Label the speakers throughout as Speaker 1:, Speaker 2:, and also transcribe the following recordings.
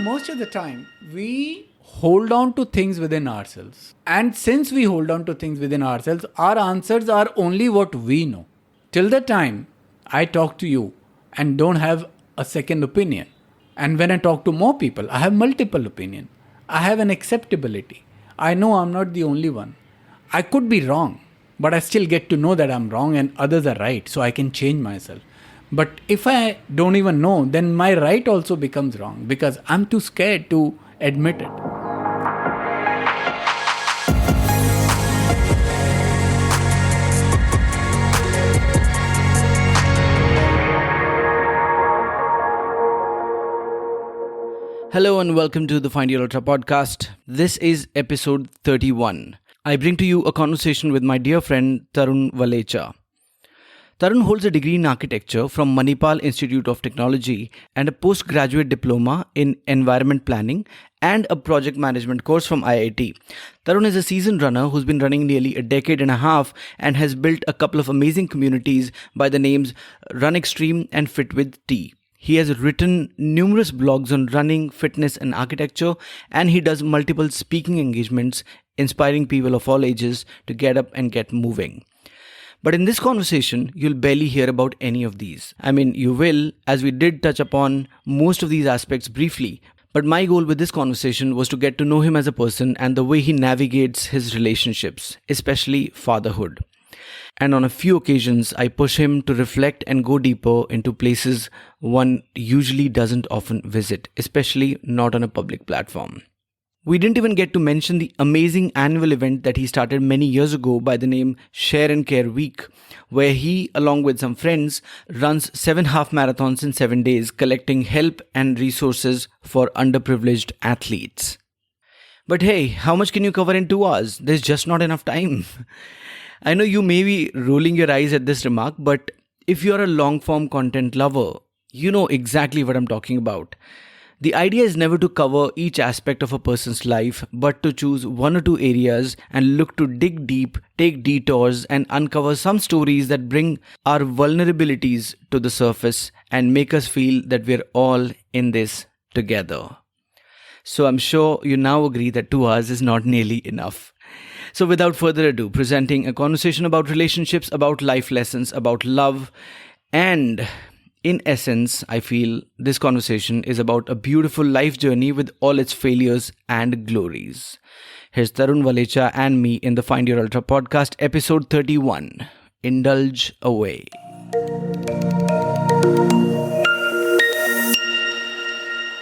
Speaker 1: Most of the time, we hold on to things within ourselves. And since we hold on to things within ourselves, our answers are only what we know. Till the time I talk to you and don't have a second opinion. And when I talk to more people, I have multiple opinions. I have an acceptability. I know I'm not the only one. I could be wrong, but I still get to know that I'm wrong and others are right, so I can change myself. But if I don't even know, then my right also becomes wrong because I'm too scared to admit it.
Speaker 2: Hello and welcome to the Find Your Ultra podcast. This is episode 31. I bring to you a conversation with my dear friend Tarun Walecha. Tarun holds a degree in architecture from Manipal Institute of Technology and a postgraduate diploma in environment planning and a project management course from IIT. Tarun is a seasoned runner who's been running nearly a decade and a half and has built a couple of amazing communities by the names Runextreme and Fit with T. He has written numerous blogs on running, fitness and architecture, and he does multiple speaking engagements inspiring people of all ages to get up and get moving. But in this conversation, you'll barely hear about any of these. I mean, you will, as we did touch upon most of these aspects briefly. But my goal with this conversation was to get to know him as a person and the way he navigates his relationships, especially fatherhood. And on a few occasions, I push him to reflect and go deeper into places one usually doesn't often visit, especially not on a public platform. We didn't even get to mention the amazing annual event that he started many years ago by the name Share and Care Week, where he, along with some friends, runs 7 half marathons in 7 days, collecting help and resources for underprivileged athletes. But hey, how much can you cover in 2 hours? There's just not enough time. I know you may be rolling your eyes at this remark, but if you're a long-form content lover, you know exactly what I'm talking about. The idea is never to cover each aspect of a person's life, but to choose 1 or 2 areas and look to dig deep, take detours, and uncover some stories that bring our vulnerabilities to the surface and make us feel that we're all in this together. So I'm sure you now agree that 2 hours is not nearly enough. So without further ado, presenting a conversation about relationships, about life lessons, about love, and in essence, I feel this conversation is about a beautiful life journey with all its failures and glories. Here's Tarun Walecha and me in the Find Your Ultra podcast, episode 31. Indulge away.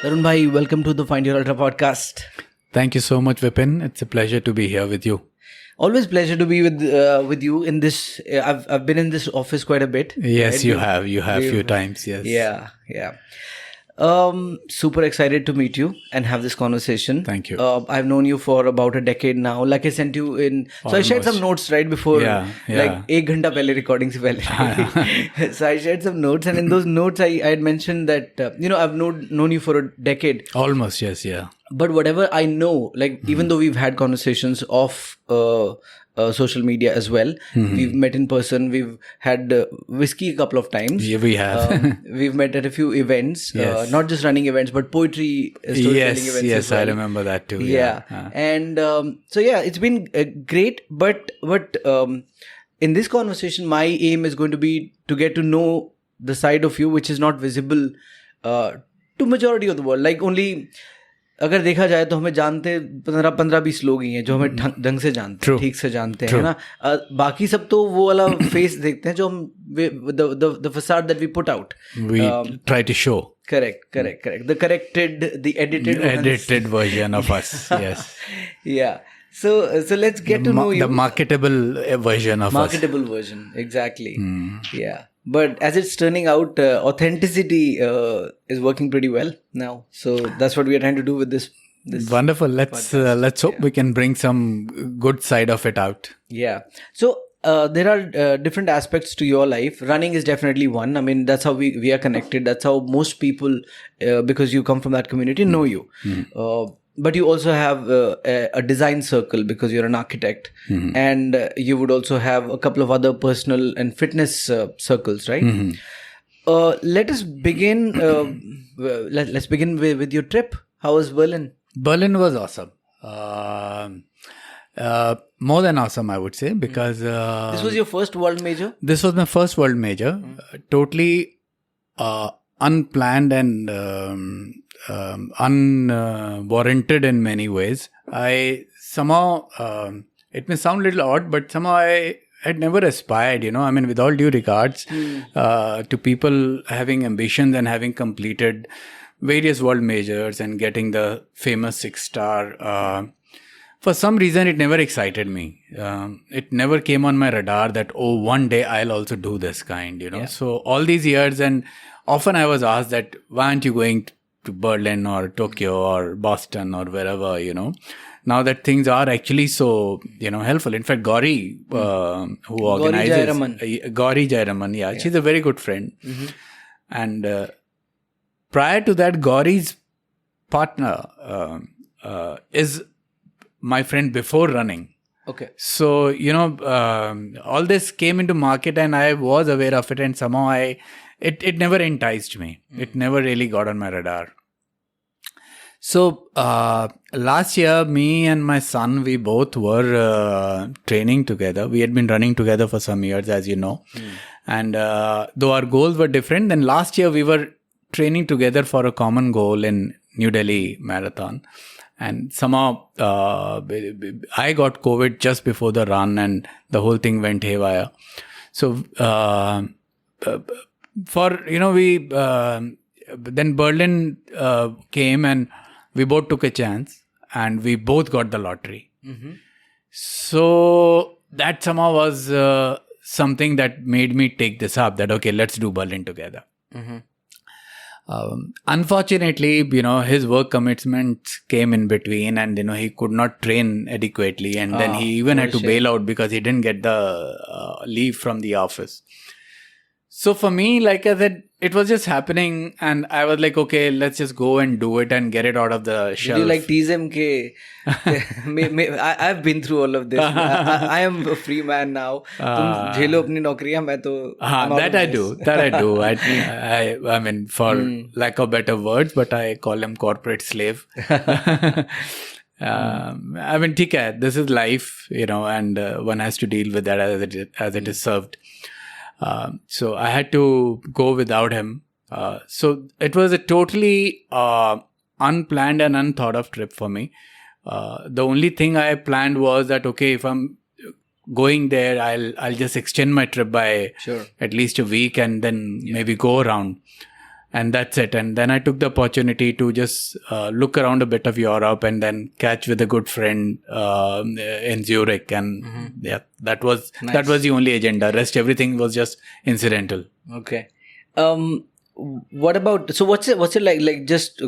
Speaker 2: Tarun bhai, welcome to the Find Your Ultra podcast.
Speaker 1: Thank you so much, Vipin. It's a pleasure to be here with you.
Speaker 2: Always pleasure to be with you in this. I've been in this office quite a bit.
Speaker 1: Yes,
Speaker 2: right?
Speaker 1: you have. You have few times. Yes.
Speaker 2: Yeah. Super excited to meet you and have this conversation.
Speaker 1: Thank you.
Speaker 2: I've known you for about a decade now. Like I sent you in. So I shared some notes right before.
Speaker 1: Yeah.
Speaker 2: Like 1 ghanta pehle recording se pehle. So I shared some notes, and in those notes I had mentioned that I've known you for a decade.
Speaker 1: Almost. Yes. Yeah.
Speaker 2: But whatever I know, like even though we've had conversations off social media as well, we've met in person, we've had whiskey a couple of times.
Speaker 1: Yeah, we have.
Speaker 2: We've met at a few events,
Speaker 1: Yes.
Speaker 2: not just running events, but poetry storytelling events.
Speaker 1: Yes,
Speaker 2: as well.
Speaker 1: I remember that too.
Speaker 2: Yeah. And so it's been great. But in this conversation, my aim is going to be to get to know the side of you which is not visible to majority of the world. Like only अगर देखा जाए तो हमें जानते 15-20 लोग ही हैं जो हमें ढंग से जानते हैं, ठीक से जानते हैं, है ना. बाकी सब तो वो वाला फेस देखते हैं जो हम the facade that we put out.
Speaker 1: We try to show.
Speaker 2: Correct. The edited
Speaker 1: version of us. Yes.
Speaker 2: Yeah. So let's get to know you.
Speaker 1: The marketable version of us.
Speaker 2: Marketable version, exactly. Yeah. But as it's turning out, authenticity is working pretty well now. So that's what we are trying to do with this.
Speaker 1: Wonderful. Let's hope we can bring some good side of it out.
Speaker 2: Yeah. So there are different aspects to your life. Running is definitely one. I mean, that's how we are connected. That's how most people, because you come from that community, know you. But you also have a design circle because you're an architect. And you would also have a couple of other personal and fitness circles, right? Let us begin. Let's begin with your trip. How was Berlin?
Speaker 1: Berlin was awesome. More than awesome, I would say, because
Speaker 2: This was your first world major?
Speaker 1: this was my first world major. Totally unplanned and unwarranted in many ways. I somehow, it may sound a little odd, but somehow I had never aspired, I mean, with all due regards to people having ambitions and having completed various world majors and getting the famous 6-star. For some reason, it never excited me. It never came on my radar that, one day I'll also do this kind,
Speaker 2: Yeah.
Speaker 1: So all these years, and often I was asked that, why aren't you going to Berlin or Tokyo or Boston or wherever, Now that things are actually so, helpful. In fact, Gauri, who organizes... Gauri Jairaman, yeah, she's a very good friend. And prior to that, Gauri's partner is my friend before running.
Speaker 2: Okay.
Speaker 1: So, all this came into market and I was aware of it, and somehow it never enticed me. It never really got on my radar. So, last year, me and my son, we both were training together. We had been running together for some years, as you know. And though our goals were different, then last year we were training together for a common goal in New Delhi Marathon. And somehow I got COVID just before the run and the whole thing went haywire. So then Berlin came and we both took a chance and we both got the lottery. So that somehow was something that made me take this up, that okay, let's do Berlin together. Unfortunately, his work commitments came in between and, he could not train adequately. And then he even had to bail out because he didn't get the leave from the office. So for me, like I said, it was just happening and I was like, okay, let's just go and do it and get it out of the shelf.
Speaker 2: Did you like tease him? I've been through all of this. I am a free man now. तुम झेलो अपनी नौकरियां, मैं तो
Speaker 1: that I do. I mean, for lack of better words, but I call him corporate slave. I mean, ठीक है, this is life, and one has to deal with that as it is served. So I had to go without him. So it was a totally unplanned and unthought of trip for me. The only thing I planned was that, okay, if I'm going there, I'll just extend my trip by at least a week and then maybe go around. And that's it. And then I took the opportunity to just look around a bit of Europe and then catch with a good friend in Zurich. And that was the only agenda. Rest everything was just incidental.
Speaker 2: Okay. What about, so what's it like? Like, just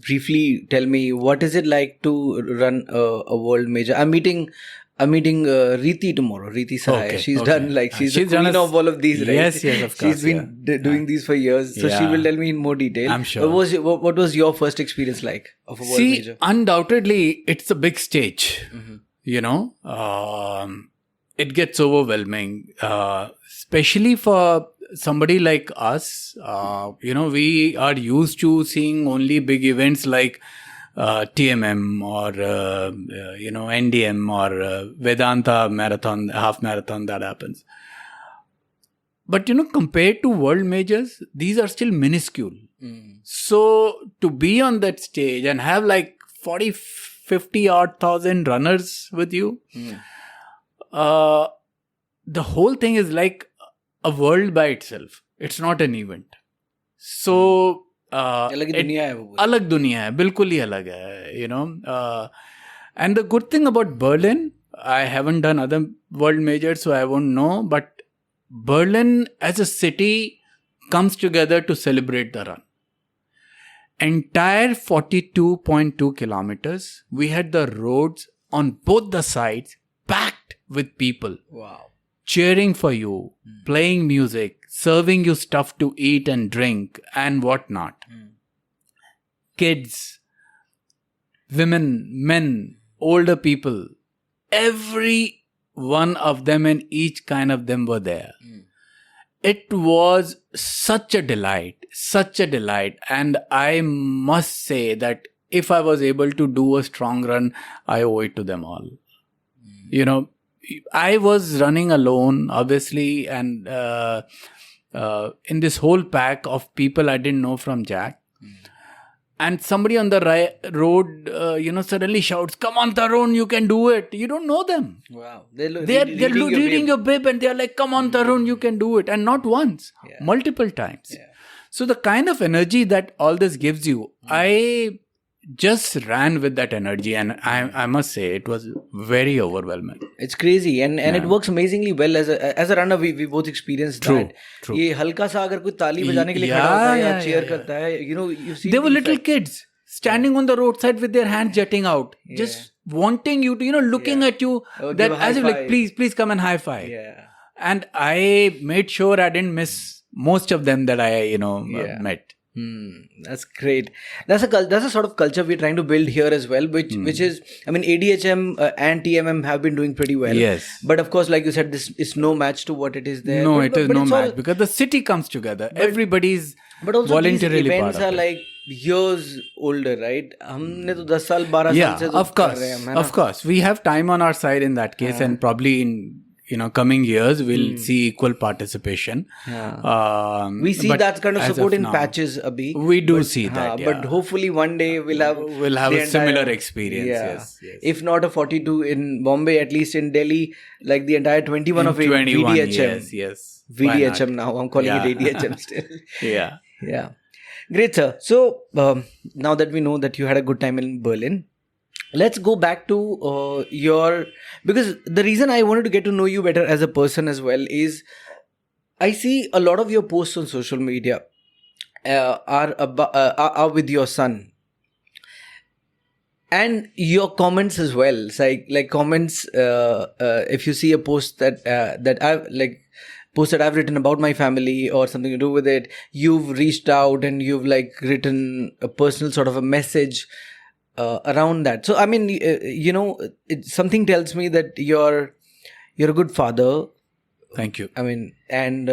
Speaker 2: briefly tell me, what is it like to run a world major? I'm meeting Riti tomorrow. Riti Sarai.
Speaker 1: Okay,
Speaker 2: she's
Speaker 1: okay.
Speaker 2: done she's the queen of all of these, right?
Speaker 1: Yes, of course.
Speaker 2: She's been doing these for years, so she will tell me in more detail.
Speaker 1: I'm sure.
Speaker 2: What was your first experience like of a world major?
Speaker 1: Undoubtedly, it's a big stage. It gets overwhelming, especially for somebody like us. We are used to seeing only big events like TMM or NDM or Vedanta marathon, half marathon that happens. But compared to world majors, these are still minuscule. So to be on that stage and have like 40-50 odd thousand runners with you, the whole thing is like a world by itself. It's not an event. So
Speaker 2: अलग दुनिया है वो.
Speaker 1: अलग दुनिया है, बिल्कुल ही अलग है, and the good thing about Berlin, I haven't done other world majors, so I won't know, but Berlin as a city comes together to celebrate the run. Entire 42.2 kilometers, we had the roads on both the sides packed with people.
Speaker 2: Wow.
Speaker 1: Cheering for you, playing music, serving you stuff to eat and drink and whatnot. Kids, women, men, older people, every one of them and each kind of them were there. It was such a delight. And I must say that if I was able to do a strong run, I owe it to them all. I was running alone, obviously, and in this whole pack of people I didn't know from Jack. And somebody on the road, suddenly shouts, "Come on, Tarun, you can do it." You don't know them.
Speaker 2: Wow.
Speaker 1: They're reading your bib and they're like, "Come on, Tarun, you can do it." And not once, multiple times.
Speaker 2: Yeah.
Speaker 1: So the kind of energy that all this gives you, I just ran with that energy, and I must say it was very overwhelming.
Speaker 2: It's crazy, and it works amazingly well as a runner. We both experienced that.
Speaker 1: True.
Speaker 2: ये हल्का सा अगर कोई ताली बजाने के लिए खड़ा होता है या cheer करता है, you see.
Speaker 1: They were little kids standing on the roadside with their hands jutting out, just wanting you to, looking at you, that as if like, please come and high five.
Speaker 2: Yeah.
Speaker 1: And I made sure I didn't miss most of them that I met.
Speaker 2: That's great. That's a sort of culture we're trying to build here as well, which is, I mean, ADHM and TMM have been doing pretty well.
Speaker 1: Yes.
Speaker 2: But of course, like you said, this is no match to what it is there.
Speaker 1: No, it is no match because the city comes together. Everybody's voluntarily
Speaker 2: these events
Speaker 1: part
Speaker 2: are
Speaker 1: of it.
Speaker 2: like years older, right? हमने तो 10 साल 12 साल से
Speaker 1: of course,
Speaker 2: कर रहे हैं, है ना?
Speaker 1: of course. We have time on our side in that case, and probably in coming years we'll see equal participation.
Speaker 2: We see that kind of support in patches, Abhi.
Speaker 1: We do see that,
Speaker 2: but hopefully one day we'll have
Speaker 1: a similar experience. Yes.
Speaker 2: If not a 42 in Bombay, at least in Delhi, like the entire 21 of it,
Speaker 1: 21,
Speaker 2: VDHM.
Speaker 1: yes.
Speaker 2: VDHM now, I'm calling it ADHM still.
Speaker 1: Yeah.
Speaker 2: Great, sir. So now that we know that you had a good time in Berlin, let's go back to because the reason I wanted to get to know you better as a person as well is I see a lot of your posts on social media are with your son, and your comments as well. It's like comments. If you see a post that I've like. Post that I've written about my family or something to do with it, you've reached out and you've like written a personal sort of a message around that. So I mean, something tells me that you're a good father.
Speaker 1: Thank you.
Speaker 2: I mean, and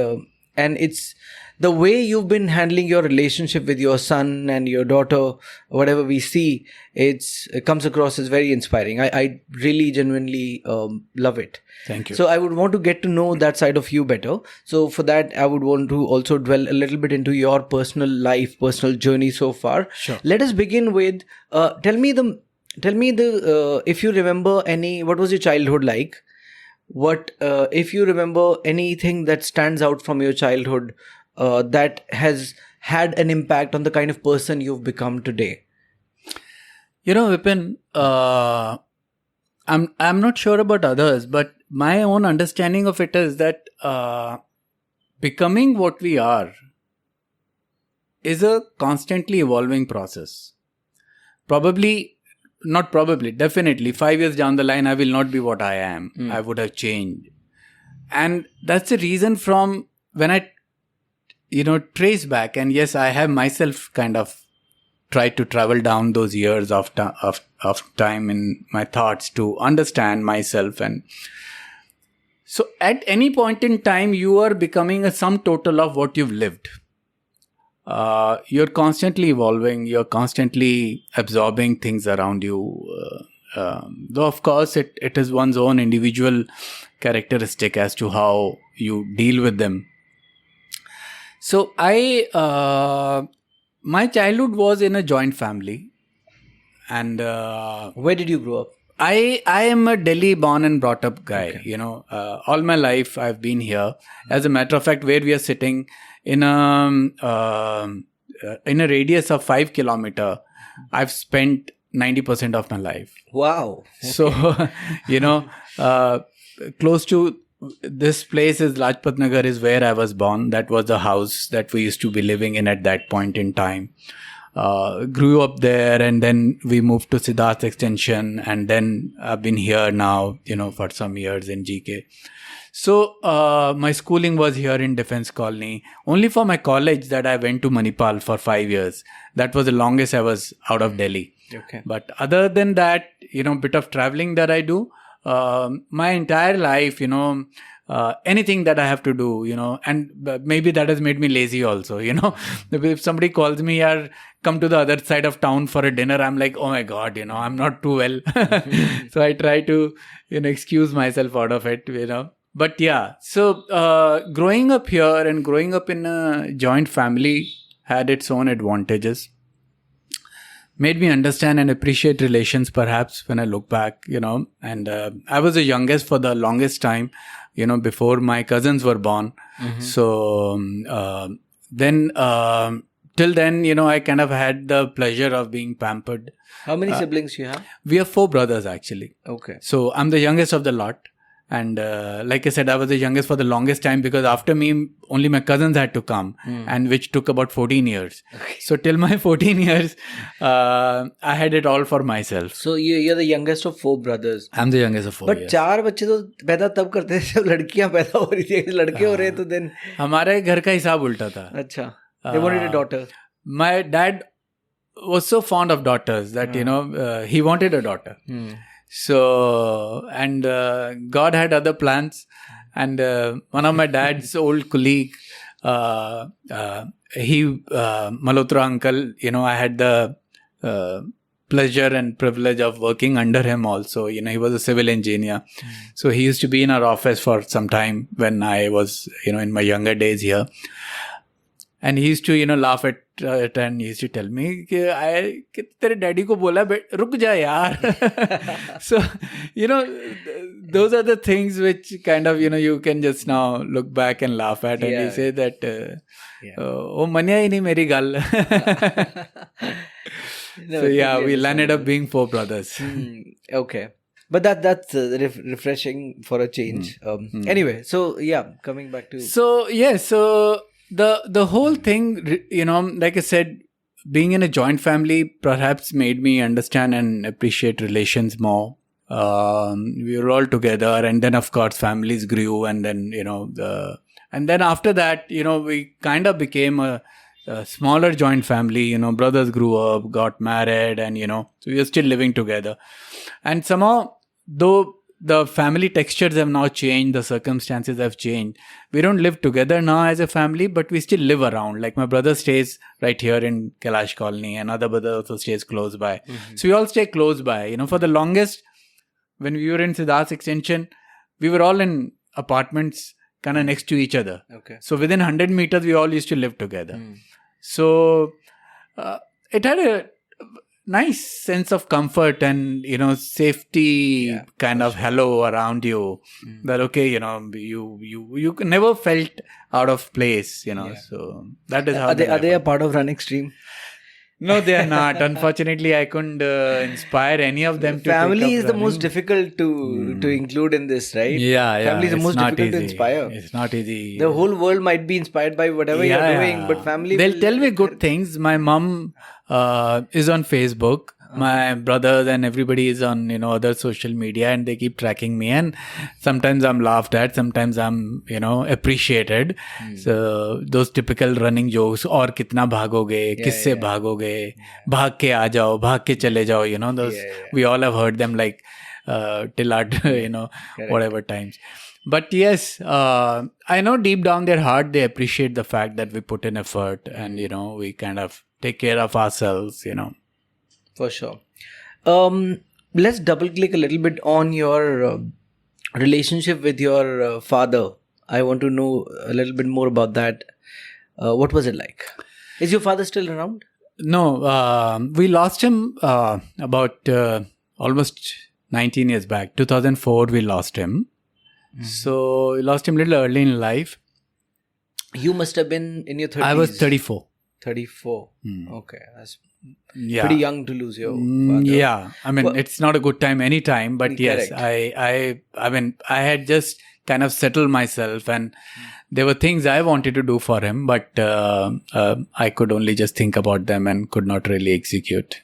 Speaker 2: it's the way you've been handling your relationship with your son and your daughter, whatever we see, it comes across as very inspiring. I really genuinely love it.
Speaker 1: Thank you.
Speaker 2: So I would want to get to know that side of you better. So for that, I would want to also dwell a little bit into your personal life, personal journey so far.
Speaker 1: Sure.
Speaker 2: Let us begin with, tell me if you remember what was your childhood like? What, if you remember anything that stands out from your childhood that has had an impact on the kind of person you've become today?
Speaker 1: Vipin, I'm not sure about others, but my own understanding of it is that becoming what we are is a constantly evolving process. Definitely 5 years down the line, I will not be what I am. I would have changed. And that's the reason from when I, trace back, and yes, I have myself kind of tried to travel down those years of time in my thoughts to understand myself. And so at any point in time, you are becoming a sum total of what you've lived. You're constantly evolving. You're constantly absorbing things around you. Though, of course, it is one's own individual characteristic as to how you deal with them. So my childhood was in a joint family. And
Speaker 2: where did you grow up?
Speaker 1: I am a Delhi born and brought up guy. Okay. All my life I've been here. As a matter of fact, where we are sitting in a radius of 5 kilometers, I've spent 90% of my life.
Speaker 2: Wow. Okay.
Speaker 1: So, close to this place is Lajpat Nagar is where I was born. That was the house that we used to be living in at that point in time. Grew up there, and then we moved to Siddharth Extension, and then I've been here now, for some years in GK. So my schooling was here in Defense Colony. Only for my college that I went to Manipal for 5 years. That was the longest I was out of Delhi.
Speaker 2: Okay.
Speaker 1: But other than that, bit of traveling that I do. My entire life, anything that I have to do, and maybe that has made me lazy also, If somebody calls me or come to the other side of town for a dinner, I'm like, oh my God, I'm not too well. So I try to, excuse myself out of it, But yeah, so growing up here and growing up in a joint family had its own advantages. Made me understand and appreciate relations, perhaps, when I look back, and I was the youngest for the longest time, before my cousins were born. So then, till then, I kind of had the pleasure of being pampered.
Speaker 2: How many siblings you have?
Speaker 1: We have 4 brothers, actually.
Speaker 2: Okay.
Speaker 1: So I'm the youngest of the lot. And like I said, I was the youngest for the longest time because after me, only my cousins had to come, and which took about 14 years.
Speaker 2: Okay.
Speaker 1: So till my 14 years, I had it all for myself.
Speaker 2: So you're the youngest of 4 brothers.
Speaker 1: I'm the youngest of 4.
Speaker 2: But 4 बच्चे तो पैदा तब करते थे जब लड़कियां पैदा हो रही थी. लड़के हो रहे तो then
Speaker 1: हमारे घर का हिसाब उल्टा था.
Speaker 2: अच्छा. They wanted a daughter.
Speaker 1: My dad was so fond of daughters that he wanted a daughter. So, and God had other plans. And one of my dad's old colleague, Malhotra uncle, I had the pleasure and privilege of working under him also. He was a civil engineer. So he used to be in our office for some time when I was, in my younger days here. And he used to, laugh at it, and he used to tell me, तेरे daddy को बोला रुक जा यार. So, those are the things which kind of, you can just now look back and laugh at, and you say that, oh, manya hi nahi meri gal. So yeah, we landed up being 4 brothers.
Speaker 2: Okay. But that's refreshing for a change. Anyway, so yeah, coming back to...
Speaker 1: So, yeah, so... The whole thing, like I said, being in a joint family perhaps made me understand and appreciate relations more. We were all together, and then of course families grew, and then and then after that, we kind of became a smaller joint family. Brothers grew up, got married, and so we were still living together. And somehow, though the family textures have now changed, the circumstances have changed. We don't live together now as a family, but we still live around. Like my brother stays right here in Kailash Colony, and other brother also stays close by. So we all stay close by. For the longest, when we were in Siddharth Extension, we were all in apartments kind of next to each other.
Speaker 2: Okay.
Speaker 1: So within 100 meters, we all used to live together. So it had a nice sense of comfort and safety kind of halo around you, that okay, you never felt out of place, so that is how
Speaker 2: are they a part of Runextreme?
Speaker 1: No, they are not. Unfortunately, I couldn't inspire any of them to
Speaker 2: family is
Speaker 1: running.
Speaker 2: The most difficult to include in this, right?
Speaker 1: Family
Speaker 2: is the most difficult to inspire.
Speaker 1: It's not easy.
Speaker 2: The whole world might be inspired by whatever you're doing, but family
Speaker 1: they'll tell me good things. My mom is on Facebook. My brothers and everybody is on other social media, and they keep tracking me, and sometimes I'm laughed at, sometimes I'm appreciated. So those typical running jokes, और कितना भागोगे, किससे भागोगे, भाग के आ जाओ, भाग के चले जाओ, those we all have heard them like till our whatever times. But yes, I know deep down their heart they appreciate the fact that we put in effort, and we kind of take care of ourselves,
Speaker 2: For sure. Let's double click a little bit on your relationship with your father. I want to know a little bit more about that. What was it like? Is your father still around?
Speaker 1: No, we lost him about almost 19 years back. 2004, we lost him. So we lost him a little early in life.
Speaker 2: You must have been in your 30s.
Speaker 1: I was 34.
Speaker 2: 34. Okay. That's pretty young to lose your father.
Speaker 1: Yeah. I mean, it's not a good time anytime, but yes, I mean, I had just kind of settled myself, and there were things I wanted to do for him, but I could only just think about them and could not really execute.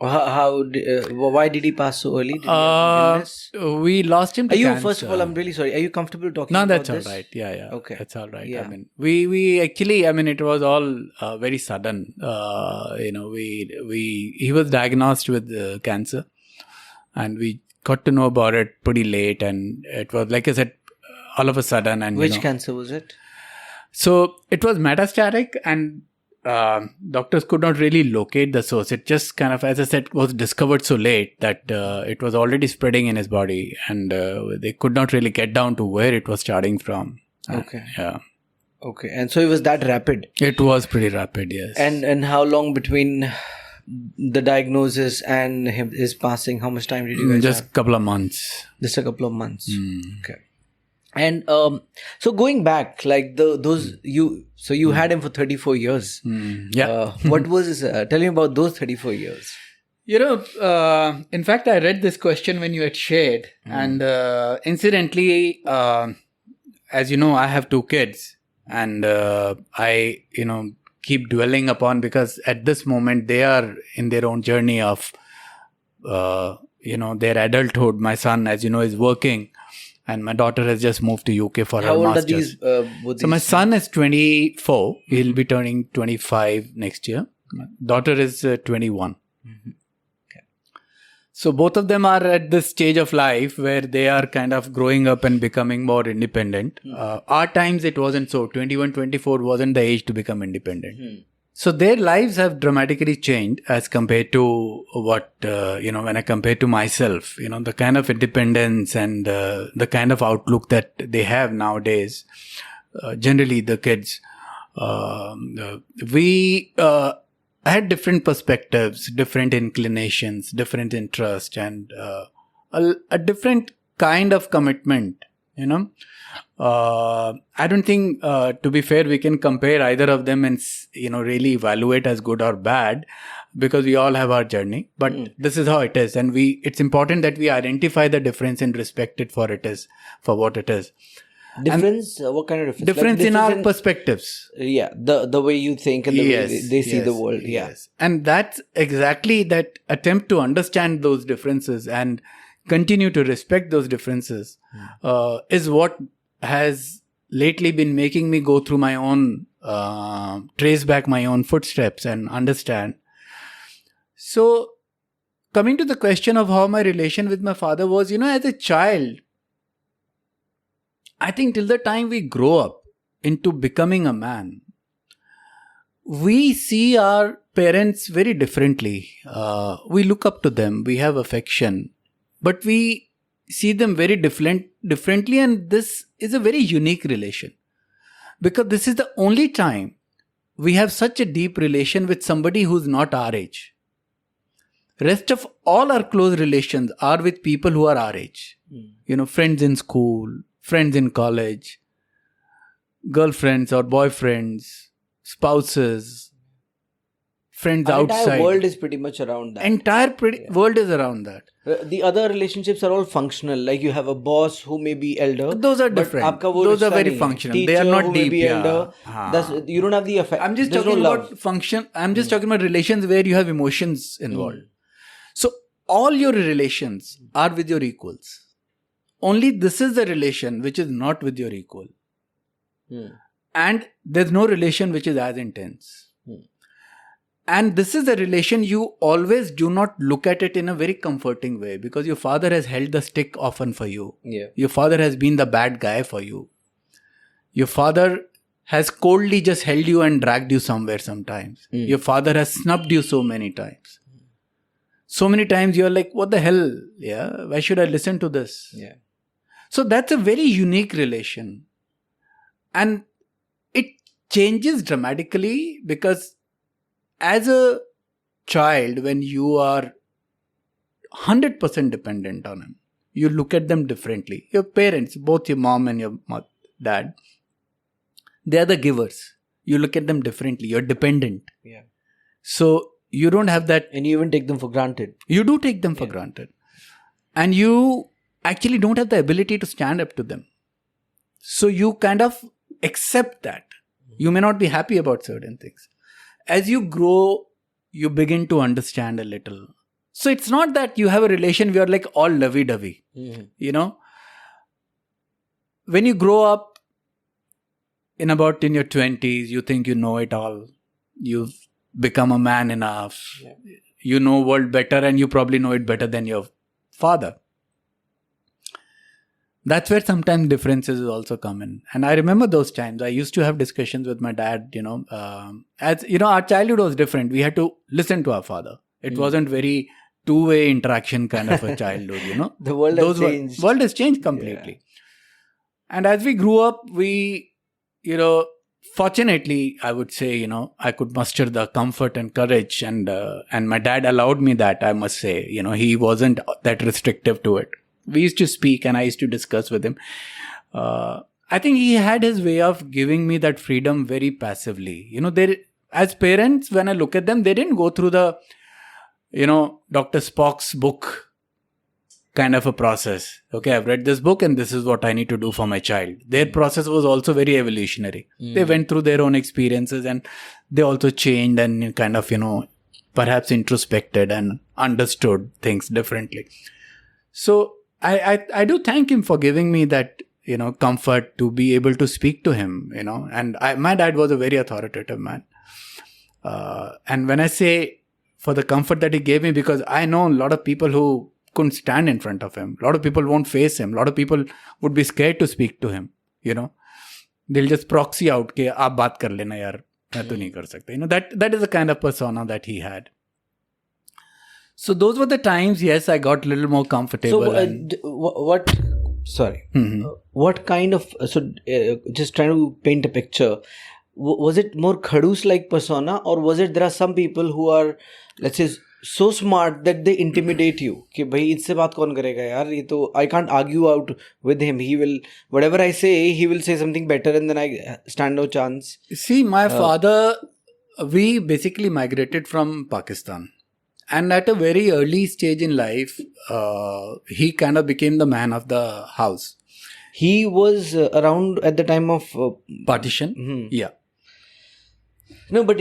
Speaker 2: Why did he pass so early? Did he have illness?
Speaker 1: We lost him to cancer.
Speaker 2: First of all, I'm really sorry. Are you comfortable talking
Speaker 1: about
Speaker 2: this?
Speaker 1: No, that's all right. Yeah.
Speaker 2: Okay.
Speaker 1: That's all right.
Speaker 2: Yeah.
Speaker 1: I mean, we actually, I mean, it was all very sudden. He was diagnosed with cancer, and we got to know about it pretty late. And it was, like I said, all of a sudden. And
Speaker 2: Which cancer was it?
Speaker 1: So it was metastatic, and doctors could not really locate the source. It just kind of, as I said, was discovered so late that it was already spreading in his body, and they could not really get down to where it was starting from.
Speaker 2: Okay.
Speaker 1: Yeah.
Speaker 2: Okay. And so it was that rapid?
Speaker 1: It was pretty rapid, yes.
Speaker 2: And how long between the diagnosis and his passing? How much time did you guys
Speaker 1: just
Speaker 2: have?
Speaker 1: a couple of months.
Speaker 2: Just a couple of months. Okay. And so going back, like you had him for 34 years.
Speaker 1: Yeah.
Speaker 2: What was his, tell me about those 34 years.
Speaker 1: In fact, I read this question when you had shared, and incidentally, as you know, I have 2 kids, and I, keep dwelling upon, because at this moment they are in their own journey of, their adulthood. My son, as you know, is working. And my daughter has just moved to UK for her master's.
Speaker 2: How old are these?
Speaker 1: So my son is 24. He'll be turning 25 next year. My daughter is 21.
Speaker 2: Okay.
Speaker 1: So both of them are at this stage of life where they are kind of growing up and becoming more independent. Our times it wasn't so. 21, 24 wasn't the age to become independent. So their lives have dramatically changed as compared to what, when I compare to myself, the kind of independence and the kind of outlook that they have nowadays. Generally, the kids, we had different perspectives, different inclinations, different interests, and a different kind of commitment, I don't think, to be fair, we can compare either of them and, really evaluate as good or bad, because we all have our journey. But this is how it is. And it's important that we identify the difference and respect it for what it is.
Speaker 2: Difference? What kind of difference?
Speaker 1: Difference in our perspectives.
Speaker 2: Yeah. The way you think and the way they see the world. Yeah.
Speaker 1: Yes. And that's exactly that attempt to understand those differences and continue to respect those differences is what has lately been making me go through my own, trace back my own footsteps and understand. So, coming to the question of how my relation with my father was, as a child, I think till the time we grow up into becoming a man, we see our parents very differently. We look up to them, we have affection, but we see them very differently, and this is a very unique relation, because this is the only time we have such a deep relation with somebody who's not our age. Rest of all our close relations are with people who are our age. Friends in school, friends in college, girlfriends or boyfriends, spouses, friends outside.
Speaker 2: Entire world is pretty much around that.
Speaker 1: Entire world is around that.
Speaker 2: The other relationships are all functional. Like you have a boss who may be elder.
Speaker 1: Those are different. Those are very functional. They are not deep.
Speaker 2: Elder. You don't have the effect.
Speaker 1: I'm just talking about function. I'm just talking about relations where you have emotions involved. So all your relations are with your equals. Only this is the relation which is not with your equal. And there's no relation which is as intense. And this is a relation you always do not look at it in a very comforting way, because your father has held the stick often for you.
Speaker 2: Yeah.
Speaker 1: Your father has been the bad guy for you. Your father has coldly just held you and dragged you somewhere sometimes. Your father has snubbed you so many times. So many times you're like, what the hell? Yeah, why should I listen to this?
Speaker 2: Yeah.
Speaker 1: So that's a very unique relation. And it changes dramatically, because as a child, when you are 100% dependent on him, you look at them differently. Your parents, both your mom and your dad, they are the givers. You look at them differently. You're dependent.
Speaker 2: Yeah.
Speaker 1: So you don't have that.
Speaker 2: And you even take them for granted.
Speaker 1: You do take them for granted. And you actually don't have the ability to stand up to them. So you kind of accept that. You may not be happy about certain things. As you grow, you begin to understand a little. So it's not that you have a relation where you're like all lovey-dovey. When you grow up in your 20s, you think you know it all. You've become a man enough. Yeah. You know the world better, and you probably know it better than your father. That's where sometimes differences also come in. And I remember those times. I used to have discussions with my dad, as you know, our childhood was different. We had to listen to our father. It wasn't very two-way interaction kind of a childhood,
Speaker 2: The world has changed.
Speaker 1: World has changed completely. And as we grew up, we, fortunately, I would say, I could muster the comfort and courage, and my dad allowed me that, I must say. He wasn't that restrictive to it. We used to speak and I used to discuss with him. I think he had his way of giving me that freedom very passively. As parents, when I look at them, they didn't go through the, Dr. Spock's book kind of a process. Okay, I've read this book and this is what I need to do for my child. Their process was also very evolutionary. They went through their own experiences and they also changed and kind of, perhaps introspected and understood things differently. So I do thank him for giving me that, comfort to be able to speak to him, and my dad was a very authoritative man. And when I say for the comfort that he gave me, because I know a lot of people who couldn't stand in front of him. A lot of people won't face him. A lot of people would be scared to speak to him, They'll just proxy out, ke, aap baat kar lena yaar, main to nahi kar sakta. That is the kind of persona that he had. So those were the times, yes, I got a little more comfortable.
Speaker 2: So what kind of, just trying to paint a picture, was it more Khadus-like persona, or was it there are some people who are, let's say, so smart that they intimidate you? Ki bhai, isse baat kaun karega yaar? Ye to, I can't argue out with him. He will, whatever I say, he will say something better and then I stand no chance.
Speaker 1: See, my father, we basically migrated from Pakistan. And at a very early stage in life, he kind of became the man of the house.
Speaker 2: He was around at the time of
Speaker 1: partition.
Speaker 2: Mm-hmm.
Speaker 1: Yeah.
Speaker 2: No, but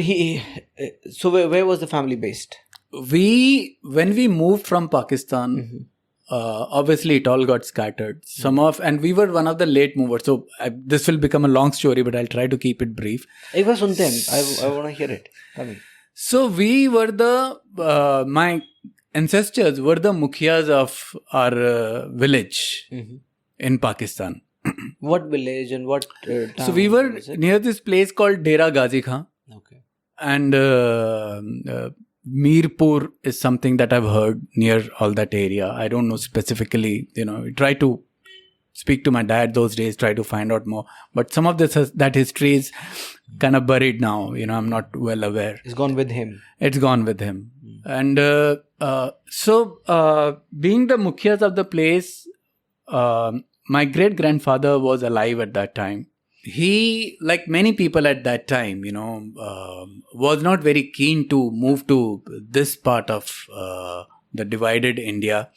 Speaker 2: so where was the family based?
Speaker 1: When we moved from Pakistan, obviously it all got scattered. And we were one of the late movers. So this will become a long story, but I'll try to keep it brief.
Speaker 2: I want to hear it. Tell me.
Speaker 1: So we were my ancestors were the mukhias of our village in Pakistan.
Speaker 2: What village and what town?
Speaker 1: So we were near this place called Dera Ghazi Khan.
Speaker 2: Okay.
Speaker 1: And Mirpur is something that I've heard near all that area. I don't know specifically, we try to speak to my dad those days, try to find out more. But some of that history is kind of buried now. I'm not well aware.
Speaker 2: It's gone with him.
Speaker 1: It's gone with him. And so being the mukhias of the place, my great-grandfather was alive at that time. He, like many people at that time, was not very keen to move to this part of the divided India,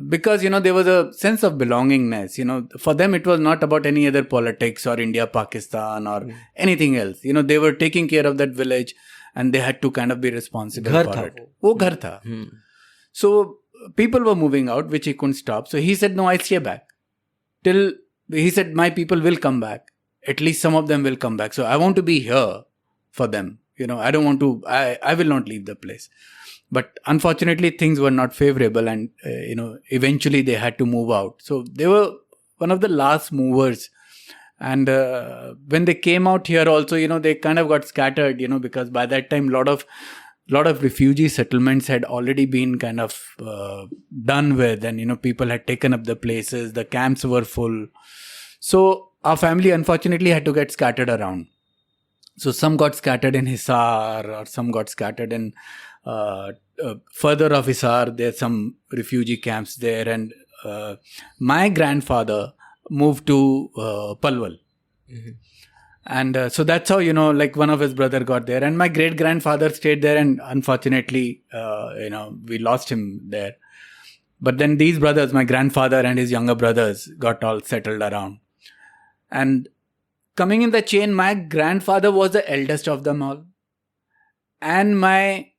Speaker 1: because, there was a sense of belongingness. For them, it was not about any other politics or India, Pakistan or anything else. They were taking care of that village and they had to kind of be responsible for it. Wo ghar tha. So people were moving out, which he couldn't stop. So he said, no, I'll stay back. He said, my people will come back. At least some of them will come back. So I want to be here for them. I don't want to, I will not leave the place. But unfortunately, things were not favorable and, eventually they had to move out. So they were one of the last movers. And when they came out here also, they kind of got scattered, because by that time, lot of refugee settlements had already been kind of done with, and people had taken up the places, the camps were full. So our family unfortunately had to get scattered around. So some got scattered in Hisar, or some got scattered in further of Hisar. There's some refugee camps there, and my grandfather moved to Palwal. And so that's how, like one of his brother got there. And my great-grandfather stayed there, and unfortunately, we lost him there. But then these brothers, my grandfather and his younger brothers, got all settled around. And coming in the chain, my grandfather was the eldest of them all. And my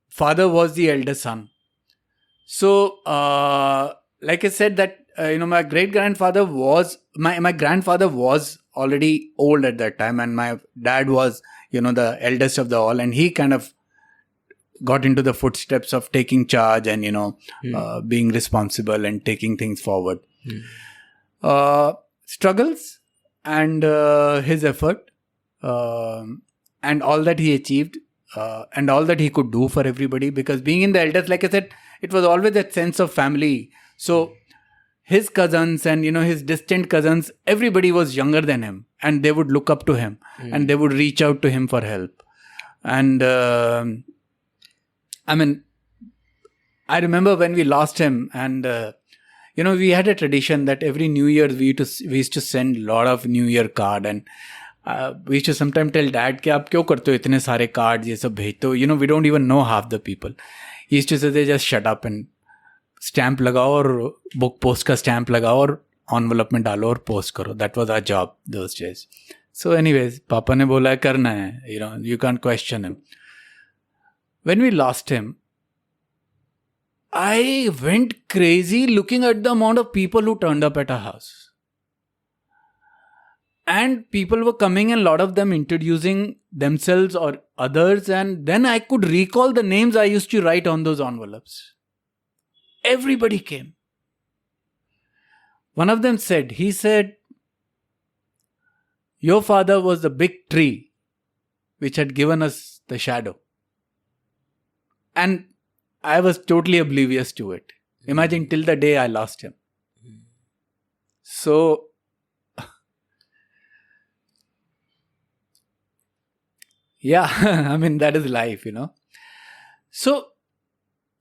Speaker 1: father was the eldest son. So, like I said that, my great-grandfather was, my grandfather was already old at that time, and my dad was, the eldest of the all, and he kind of got into the footsteps of taking charge and, being responsible and taking things forward. Struggles and his effort and all that he achieved and all that he could do for everybody, because being in the elders, like I said, it was always that sense of family. So his cousins and, his distant cousins, everybody was younger than him and they would look up to him and they would reach out to him for help. And I remember when we lost him, and we had a tradition that every New Year we used to send a lot of New Year card, and we used to sometimes tell Dad कि आप क्यों करते हो इतने सारे cards ये सब भेजते हो, we don't even know half the people. He used to say, they just shut up and stamp लगाओ और book post का stamp लगाओ और envelope में डालो और post करो. That was our job those days. So anyways, पापा ने बोला करना है, you can't question him. When we lost him, I went crazy looking at the amount of people who turned up at our house. And people were coming, and a lot of them introducing themselves or others. And then I could recall the names I used to write on those envelopes. Everybody came. One of them said, your father was the big tree which had given us the shadow. And I was totally oblivious to it. Imagine till the day I lost him. So, yeah, that is life, So,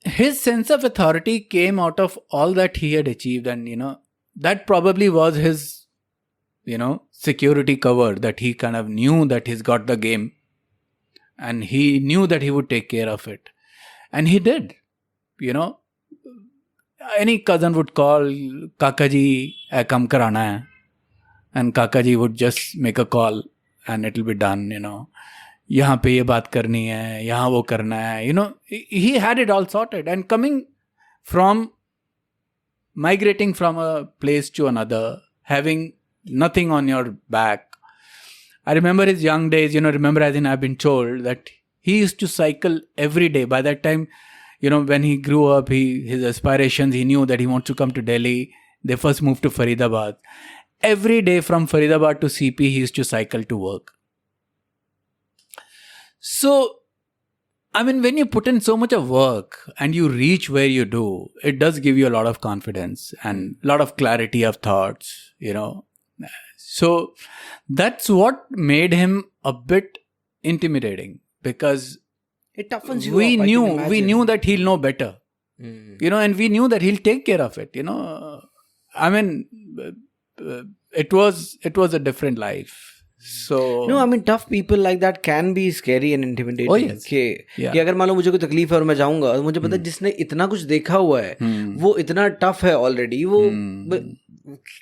Speaker 1: his sense of authority came out of all that he had achieved, and, that probably was his, security cover, that he kind of knew that he's got the game and he knew that he would take care of it. And he did, Any cousin would call, Kakaji, kam karana hai. And Kakaji would just make a call and it'll be done, यहाँ पे ये बात करनी है, यहाँ वो करना है, he had it all sorted. And migrating from a place to another, having nothing on your back. I remember his young days, I've been told that he used to cycle every day. By that time, when he grew up, his aspirations, he knew that he wants to come to Delhi. They first moved to Faridabad. Every day from Faridabad to CP, he used to cycle to work. So, when you put in so much of work and you reach where you do, it does give you a lot of confidence and a lot of clarity of thoughts, So, that's what made him a bit intimidating, because
Speaker 2: it toughens you
Speaker 1: we
Speaker 2: up,
Speaker 1: knew that he'll know better, and we knew that he'll take care of it, it was a different life. So
Speaker 2: no, tough people like that can be scary and intimidating.
Speaker 1: Oh, yes.
Speaker 2: कि अगर मान लो मुझे कोई तकलीफ है और मैं जाऊंगा तो मुझे पता है जिसने इतना कुछ देखा हुआ है वो इतना टफ है ऑलरेडी, वो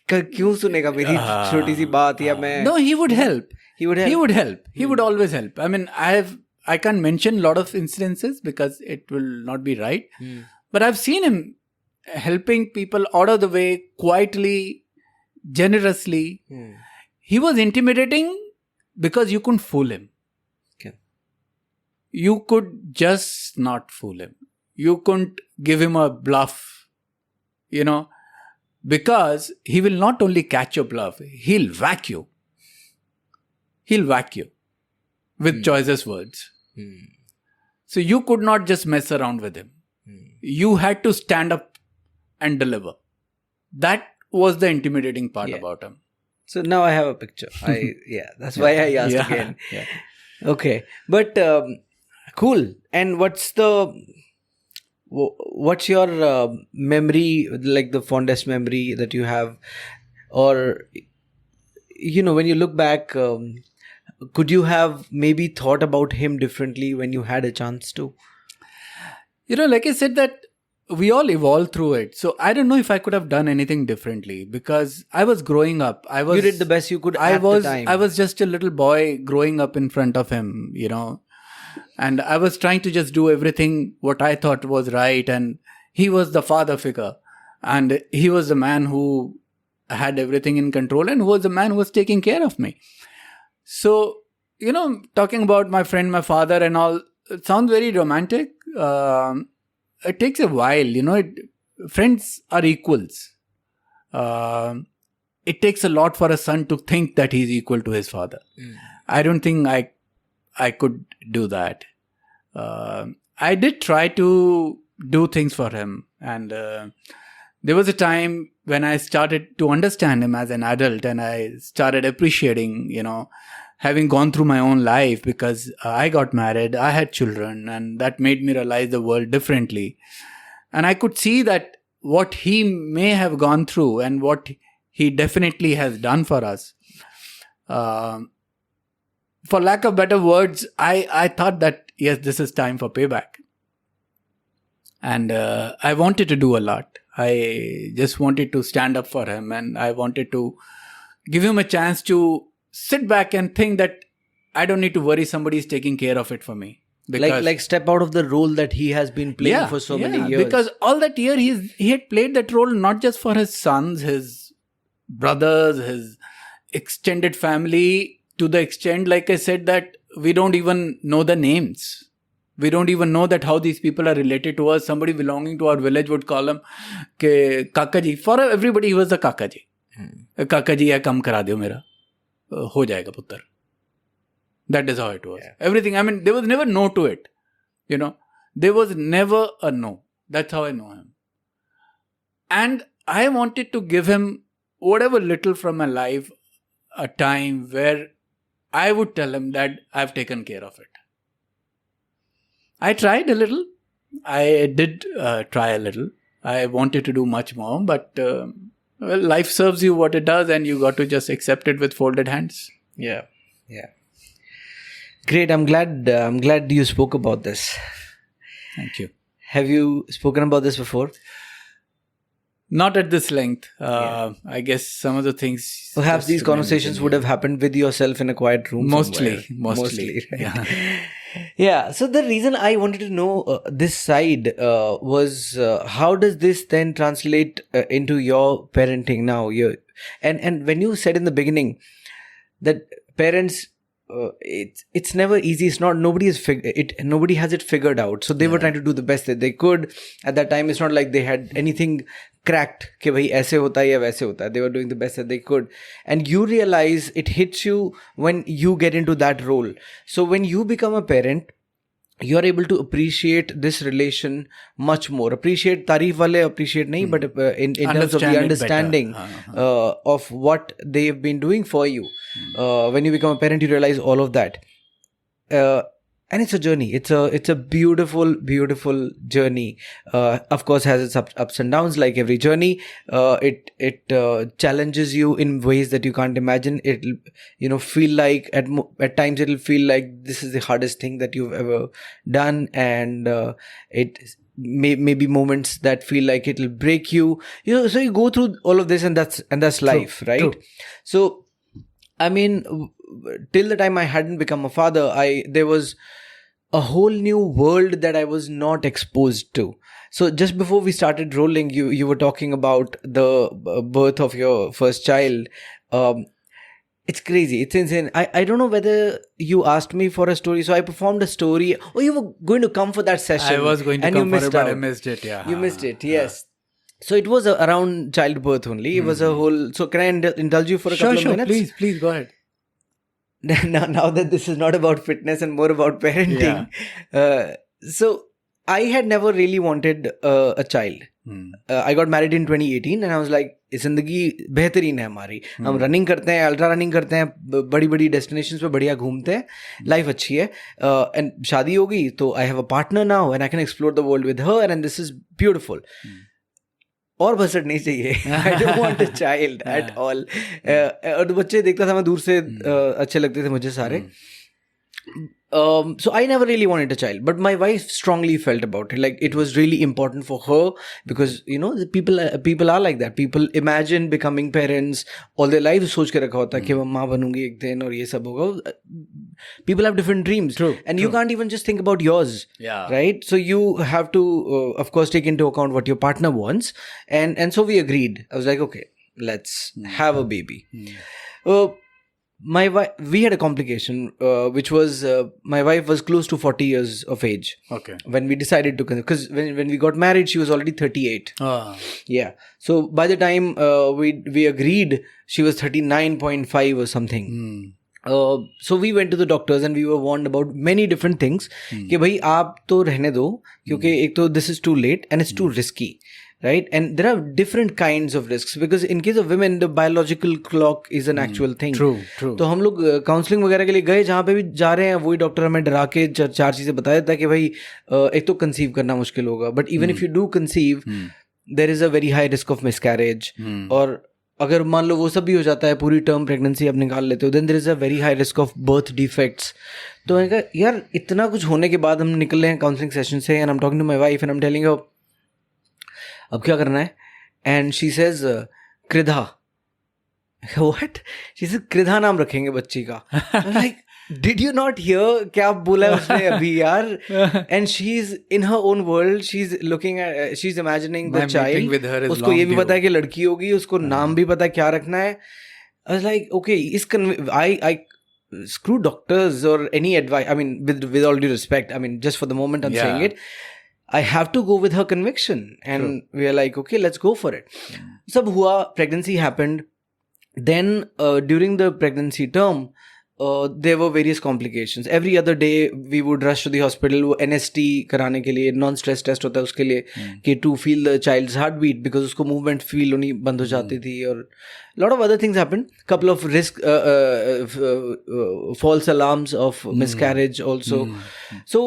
Speaker 2: क्यों सुनेगा मेरी छोटी सी बात या मैं.
Speaker 1: No, he would help. He would always help. I can't mention a lot of incidences because it will not be right. But I've seen him helping people out of the way, quietly, generously. He was intimidating because you couldn't fool him.
Speaker 2: Okay.
Speaker 1: You could just not fool him. You couldn't give him a bluff, because he will not only catch your bluff, he'll whack you. He'll whack you with choicest words. So you could not just mess around with him. You had to stand up and deliver. That was the intimidating part about him.
Speaker 2: So now I have a picture. That's why I asked again.
Speaker 1: Yeah.
Speaker 2: Okay, but cool. And what's your memory, like the fondest memory that you have, or when you look back, could you have maybe thought about him differently when you had a chance to?
Speaker 1: Like I said, that we all evolve through it. So I don't know if I could have done anything differently, because I was growing up. You
Speaker 2: did the best you could at the time.
Speaker 1: I was just a little boy growing up in front of him, and I was trying to just do everything what I thought was right. And he was the father figure, and he was the man who had everything in control and who was the man who was taking care of me. So, talking about my friend, my father and all, it sounds very romantic, it takes a while. Friends are equals. It takes a lot for a son to think that he's equal to his father. I don't think I could do that. I did try to do things for him, and there was a time when I started to understand him as an adult, and I started appreciating, having gone through my own life, because I got married, I had children, and that made me realize the world differently. And I could see that what he may have gone through and what he definitely has done for us. For lack of better words, I thought that, yes, this is time for payback. And I wanted to do a lot. I just wanted to stand up for him, and I wanted to give him a chance to sit back and think that I don't need to worry, somebody's taking care of it for me.
Speaker 2: Because, like step out of the role that he has been playing for so many years.
Speaker 1: Because all that year he had played that role not just for his sons, his brothers, his extended family, to the extent, like I said, that we don't even know the names. We don't even know that how these people are related to us. Somebody belonging to our village would call him ke Kakaji. For everybody, he was the Kakaji. Kakaji, ya kam kara diyo mera. Ho jayega puttar. That is how it was. Yeah. Everything. I mean, there was never no to it. There was never a no. That's how I know him. And I wanted to give him whatever little from my life, a time where I would tell him that I've taken care of it. I tried a little. I did try a little. I wanted to do much more, but life serves you what it does, and you got to just accept it with folded hands.
Speaker 2: Yeah. Great. I'm glad you spoke about this.
Speaker 1: Thank you.
Speaker 2: Have you spoken about this before?
Speaker 1: Not at this length. I guess some of the things...
Speaker 2: Perhaps these conversations would have happened with yourself in a quiet room.
Speaker 1: Mostly.
Speaker 2: Right?
Speaker 1: Yeah.
Speaker 2: Yeah. So the reason I wanted to know this side was how does this then translate into your parenting now? And when you said in the beginning that parents... it's never easy. It's not, nobody has it figured out. So they were trying to do the best that they could. At that time, it's not like they had anything cracked. Ke bhai aise hota hai ya waise hota hai. They were doing the best that they could. And you realize it hits you when you get into that role. So when you become a parent, you're able to appreciate this relation much more. Appreciate tarif wale, appreciate nahi, but in terms of the understanding of what they've been doing for you. When you become a parent, you realize all of that. And it's a journey. It's a beautiful, beautiful journey. Of course, has its ups and downs like every journey. It challenges you in ways that you can't imagine. It'll, feel like at times it'll feel like this is the hardest thing that you've ever done. And it may be moments that feel like it'll break you. So you go through all of this, and that's life, true, right? True. So, I mean, till the time I hadn't become a father, there was a whole new world that I was not exposed to. So just before we started rolling, you were talking about the birth of your first child. It's crazy. It's insane. I don't know whether you asked me for a story. So I performed a story. Oh, you were going to come for that session.
Speaker 1: I was going to come for it, but I missed it. Yeah.
Speaker 2: You missed it. Yes. So it was around childbirth only. It was a whole... So can I indulge you for a couple of minutes?
Speaker 1: Please go ahead.
Speaker 2: Now that this is not about fitness and more about parenting. So I had never really wanted a child. I got married in 2018 and I was like, जिंदगी बेहतरीन है हमारी. हम running करते हैं, ultra running करते हैं, बड़ी बड़ी डेस्टिनेशंस पे बढ़िया घूमते हैं, लाइफ अच्छी है. एंड शादी हो गई तो I have a partner now and I can explore the world with her and this is beautiful. और बसट नहीं चाहिए. I don't want a child at all. और बच्चे देखता था मैं दूर से, अच्छे लगते थे मुझे सारे. So I never really wanted a child, but my wife strongly felt about it. Like it was really important for her because the people are like that. People imagine becoming parents all their lives. सोच के रखा होता है कि मैं माँ बनूंगी एक दिन और ये सब होगा. People have different dreams. True. And you can't even just think about yours. Yeah. Right? So you have to, of course, take into account what your partner wants. And so we agreed. I was like, okay, let's have a baby. my wife, we had a complication, which was my wife was close to 40 years of age.
Speaker 1: Okay.
Speaker 2: When we decided to, because when we got married, she was already 38. Yeah. So by the time we agreed, she was 39.5 or something. So we went to the doctors and we were warned about many different things. कि भाई आप तो रहने दो, क्योंकि एक तो this is too late and it's too risky. Right? And there are different kinds of risks, because in case of women, the biological clock is an actual thing.
Speaker 1: True.
Speaker 2: तो हम लोग काउंसलिंग वगैरह के लिए गए, जहाँ पे भी जा रहे हैं वही डॉक्टर हमें डरा के चार चीज़ें बता देता है कि भाई एक तो कंसीव करना मुश्किल होगा, but even if you do conceive there is a very high risk of miscarriage, और अगर मान लो वो सब भी हो जाता है, पूरी टर्म प्रेगनेंसी आप निकाल लेते हो, then there is a very high risk of birth defects. तो मैंने कहा यार इतना कुछ होने के बाद हम निकल रहे हैं काउंसलिंग सेशन से, and I am talking to my wife and I am telling her अब क्या करना है, and she says Kridha. What? She says Kridha नाम रखेंगे बच्ची का. Like did you not hear क्या बोला है उसने अभी यार? And she is in her own world, she is looking at, she is imagining the child. उसको ये भी पता है कि लड़की होगी, उसको नाम भी पता है क्या रखना है. आई was like okay, I screw doctors or any advice. I mean, with all due respect, I mean, just for the moment I'm saying it, I have to go with her conviction. And we are like, okay, let's go for it. Sab hua, pregnancy happened. Then during the pregnancy term, there were various complications. Every other day we would rush to the hospital. वो NST कराने के लिए, non-stress test होता है उसके लिए, कि to feel the child's heartbeat, because उसको movement feel होनी बंद हो जाती थी, और lot of other things happened. Couple of risk false alarms of miscarriage also. So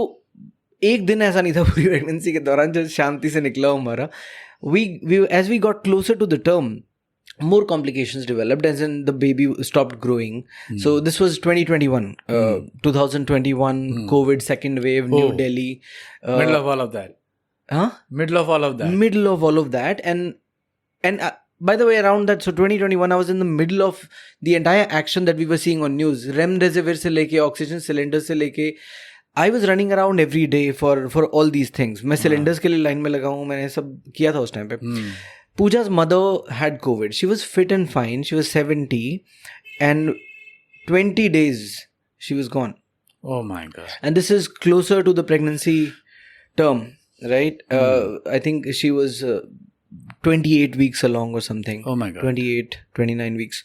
Speaker 2: एक दिन ऐसा नहीं था पूरी प्रेगनेंसी के दौरान जो शांति से निकला हमारा. As we got closer to the term, more complications developed, as in the baby stopped growing. So this was 2021, 2021, COVID second wave, New Delhi.
Speaker 1: Middle of all of that.
Speaker 2: Huh?
Speaker 1: Middle of all of that.
Speaker 2: Middle of all of that. And by the way, around that, so 2021, I was in the middle of the entire action that we were seeing on news. Remdesivir se leke, oxygen cylinders se leke, I was running around every day for all these things. मैं cylinders के लिए line में लगा हूँ, मैंने सब किया था उस टाइम पे. Pooja's mother had COVID. She was fit and fine. She was 70, and 20 days she was gone.
Speaker 1: Oh my God.
Speaker 2: And this is closer to the pregnancy term, right? I think she was 28 weeks along or something.
Speaker 1: Oh my God.
Speaker 2: 28, 29 weeks.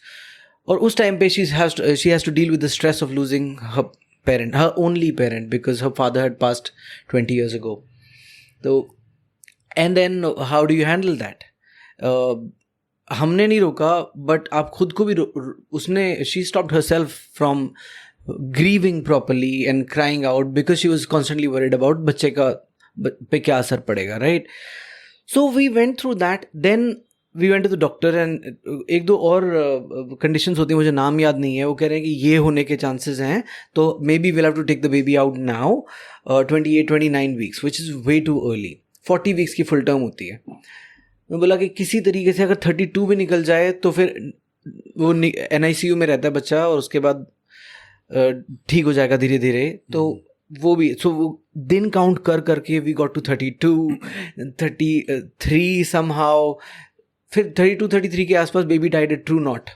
Speaker 2: और उस time पे she has to deal with the stress of losing her parent, her only parent, because her father had passed 20 years ago. So, and then how do you handle that? हमने नहीं रोका, but आप खुद को भी उसने, she stopped herself from grieving properly and crying out because she was constantly worried about बच्चे का पे क्या असर पड़ेगा, right? So we went through that. Then we went to the doctor, and एक दो और conditions होती हैं, मुझे नाम याद नहीं है, वो कह रहे हैं कि ये होने के chances हैं, तो maybe we'll have to take the baby out now, 28-29 weeks, which is way too early. 40 weeks की full term होती है. मैं बोला कि किसी तरीके से अगर 32 भी निकल जाए तो फिर वो NICU में रहता है बच्चा, और उसके बाद ठीक हो जाएगा धीरे धीरे. तो वो भी, सो वो दिन काउंट करके वी गॉट टू 32, 33 समहाउ. फिर 32-33 के आसपास baby died eight true not.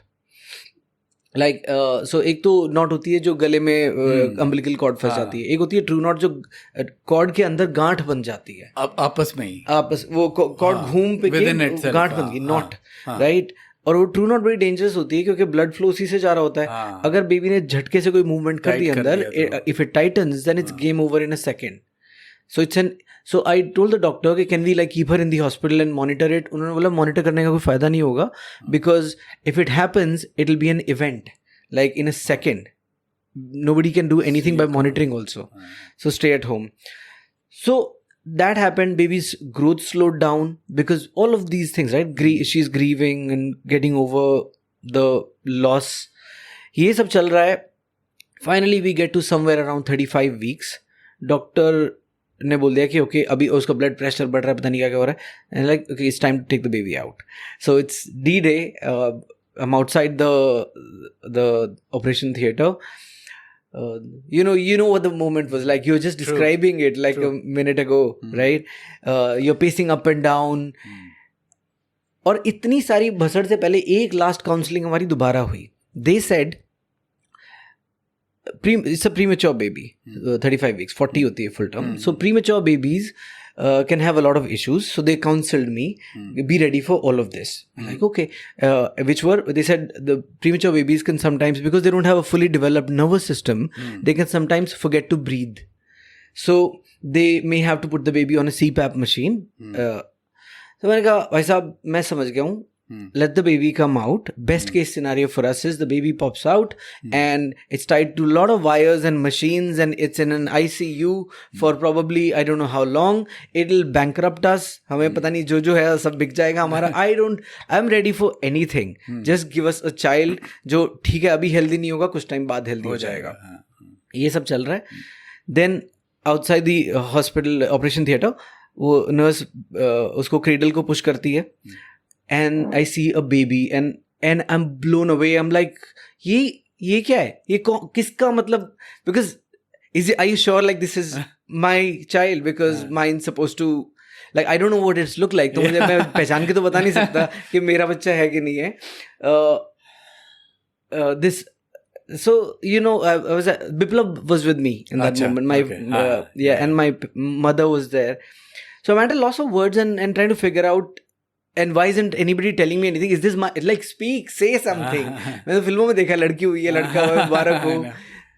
Speaker 2: Like so एक तो नॉट होती है जो गले में अम्बिलिकल कॉर्ड फंस जाती है, एक होती है ट्रू नॉट जो कॉर्ड के अंदर गांठ बन जाती है
Speaker 1: आपस में ही,
Speaker 2: आपस वो कॉर्ड घूम पे गांठ बन गई, नॉट, राइट. और वो ट्रू नॉट बड़ी डेंजरस होती है क्योंकि ब्लड फ्लो उसी से जा रहा होता है. अगर बेबी ने झटके से कोई मूवमेंट कर दी अंदर, if it tightens then it's game over in a second. So I told the doctor कि can we like keep her in the hospital and monitor it. उन्होंने बोला monitor करने का कोई फ़ायदा नहीं होगा, because if it happens it will be an event like in a second. Nobody can do anything by monitoring also. So stay at home. So that happened. Baby's growth slowed down because all of these things, right? She's grieving and getting over the loss. ये सब चल रहा है. Finally we get to somewhere around 35 weeks. Doctor ने बोल दिया कि okay अभी उसका ब्लड प्रेशर बढ़ रहा है, पता नहीं क्या क्या हो रहा है, and like okay it's time to take the baby out. So it's D-Day. I'm outside the operation theater. You know what the moment was like. You were just describing it like a minute ago, right? You're pacing up and down. और इतनी सारी भसड़ से पहले एक last counselling हमारी दोबारा हुई. They said it's a premature baby, 35 weeks, 40 hoti hai full term. So premature babies can have a lot of issues. So they counseled me, be ready for all of this. I'm like, okay. They said the premature babies can sometimes, because they don't have a fully developed nervous system, they can sometimes forget to breathe. So they may have to put the baby on a CPAP machine. So मैंने कहा भाई साहब मैं समझ गया हूँ. Let the baby come out. Best case scenario for us is the baby pops out and it's tied to a lot of wires and machines and it's in an ICU for probably I don't know how long. It'll bankrupt us. हमें पता नहीं जो है सब बिक जाएगा हमारा. I'm ready for anything. Just give us a child जो ठीक है अभी healthy नहीं होगा कुछ time बाद healthy हो जाएगा. ये सब चल रहा है. Then outside the hospital operation theatre वो nurse उसको cradle को push करती है. And I see a baby and I'm blown away. I'm like, ये क्या है? ये किसका मतलब? Because are you sure like this is my child? Because mine's supposed to like I don't know what it's look like. तो मुझे मैं पहचान के तो बता नहीं सकता कि मेरा बच्चा है कि नहीं है. This. So Biplab was with me in that moment. And my mother was there. So I'm at a loss of words and trying to figure out. And why isn't anybody telling me anything? Is this my like speak, say something? मैंने तो फिल्मों में देखा लड़की हुई है लड़का हुआ मुबारक हो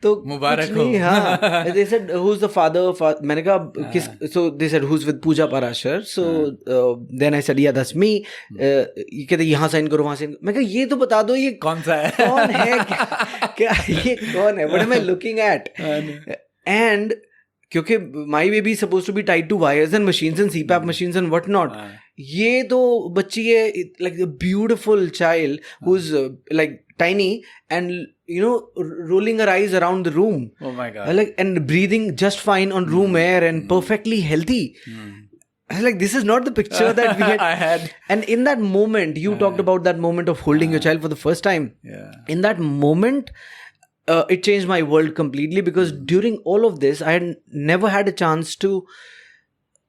Speaker 2: तो
Speaker 1: मुबारक हो.
Speaker 2: हाँ. They said who's the father? मैंने कहा किस? So they said who's with Pooja Parashar. So then I said yeah that's me. ये कहते यहाँ साइन करो वहाँ साइन. मैं कहा ये तो बता दो ये
Speaker 1: कौन सा है?
Speaker 2: कौन है क्या ये कौन है? What am I looking at? And क्योंकि my baby is supposed to be tied to wires and machines and CPAP machines and whatnot. ये तो बच्ची है like a beautiful child who's like tiny and rolling her eyes around the room.
Speaker 1: Oh my God.
Speaker 2: Like and breathing just fine on room air and perfectly healthy. I was like, this is not the picture that we had.
Speaker 1: I had.
Speaker 2: And in that moment, you talked about that moment of holding your child for the first time.
Speaker 1: Yeah.
Speaker 2: In that moment, it changed my world completely because during all of this, I had never had a chance to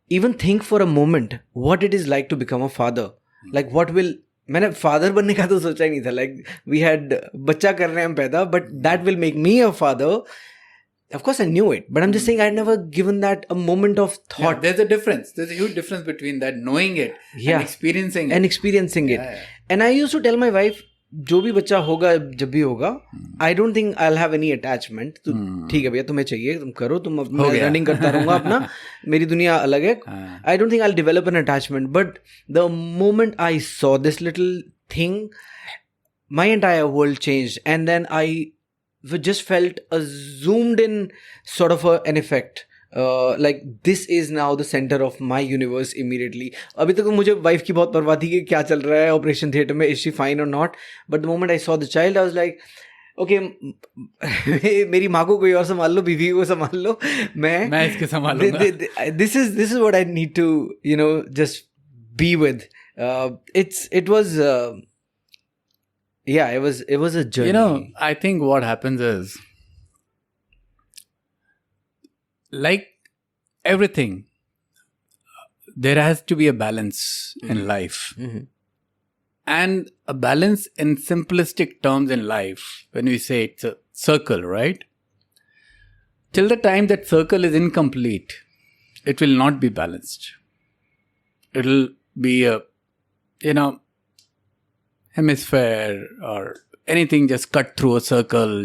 Speaker 2: even think for a moment what it is like to become a father. Like what will... मैंने father बनने का तो सोचा ही नहीं था. Like we had बच्चा कर रहे हैं हम पैदा, but that will make me a father. Of course I knew it, but I'm just saying I had never given that a moment of thought.
Speaker 1: Yeah, there's a difference. There's a huge difference between that knowing it and experiencing it. And
Speaker 2: I used to tell my wife, जो भी बच्चा होगा जब भी होगा, I don't think I'll have any attachment. तो ठीक है भैया तुम्हें चाहिए तुम करो, तुम रनिंग करता रहूंगा अपना, मेरी दुनिया अलग है. I don't think I'll develop an attachment. But the moment I saw this little thing, my entire world changed. And then I just felt a zoomed in sort of an effect. Like this is now the center of my universe immediately. अभी तक मुझे wife की बहुत परवाह थी कि क्या चल रहा है ऑपरेशन थिएटर में, is she fine or not? But the moment I saw the child, I was like, okay, मेरी माँ को कोई और संभाल लो, बीवी को संभाल लो, मैं इसके संभाल लूँगा. This is what I need to just be with. It was a journey.
Speaker 1: I think what happens is, like everything, there has to be a balance in life. Mm-hmm. And a balance in simplistic terms in life, when we say it's a circle, right? Till the time that circle is incomplete, it will not be balanced. It'll be a, hemisphere or anything just cut through a circle,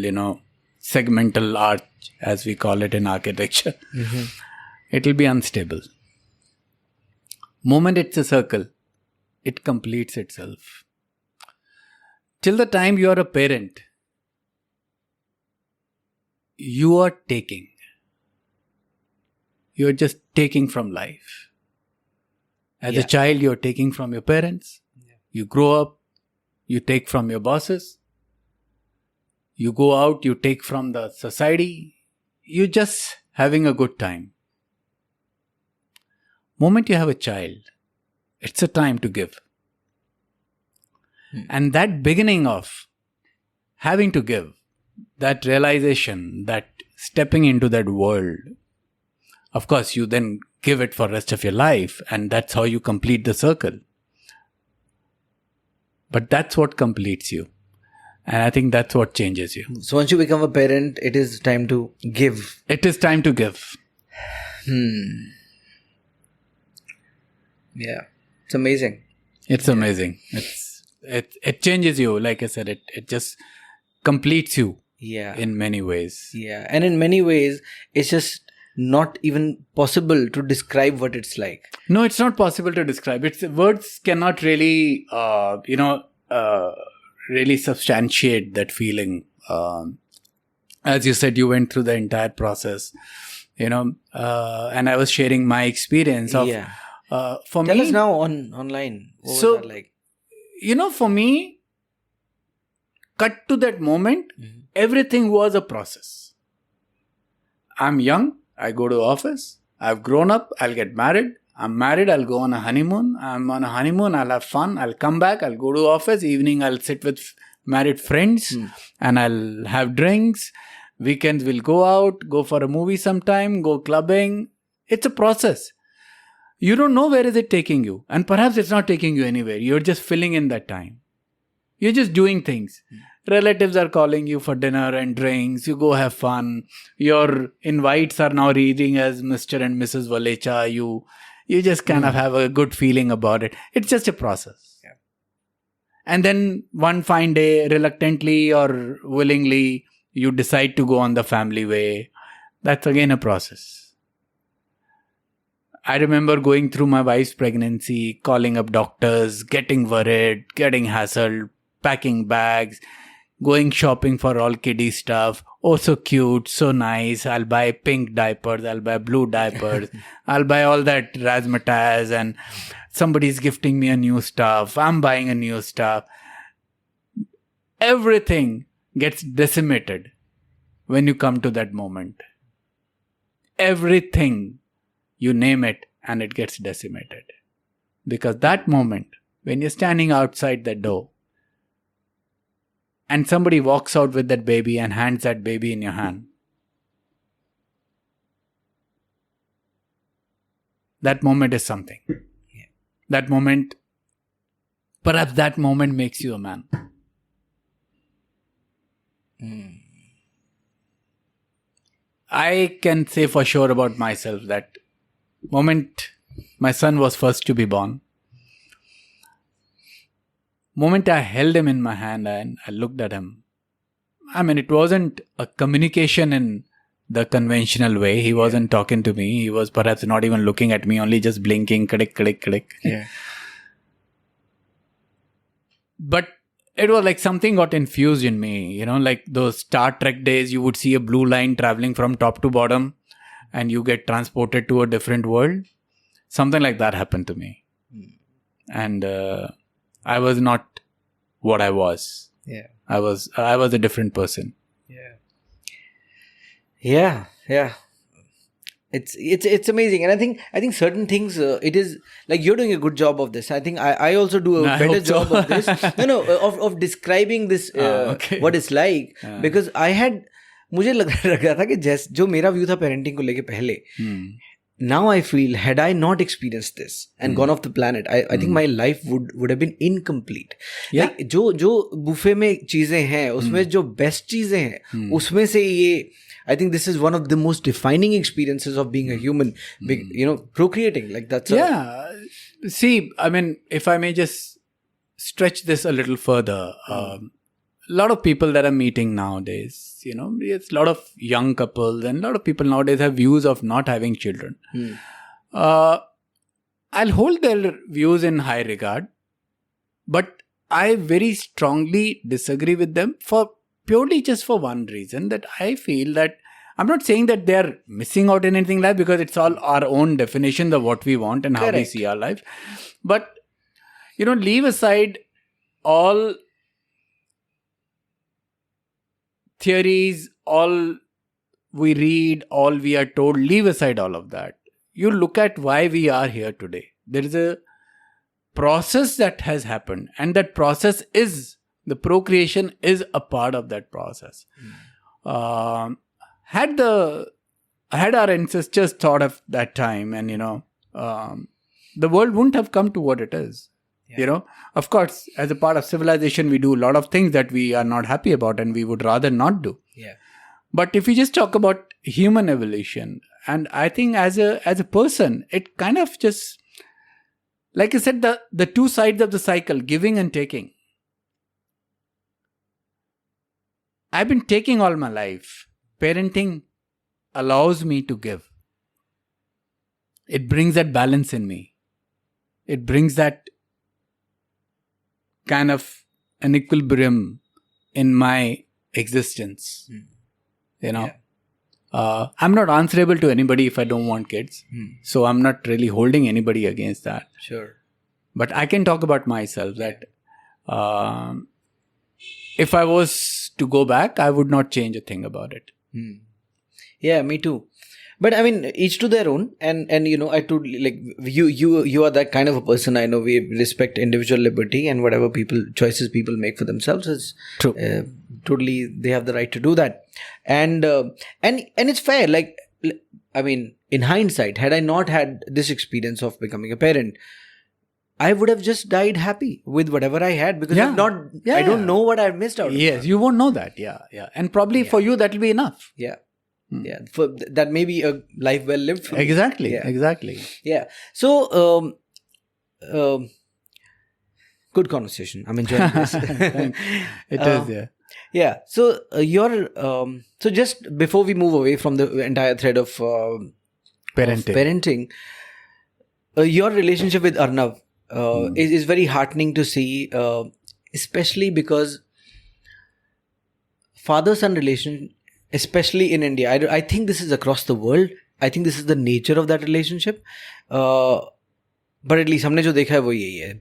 Speaker 1: segmental arch, as we call it in architecture. Mm-hmm. It will be unstable. Moment it's a circle, it completes itself. Till the time you are a parent, you are taking. You are just taking from life. As a child, you are taking from your parents. Yeah. You grow up, you take from your bosses. You go out, you take from the society. You're just having a good time. Moment you have a child, it's a time to give. And that beginning of having to give, that realization, that stepping into that world, of course you then give it for the rest of your life, and that's how you complete the circle. But that's what completes you. And I think that's what changes you.
Speaker 2: So once you become a parent, it is time to give.
Speaker 1: It is time to give.
Speaker 2: Yeah. It's amazing.
Speaker 1: It's amazing. It changes you. Like I said, it just completes you
Speaker 2: Yeah.
Speaker 1: in many ways.
Speaker 2: Yeah. And in many ways, it's just not even possible to describe what it's like.
Speaker 1: No, it's not possible to describe. Words cannot really, really substantiate that feeling. As you said, you went through the entire process, and I was sharing my experience of.
Speaker 2: Yeah.
Speaker 1: For
Speaker 2: Tell
Speaker 1: me,
Speaker 2: us now online. What
Speaker 1: So-
Speaker 2: was that like?
Speaker 1: for me, cut to that moment, everything was a process. I'm young. I go to office. I've grown up. I'll get married. I'm married. I'll go on a honeymoon. I'm on a honeymoon. I'll have fun. I'll come back. I'll go to office. Evening, I'll sit with married friends and I'll have drinks. Weekends, we'll go out, go for a movie sometime, go clubbing. It's a process. You don't know where is it taking you. And perhaps it's not taking you anywhere. You're just filling in that time. You're just doing things. Relatives are calling you for dinner and drinks. You go have fun. Your invites are now reading as Mr. and Mrs. Walecha. You just kind of have a good feeling about it. It's just a process.
Speaker 2: Yeah.
Speaker 1: And then one fine day, reluctantly or willingly, you decide to go on the family way. That's again a process. I remember going through my wife's pregnancy, calling up doctors, getting worried, getting hassled, packing bags, going shopping for all kiddie stuff. Oh, so cute, so nice. I'll buy pink diapers, I'll buy blue diapers, I'll buy all that razzmatazz, and somebody's gifting me a new stuff. I'm buying a new stuff. Everything gets decimated when you come to that moment. Everything. You name it and it gets decimated. Because that moment, when you're standing outside the door and somebody walks out with that baby and hands that baby in your hand, that moment is something.
Speaker 2: Yeah.
Speaker 1: That moment, perhaps that moment makes you a man. I can say for sure about myself that moment my son was first to be born, moment I held him in my hand and I looked at him, I mean, it wasn't a communication in the conventional way. He wasn't talking to me. He was perhaps not even looking at me, only just blinking, click, click, click.
Speaker 2: Yeah.
Speaker 1: But it was like something got infused in me, like those Star Trek days, you would see a blue line traveling from top to bottom and you get transported to a different world. Something like that happened to me. And I was not what I was.
Speaker 2: Yeah.
Speaker 1: I was a different person.
Speaker 2: Yeah. It's amazing, and I think certain things it is like you're doing a good job of this. I think I also do a better job of this. Of describing this
Speaker 1: okay.
Speaker 2: what it's like, because I had मुझे लग रहा था कि जो मेरा view था parenting को लेके पहले, now I feel had I not experienced this and gone off the planet, I think my life would have been incomplete.
Speaker 1: Yeah.
Speaker 2: Like जो बुफे में चीजें हैं उसमें जो बेस्ट चीजें हैं उसमें से ये I think this is one of the most defining experiences of being a human, procreating. Like that's
Speaker 1: See, I mean, if I may just stretch this a little further, a lot of people that I'm meeting nowadays, it's a lot of young couples and a lot of people nowadays have views of not having children. I'll hold their views in high regard, but I very strongly disagree with them purely just for one reason, that I feel that I'm not saying that they're missing out in anything like, because it's all our own definition of what we want and how we see our life. But, leave aside all theories, all we read, all we are told, leave aside all of that. You look at why we are here today. There is a process that has happened, and that process is, the procreation is a part of that process. Had our ancestors thought of that time, and the world wouldn't have come to what it is. Of course, as a part of civilization, we do a lot of things that we are not happy about and we would rather not do.
Speaker 2: Yeah.
Speaker 1: But if we just talk about human evolution, and I think as a person, it kind of just, like I said, the two sides of the cycle, giving and taking. I've been taking all my life. Parenting allows me to give. It brings that balance in me. It brings that kind of an equilibrium in my existence.
Speaker 2: Yeah.
Speaker 1: I'm not answerable to anybody if I don't want kids. So I'm not really holding anybody against that.
Speaker 2: Sure.
Speaker 1: But I can talk about myself that if I was to go back, I would not change a thing about it.
Speaker 2: Yeah, me too. But I mean, each to their own, and I totally like you are that kind of a person. I know we respect individual liberty and whatever choices people make for themselves is
Speaker 1: true.
Speaker 2: Totally, they have the right to do that, and it's fair. Like, I mean, in hindsight, had I not had this experience of becoming a parent, I would have just died happy with whatever I had because I don't know what I've missed out.
Speaker 1: Yes, you won't know that. Yeah. And probably for you that will be enough.
Speaker 2: Yeah. Yeah, for that may be a life well lived for
Speaker 1: Exactly.
Speaker 2: me.
Speaker 1: Exactly.
Speaker 2: Yeah. So, good conversation. I'm enjoying this.
Speaker 1: It is, yeah.
Speaker 2: Yeah. So, so just before we move away from the entire thread of parenting, your relationship with Arnav is very heartening to see, especially because father-son relation, especially in India, I think this is across the world. I think this is the nature of that relationship. But at least हमने जो देखा है वो यही है.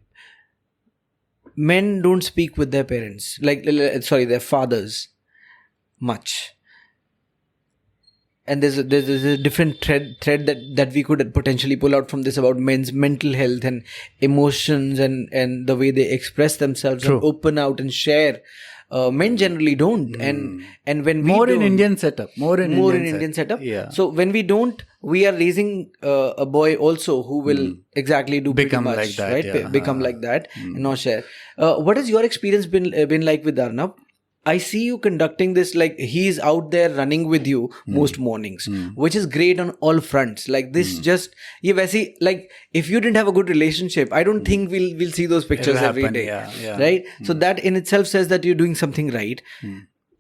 Speaker 2: Men don't speak with their parents, their fathers, much. And there's a different thread that we could potentially pull out from this about men's mental health and emotions and the way they express themselves and open out and share. Men generally don't, and when we
Speaker 1: in Indian setup, more in
Speaker 2: Indian setup. Yeah. So when we don't, we are raising a boy also who will exactly do
Speaker 1: become
Speaker 2: pretty much,
Speaker 1: like that,
Speaker 2: right?
Speaker 1: Yeah.
Speaker 2: Become like that and not share. What has your experience been like with Arnab? I see you conducting this, like he's out there running with you most mornings, which is great on all fronts. Like this like if you didn't have a good relationship, I don't think we'll see those pictures every day.
Speaker 1: Yeah.
Speaker 2: Right? So that in itself says that you're doing something right.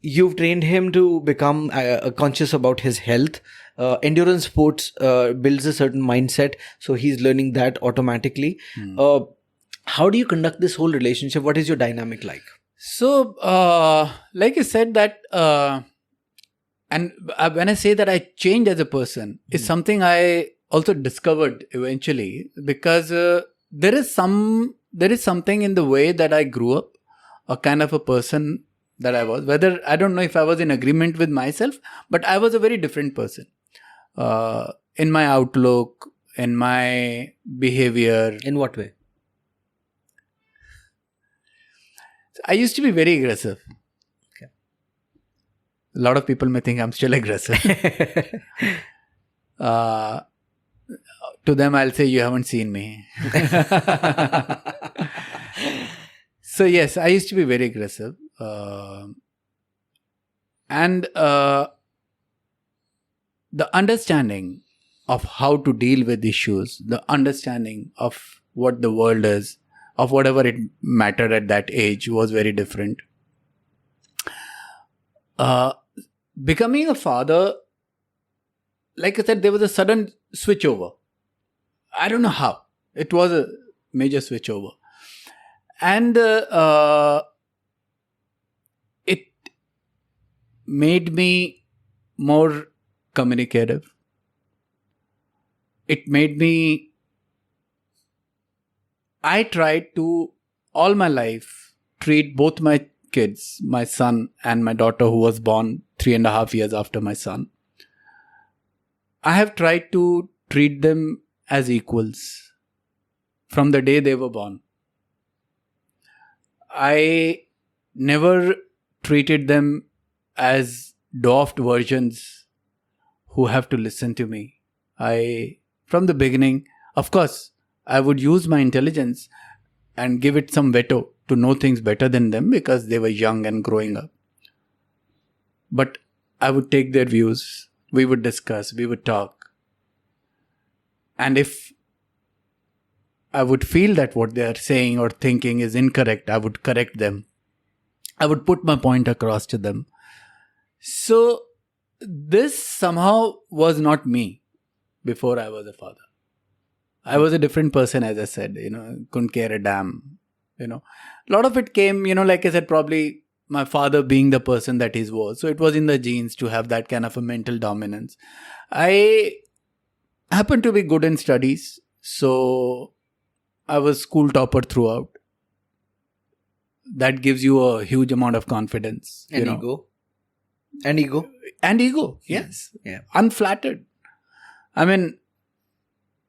Speaker 2: You've trained him to become conscious about his health. Endurance sports builds a certain mindset. So he's learning that automatically. How do you conduct this whole relationship? What is your dynamic like?
Speaker 1: So, like I said that, and when I say that I changed as a person, it's something I also discovered eventually because there is something in the way that I grew up, a kind of a person that I was. Whether I don't know if I was in agreement with myself, but I was a very different person in my outlook, in my behavior.
Speaker 2: In what way?
Speaker 1: I used to be very aggressive.
Speaker 2: Okay.
Speaker 1: A lot of people may think I'm still aggressive. To them, I'll say, you haven't seen me. So yes, I used to be very aggressive. And the understanding of how to deal with issues, the understanding of what the world is, of whatever it mattered at that age was very different. Becoming a father, like I said, there was a sudden switch over. I don't know how. It was a major switch over. And it made me more communicative. It made me... I tried to, all my life, treat both my kids, my son and my daughter who was born 3.5 years after my son. I have tried to treat them as equals from the day they were born. I never treated them as dwarfed versions who have to listen to me. From the beginning, of course, I would use my intelligence and give it some veto to know things better than them because they were young and growing up. But I would take their views. We would discuss. We would talk. And if I would feel that what they are saying or thinking is incorrect, I would correct them. I would put my point across to them. So this somehow was not me before I was a father. I was a different person, as I said, couldn't care a damn, A lot of it came, like I said, probably my father being the person that he was. So it was in the genes to have that kind of a mental dominance. I happened to be good in studies. So I was school topper throughout. That gives you a huge amount of confidence.
Speaker 2: And ego. And ego.
Speaker 1: And ego, yes.
Speaker 2: Yeah.
Speaker 1: Unflattered. I mean,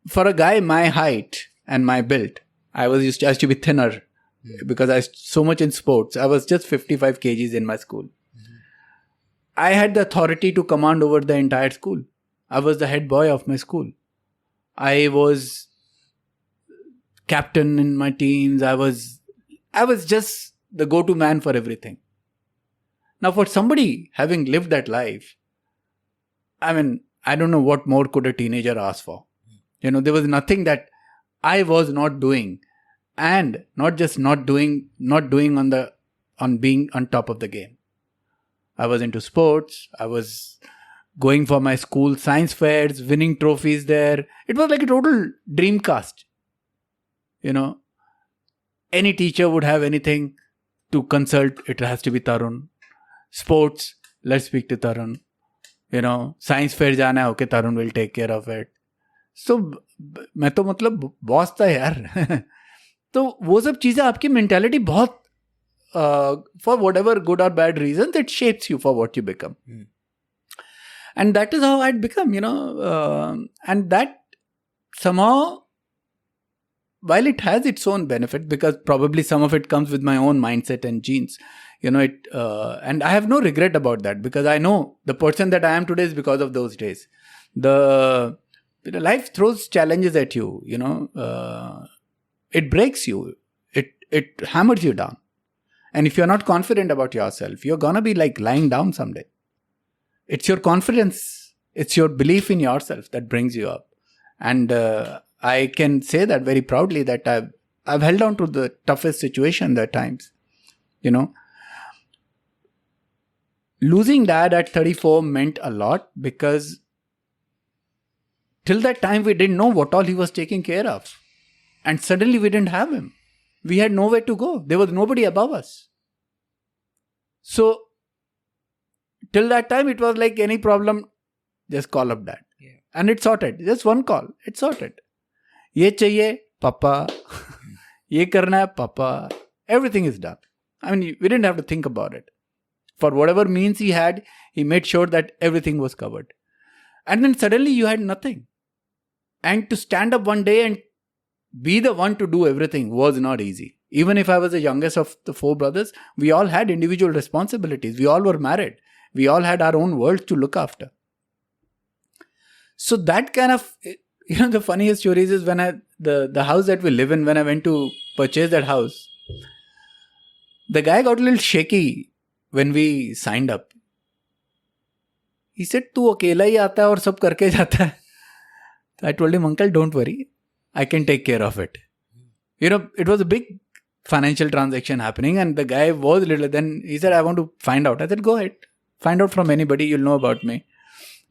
Speaker 1: for a guy my height and my build, I used to be thinner because I was so much in sports. I was just 55 kgs in my school. I had the authority to command over the entire school. I was the head boy of my school. I was captain in my teams. I was just the go-to man for everything. Now, for somebody having lived that life, I mean, I don't know what more could a teenager ask for. There was nothing that I was not doing, and not just not doing on being on top of the game. I was into sports. I was going for my school science fairs, winning trophies there. It was like a total dream cast. Any teacher would have anything to consult. It has to be Tarun. Sports, let's speak to Tarun. Science fair जाना है, okay, Tarun will take care of it. So, मैं तो मतलब boss था यार. तो वो सब चीज़ें आपकी मेंटालिटी बहुत for whatever good or bad reasons, it shapes you for what you become. And that is how I'd become, and that somehow, while it has its own benefit, because probably some of it comes with my own mindset and genes, and I have no regret about that, because I know the person that I am today is because of those days. Life throws challenges at you, it breaks you, it hammers you down. And if you're not confident about yourself, you're gonna be like lying down someday. It's your confidence, it's your belief in yourself that brings you up. And I can say that very proudly that I've held on to the toughest situation at times. Losing dad at 34 meant a lot, because till that time we didn't know what all he was taking care of. And suddenly we didn't have him. We had nowhere to go. There was nobody above us. So, till that time it was like any problem, just call up dad. Yeah. And it's sorted. Just one call, it's sorted. Ye chahiye, papa. Ye karna hai, papa. Everything is done. I mean, we didn't have to think about it. For whatever means he had, he made sure that everything was covered. And then suddenly you had nothing. And to stand up one day and be the one to do everything was not easy. Even if I was the youngest of the 4 brothers, we all had individual responsibilities. We all were married. We all had our own worlds to look after. So that kind of, the funniest stories is when the house that we live in, when I went to purchase that house, the guy got a little shaky when we signed up. He said, "Tu akela hi aata hai aur sab karke jata hai." I told him, "Uncle, don't worry. I can take care of it." It was a big financial transaction happening, and the guy was little. Then he said, "I want to find out." I said, "Go ahead. Find out from anybody. You'll know about me.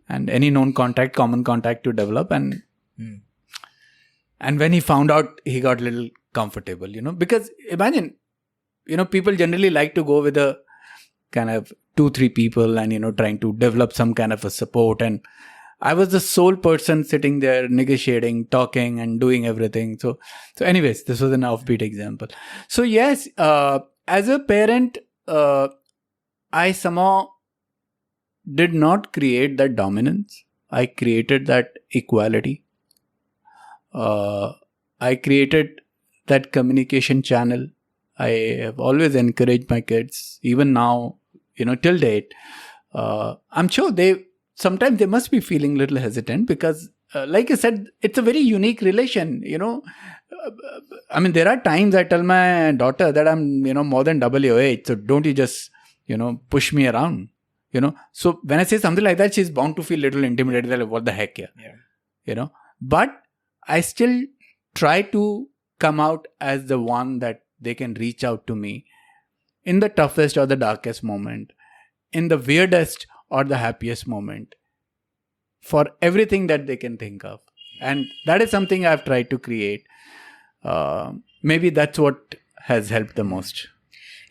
Speaker 1: And any known contact, common contact to develop." And when he found out, he got a little comfortable, because imagine, people generally like to go with a kind of 2-3 people and, trying to develop some kind of a support. And I was the sole person sitting there negotiating, talking and doing everything. So anyways, this was an offbeat example. So yes, as a parent, I somehow did not create that dominance. I created that equality. I created that communication channel. I have always encouraged my kids, even now, till date. I'm sure sometimes they must be feeling a little hesitant because, like I said, it's a very unique relation, I mean, there are times I tell my daughter that I'm, more than double your age. So don't you just, push me around, So when I say something like that, she's bound to feel a little intimidated. Like, what the heck, But I still try to come out as the one that they can reach out to me in the toughest or the darkest moment, in the weirdest or the happiest moment, for everything that they can think of. And that is something I've tried to create. Maybe that's what has helped the most.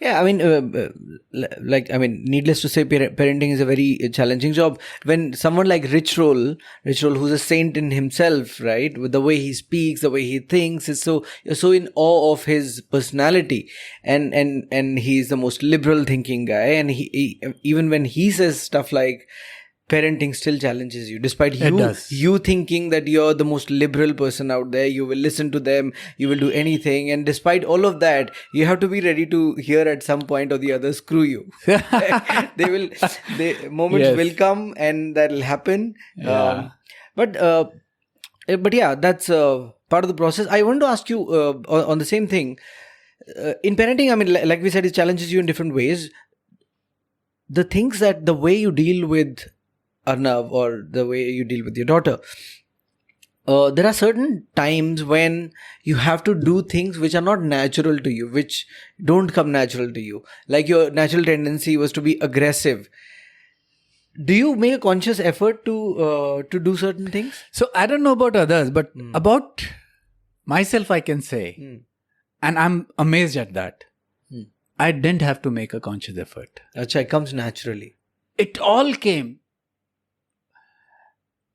Speaker 2: Yeah, I mean, needless to say, parenting is a very challenging job. When someone like Rich Roll, who's a saint in himself, right, with the way he speaks, the way he thinks, is you're so in awe of his personality, and he's the most liberal thinking guy, and he even when he says stuff like, parenting still challenges you, despite you thinking that you're the most liberal person out there, you will listen to them, you will do anything, and despite all of that, you have to be ready to hear at some point or the other, screw you. Moments will come, and that'll happen.
Speaker 1: Yeah.
Speaker 2: But yeah, that's part of the process. I want to ask you on the same thing. In parenting, I mean, like we said, it challenges you in different ways. The things that the way you deal with Arnav or the way you deal with your daughter, there are certain times when you have to do things which are not natural to you, which don't come natural to you. Like your natural tendency was to be aggressive. Do you make a conscious effort to do certain things?
Speaker 1: So I don't know about others, but about myself I can say, and I'm amazed at that. I didn't have to make a conscious effort.
Speaker 2: Achha, it comes naturally.
Speaker 1: It all came.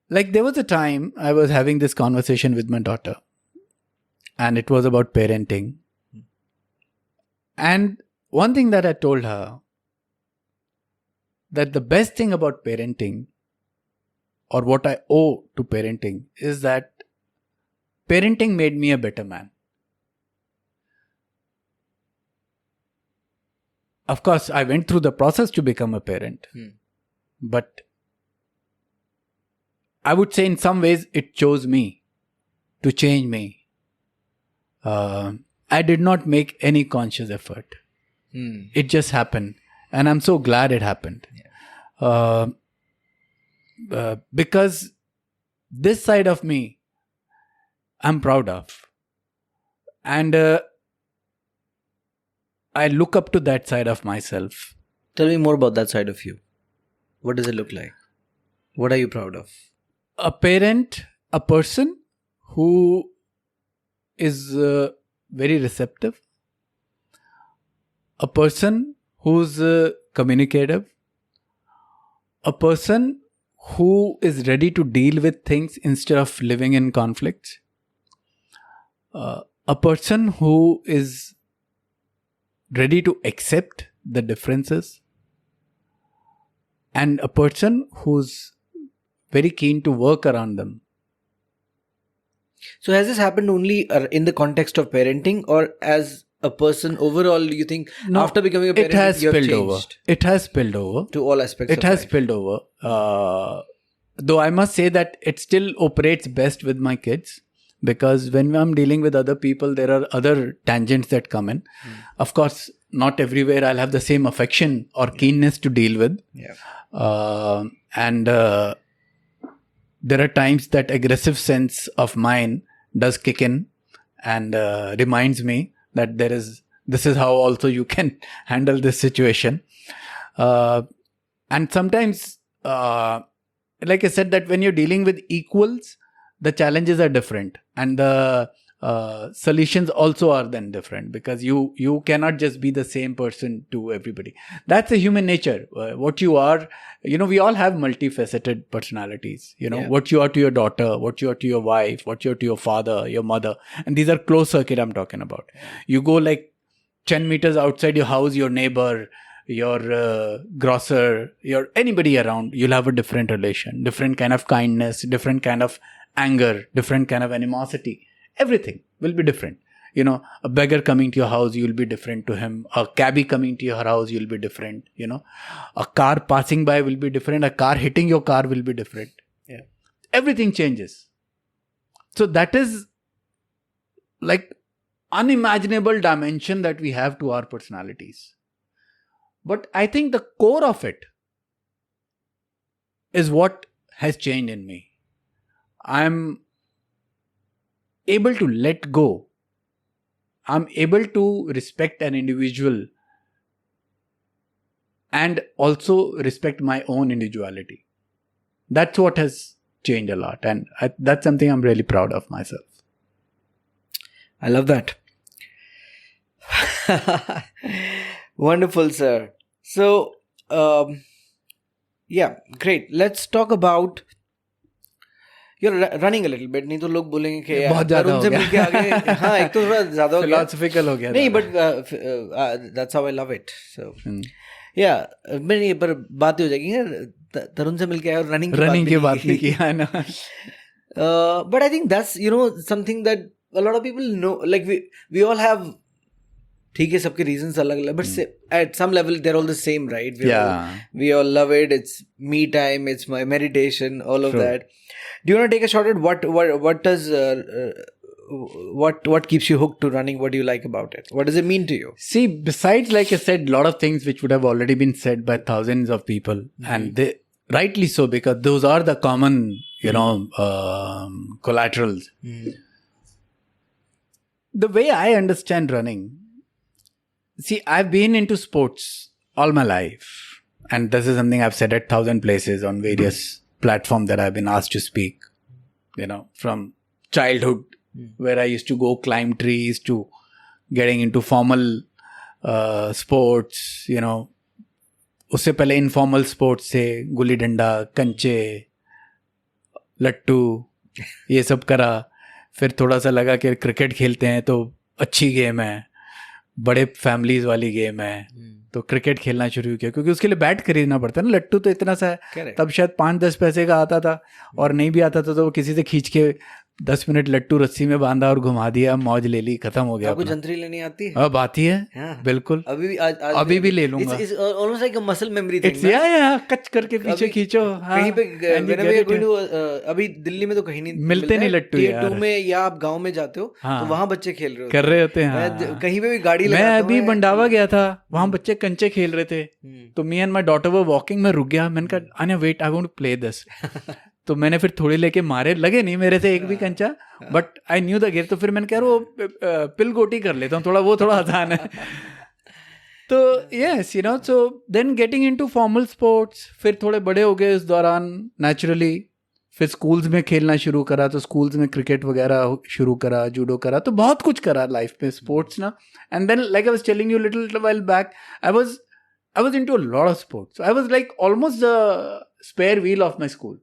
Speaker 1: Like there was a time I was having this conversation with my daughter, and it was about parenting. And one thing that I told her, that the best thing about parenting, or what I owe to parenting, is that parenting made me a better man. Of course, I went through the process to become a parent. But I would say in some ways it chose me to change me. I did not make any conscious effort. It just happened. And I'm so glad it happened. Because this side of me, I'm proud of. And I look up to that side of myself.
Speaker 2: Tell me more about that side of you. What does it look like? What are you proud of?
Speaker 1: A parent, a person who is very receptive, a person who's communicative, a person who is ready to deal with things instead of living in conflicts, a person who is ready to accept the differences, and a person who's very keen to work around them.
Speaker 2: So has this happened only in the context of parenting, or as a person overall, do you think after becoming a parent,
Speaker 1: it has
Speaker 2: you have
Speaker 1: spilled
Speaker 2: changed?
Speaker 1: over. It has spilled over.
Speaker 2: To all aspects of
Speaker 1: It has
Speaker 2: life.
Speaker 1: spilled over. Though I must say that it still operates best with my kids, because when I'm dealing with other people, there are other tangents that come in. Of course, not everywhere I'll have the same affection or keenness to deal with. And there are times that aggressive sense of mine does kick in and reminds me that this is how also you can handle this situation. And sometimes, like I said, that when you're dealing with equals, the challenges are different, and the solutions also are then different, because you cannot just be the same person to everybody. That's a human nature. What you are, we all have multifaceted personalities. What you are to your daughter, what you are to your wife, what you are to your father, your mother, and these are closed circuit I'm talking about. You go like 10 meters outside your house, your neighbor, your grocer, your anybody around, you'll have a different relation, different kind of kindness, different kind of anger, different kind of animosity. Everything will be different. A beggar coming to your house, you'll be different to him. A cabbie coming to your house, you'll be different. A car passing by will be different. A car hitting your car will be different. Everything changes. So that is like unimaginable dimension that we have to our personalities. But I think the core of it is what has changed in me. I'm able to let go. I'm able to respect an individual and also respect my own individuality. That's what has changed a lot. And that's something I'm really proud of myself.
Speaker 2: I love that. Wonderful, sir. So, yeah, great. Let's talk about you're running a little bit. नहीं तो लोग बोलेंगे कि यार तरुण से मिलके आगे हाँ एक तो थोड़ा ज़्यादा हो गया
Speaker 1: philosophical हो गया
Speaker 2: नहीं but that's how I love it. So yeah, मैंने पर बात हो जाएगी यार तरुण से मिलके आया और रनिंग
Speaker 1: की बात नहीं की है ना.
Speaker 2: But I think that's something that a lot of people know. Like we all have. ठीक है सबके reasons अलग अलग but at some level they're all the same, right? We all love it. It's me time, it's my meditation, all of that. Do you want to take a shot at what does what keeps you hooked to running? What do you like about it? What does it mean to you?
Speaker 1: See, besides, like I said, a lot of things which would have already been said by thousands of people, and they rightly so, because those are the common collaterals. The way I understand running, see, I've been into sports all my life, and this is something I've said at 1,000 places on various platforms that I've been asked to speak, from childhood, where I used to go climb trees, to getting into formal sports, उससे पहले informal sports से गुल्ली डंडा, कंचे, लट्टू, ये सब करा. फिर थोड़ा सा लगा कि क्रिकेट खेलते हैं तो अच्छी गेम है, बड़े फैमिलीज वाली गेम है, तो क्रिकेट खेलना शुरू किया, क्योंकि उसके लिए बैट खरीदना पड़ता है ना. लट्टू तो इतना सा है, तब शायद 5-10 पैसे का आता था, और नहीं भी आता था तो वो किसी से खींच के 10 मिनट लट्टू रस्सी में बांधा और घुमा दिया, मौज ले ली, खत्म हो गया.
Speaker 2: आपको जंतरी लेनी आती है?
Speaker 1: अब आती है. हाँ. बिल्कुल अभी भी ले लूंगा.
Speaker 2: Almost like a muscle memory thing.
Speaker 1: कच करके पीछे खींचो.
Speaker 2: कहीं पे अभी दिल्ली में तो कहीं नहीं
Speaker 1: मिलते नहीं लट्टू यार.
Speaker 2: 2 में या आप गांव में जाते हो तो वहां बच्चे खेल रहे
Speaker 1: कर रहे होते हैं.
Speaker 2: कहीं पे भी गाड़ी
Speaker 1: मैं अभी बंडावा गया था, वहां बच्चे कंचे खेल रहे थे, तो me and my daughter were walking. मैं रुक गया, मैंने कहा आने wait, I want to play this. तो मैंने फिर थोड़े लेके मारे, लगे नहीं मेरे से एक भी कंचा, but I knew the game. तो फिर मैंने कहा वो पिल गोटी कर लेता हूँ, वो थोड़ा आसान है. तो yes so then getting into formal sports. फिर थोड़े बड़े हो गए इस दौरान नेचुरली. फिर स्कूल्स में खेलना शुरू करा, तो स्कूल्स में क्रिकेट वगैरह शुरू करा, जूडो करा, तो बहुत कुछ करा लाइफ में स्पोर्ट्स ना. And then like I was telling you little while back, I was into a lot of sports. I was like almost the spare wheel of my school,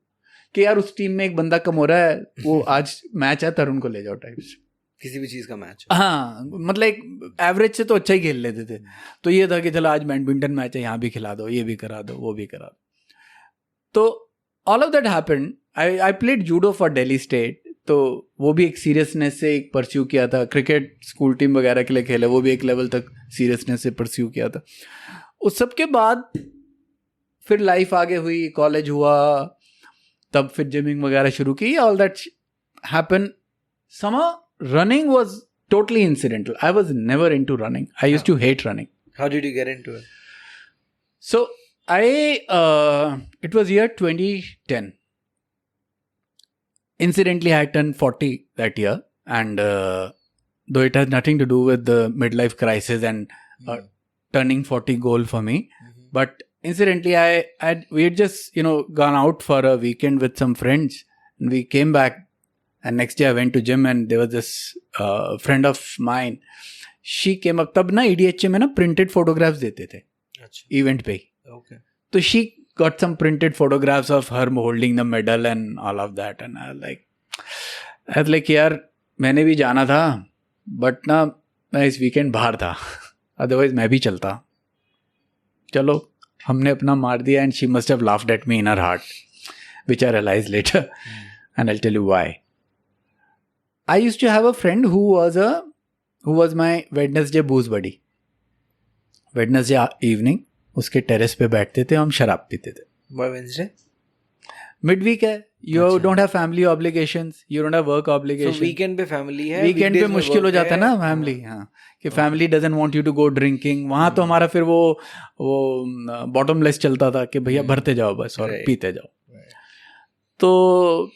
Speaker 1: कि यार उस टीम में एक बंदा कम हो रहा है, वो आज मैच है, तरुण को ले जाओ टाइप्स.
Speaker 2: किसी भी चीज का मैच.
Speaker 1: हाँ, मतलब एक एवरेज से तो अच्छा ही खेल लेते थे. तो ये था कि चलो आज बैडमिंटन मैच है, यहाँ भी खिला दो, ये भी करा दो, वो भी करा दो. तो all of that happened. I played judo for Delhi state, तो वो भी एक सीरियसनेस से एक परस्यू किया था. क्रिकेट स्कूल टीम वगैरह के लिए खेला, वो भी एक लेवल तक सीरियसनेस से परस्यू किया था. उस सब के बाद फिर लाइफ आगे हुई, कॉलेज हुआ, तब फिर जिमिंग वगैरह शुरू की. All that happen. Somehow running was totally incidental. I was never into running. I used to hate running.
Speaker 2: How did you get into it?
Speaker 1: So it was year 2010. Incidentally, I turned 40 that year, and though it has nothing to do with the midlife crisis and turning 40 goal for me, but incidentally, we had just gone out for a weekend with some friends, and we came back, and next day I went to gym, and there was this friend of mine. She came up. तब ना EDHA में ना printed photographs देते थे event पे.
Speaker 2: Okay.
Speaker 1: So she got some printed photographs of her holding the medal and all of that, and I was like यार मैंने भी जाना था, but ना मैं इस weekend बाहर था, otherwise मैं भी चलता. चलो हमने अपना मार दिया, and she must have laughed at me in her heart, which I realized later, and I'll tell you why. I used to have a friend who was my Wednesday booze buddy. Wednesday evening उसके terrace पे बैठते थे, हम शराब पीते थे.
Speaker 2: Why Wednesday?
Speaker 1: midweek है, you
Speaker 2: अच्छा.
Speaker 1: don't have family obligations, you don't have work
Speaker 2: So
Speaker 1: obligations.
Speaker 2: weekend पे family है,
Speaker 1: वीकेंड पे
Speaker 2: weekdays में
Speaker 1: मुश्किल हो
Speaker 2: work
Speaker 1: जाता है ना
Speaker 2: है.
Speaker 1: फैमिली, हाँ, कि family doesn't want you to go drinking. वहाँ तो हमारा फिर वो बॉटमलेस चलता था कि भैया भरते जाओ बस और
Speaker 2: Right.
Speaker 1: पीते जाओ. तो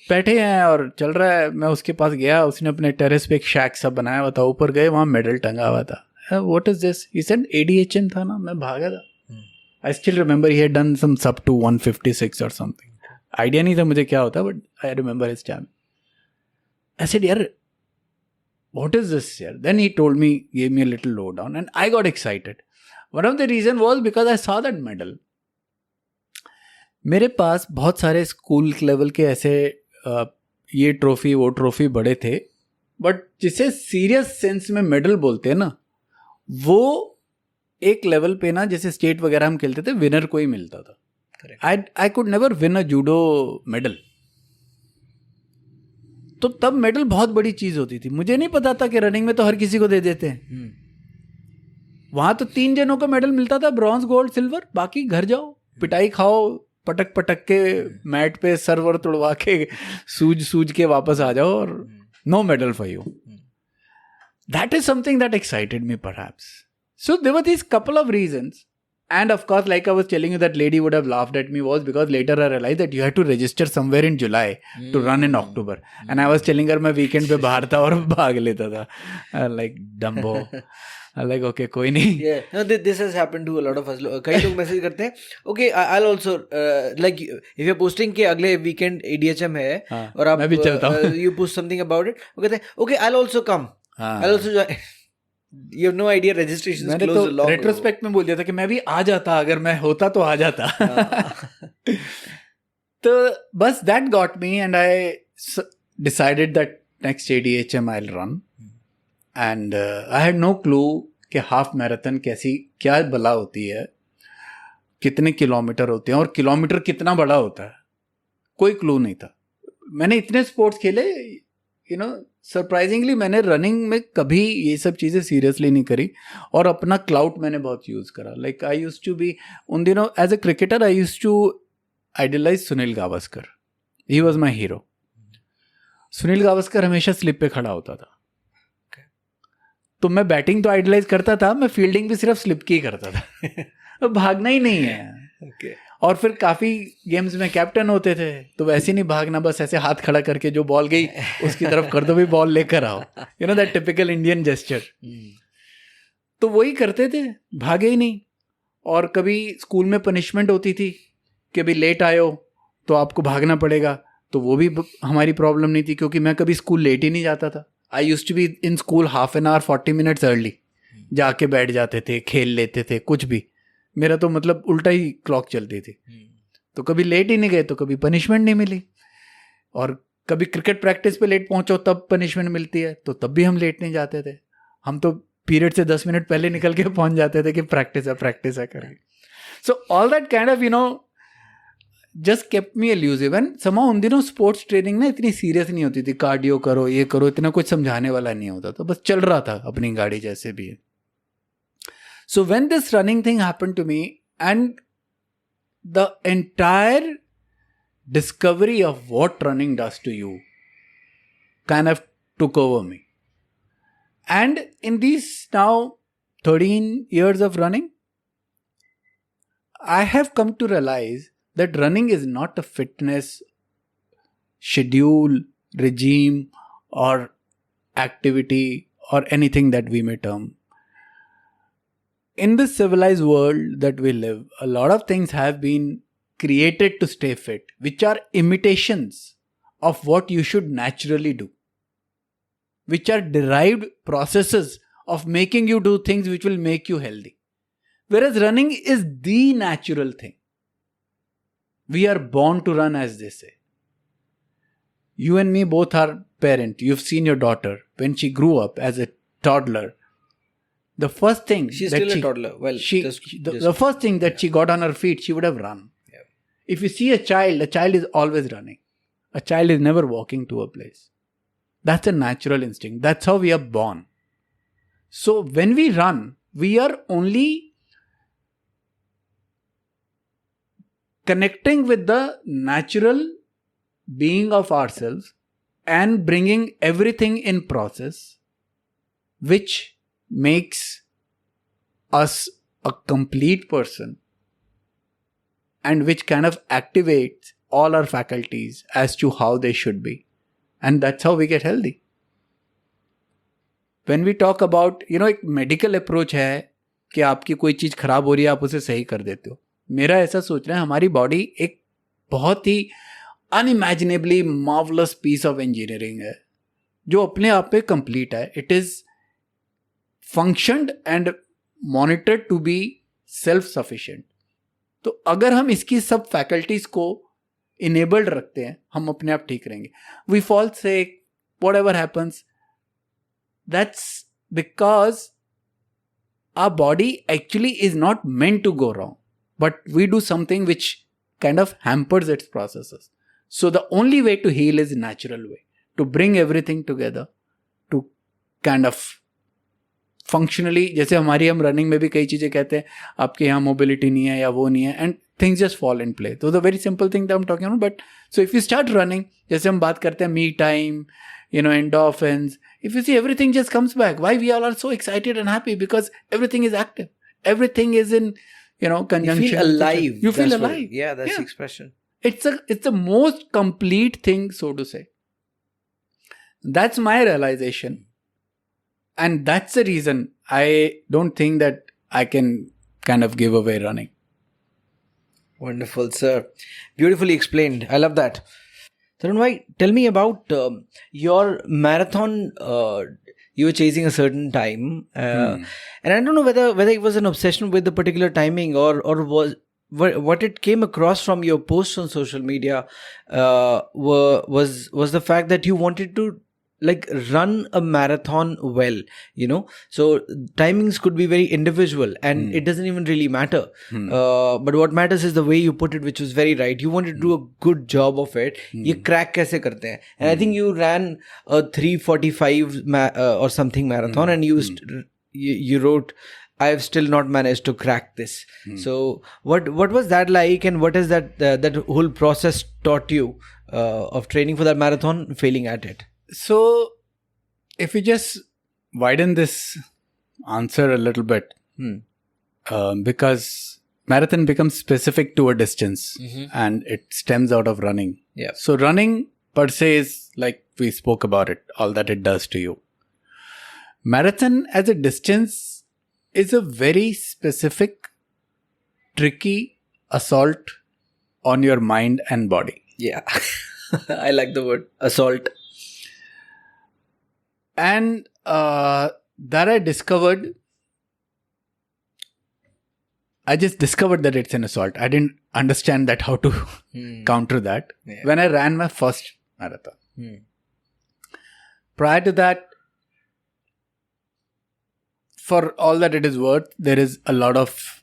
Speaker 1: बैठे हैं और चल रहा है. मैं उसके पास गया, उसने अपने टेरेस पे एक शैक सा बनाया हुआ था, ऊपर गए, वहाँ मेडल टंगा हुआ था. What is this? He said ADHM था ना. मैं भागा था. I still remember he had done some sub two 156 और समथिंग. आइडिया नहीं था मुझे क्या होता, but I remember his time. I said यार what is this here? Then he told me, gave me a little lowdown, and I got excited. One of the reason was because I saw that medal. मेरे पास बहुत सारे school level के ऐसे ये trophy वो trophy बड़े थे, but जिसे सीरियस सेंस में मेडल बोलते हैं ना, वो एक लेवल पे ना, जैसे स्टेट वगैरह हम खेलते थे, विनर को ही मिलता था. I could never win a judo medal. तो तब मेडल बहुत बड़ी चीज होती थी. मुझे नहीं पता था कि रनिंग में तो हर किसी को दे देते हैं. वहां तो 3 जनों को मेडल मिलता था, ब्रॉन्ज गोल्ड सिल्वर. बाकी घर जाओ, पिटाई खाओ, पटक पटक के मैट पे सर वर तोड़वा के सूज के वापस आ जाओ, और no medal for you. That is something that excited me perhaps. So there were these couple of reasons. And of course, like I was telling you, that lady would have laughed at me, was because later I realized that you had to register somewhere in July to run in October. And I was telling her मैं weekend पे बाहर था और भाग लेता था. Like dumbo. Like okay, कोई नहीं.
Speaker 2: Yeah, no, this has happened to a lot of us. कई लोग मैसेज करते हैं, okay, I'll also like if you're posting कि अगले weekend ADHM है, और आप
Speaker 1: मैं भी चलता हूँ.
Speaker 2: you post something about it, वो कहते हैं, okay, I'll also come. I'll also join. You have no idea, registration is closed long ago.
Speaker 1: Retrospect में बोल दिया था कि मैं भी आ जाता, अगर मैं होता तो आ जाता. तो बस that got me, and I decided that next ADHM I'll run. And I had no clue कि हाफ मैराथन कैसी क्या बला होती है, कितने किलोमीटर होते हैं, और किलोमीटर कितना बड़ा होता है. कोई क्लू नहीं था. मैंने इतने स्पोर्ट्स खेले, यू नो, सरप्राइजिंगली मैंने रनिंग में कभी ये सब चीज़ें सीरियसली नहीं करी, और अपना क्लाउट मैंने बहुत यूज़ करा. Like I used to be, उन दिनों as a cricketer I used to idolize Sunil Gavaskar. He was my hero. Sunil Gavaskar हमेशा स्लिप पे खड़ा होता था. तो मैं बैटिंग तो आइडलाइज करता था, मैं फील्डिंग भी सिर्फ स्लिप की ही करता था. भागना ही नहीं है. और फिर काफ़ी गेम्स में कैप्टन होते थे, तो वैसे नहीं भागना, बस ऐसे हाथ खड़ा करके जो बॉल गई उसकी तरफ कर दो, भी बॉल लेकर आओ. You know that typical Indian gesture. तो वही करते थे, भागे ही नहीं. और कभी स्कूल में पनिशमेंट होती थी कि अभी लेट आए हो तो आपको भागना पड़ेगा, तो वो भी हमारी प्रॉब्लम नहीं थी, क्योंकि मैं कभी स्कूल लेट ही नहीं जाता था. I used to be in school half an hour 40 minutes early. जाके बैठ जाते थे, खेल लेते थे, कुछ भी. मेरा तो मतलब उल्टा ही क्लॉक चलती थी. तो कभी लेट ही नहीं गए तो कभी पनिशमेंट नहीं मिली. और कभी क्रिकेट प्रैक्टिस पे लेट पहुंचो तब पनिशमेंट मिलती है, तो तब भी हम लेट नहीं जाते थे. हम तो पीरियड से 10 मिनट पहले निकल के पहुंच जाते थे कि प्रैक्टिस है करके. So all that kind of, you know, just kept me elusive. And somehow उन दिनों स्पोर्ट्स ट्रेनिंग ना इतनी सीरियस नहीं होती थी. कार्डियो करो, ये करो, इतना कुछ समझाने वाला नहीं होता था. बस चल रहा था अपनी गाड़ी जैसे भी है. So when this running thing happened to me, and the entire discovery of what running does to you kind of took over me. And in these now 13 years of running, I have come to realize that running is not a fitness schedule, regime, or activity, or anything that we may term. In this civilized world that we live, a lot of things have been created to stay fit, which are imitations of what you should naturally do, which are derived processes of making you do things which will make you healthy. Whereas running is the natural thing. We are born to run, as they say. You and me both are parents. You've seen your daughter when she grew up as a toddler. The first thing
Speaker 2: she's still a toddler. Well,
Speaker 1: the first thing that she got on her feet, she would have run.
Speaker 2: Yeah.
Speaker 1: If you see a child is always running. A child is never walking to a place. That's a natural instinct. That's how we are born. So when we run, we are only connecting with the natural being of ourselves and bringing everything in process, which makes us a complete person and which kind of activates all our faculties as to how they should be. And that's how we get healthy. When we talk about, एक medical approach है कि आपकी कोई चीज़ खराब हो रही है, आप उसे सही कर देते हो. मेरा ऐसा सोचना है, हमारी बॉडी एक बहुत ही unimaginably marvellous piece of engineering है जो अपने आप पे कंप्लीट है. It is functioned and monitored to be self sufficient. तो अगर हम इसकी सब फैकल्टीज को इनेबल्ड रखते हैं, हम अपने आप ठीक रहेंगे. We fall sick, whatever happens, that's because our body actually is not meant to go wrong, but we do something which kind of hampers its processes. So the only way to heal is natural way, to bring everything together, to kind of functionally, जैसे हम running में भी कई चीज़ें कहते हैं आपके यहाँ मोबिलिटी नहीं है या वो नहीं है, and things just fall in place. So the very simple thing that I'm talking about. But so if you start running, जैसे हम बात करते हैं me time, endorphins, if you see everything just comes back. Why we all are so excited and happy? Because everything is active. Everything is in, conjunction.
Speaker 2: You feel alive.
Speaker 1: You feel alive.
Speaker 2: That's the expression.
Speaker 1: It's the most complete thing, so to say. That's my realization. And that's the reason I don't think that I can kind of give away running.
Speaker 2: Wonderful, sir. Beautifully explained. I love that. Tarun bhai, tell me about your marathon. You were chasing a certain time, and I don't know whether it was an obsession with the particular timing or was what it came across from your posts on social media. Was the fact that you wanted to run a marathon well, so timings could be very individual and it doesn't even really matter. But what matters is the way you put it, which was very right. You wanted to do a good job of it. Ye crack kaise karte hain? And I think you ran a 3:45 or something marathon, and you wrote, I have still not managed to crack this. So what was that like, and what is that whole process taught you of training for that marathon, failing at it?
Speaker 1: So, if we just widen this answer a little bit, because marathon becomes specific to a distance and it stems out of running.
Speaker 2: Yeah.
Speaker 1: So, running per se is like we spoke about it, all that it does to you. Marathon as a distance is a very specific, tricky assault on your mind and body.
Speaker 2: Yeah. I like the word assault.
Speaker 1: And that I just discovered that it's an assault. I didn't understand that how to counter that when I ran my first marathon. Prior to that, for all that it is worth, there is a lot of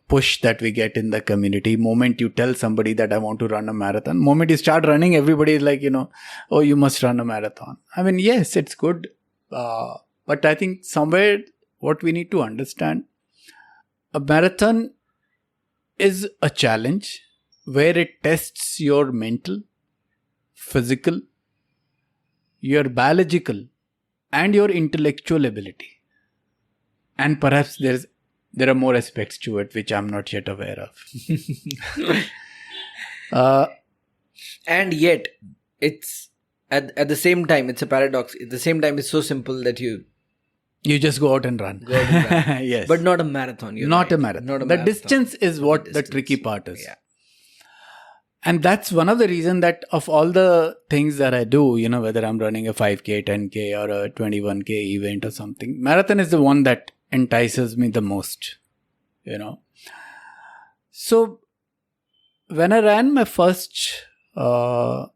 Speaker 1: push that we get in the community. Moment you tell somebody that I want to run a marathon, moment you start running, everybody is like, oh, you must run a marathon. I mean, yes, it's good. But I think somewhere what we need to understand, a marathon is a challenge where it tests your mental, physical, your biological, and your intellectual ability. And perhaps there are more aspects to it which I'm not yet aware of.
Speaker 2: And yet, it's at the same time, it's a paradox. At the same time, it's so simple that you
Speaker 1: just go out and run. Yes.
Speaker 2: But not a marathon.
Speaker 1: Not a marathon. The distance is what the tricky part is.
Speaker 2: Yeah.
Speaker 1: And that's one of the reasons that of all the things that I do, whether I'm running a 5K, 10K or a 21K event or something, marathon is the one that entices me the most, So when I ran my first, I'd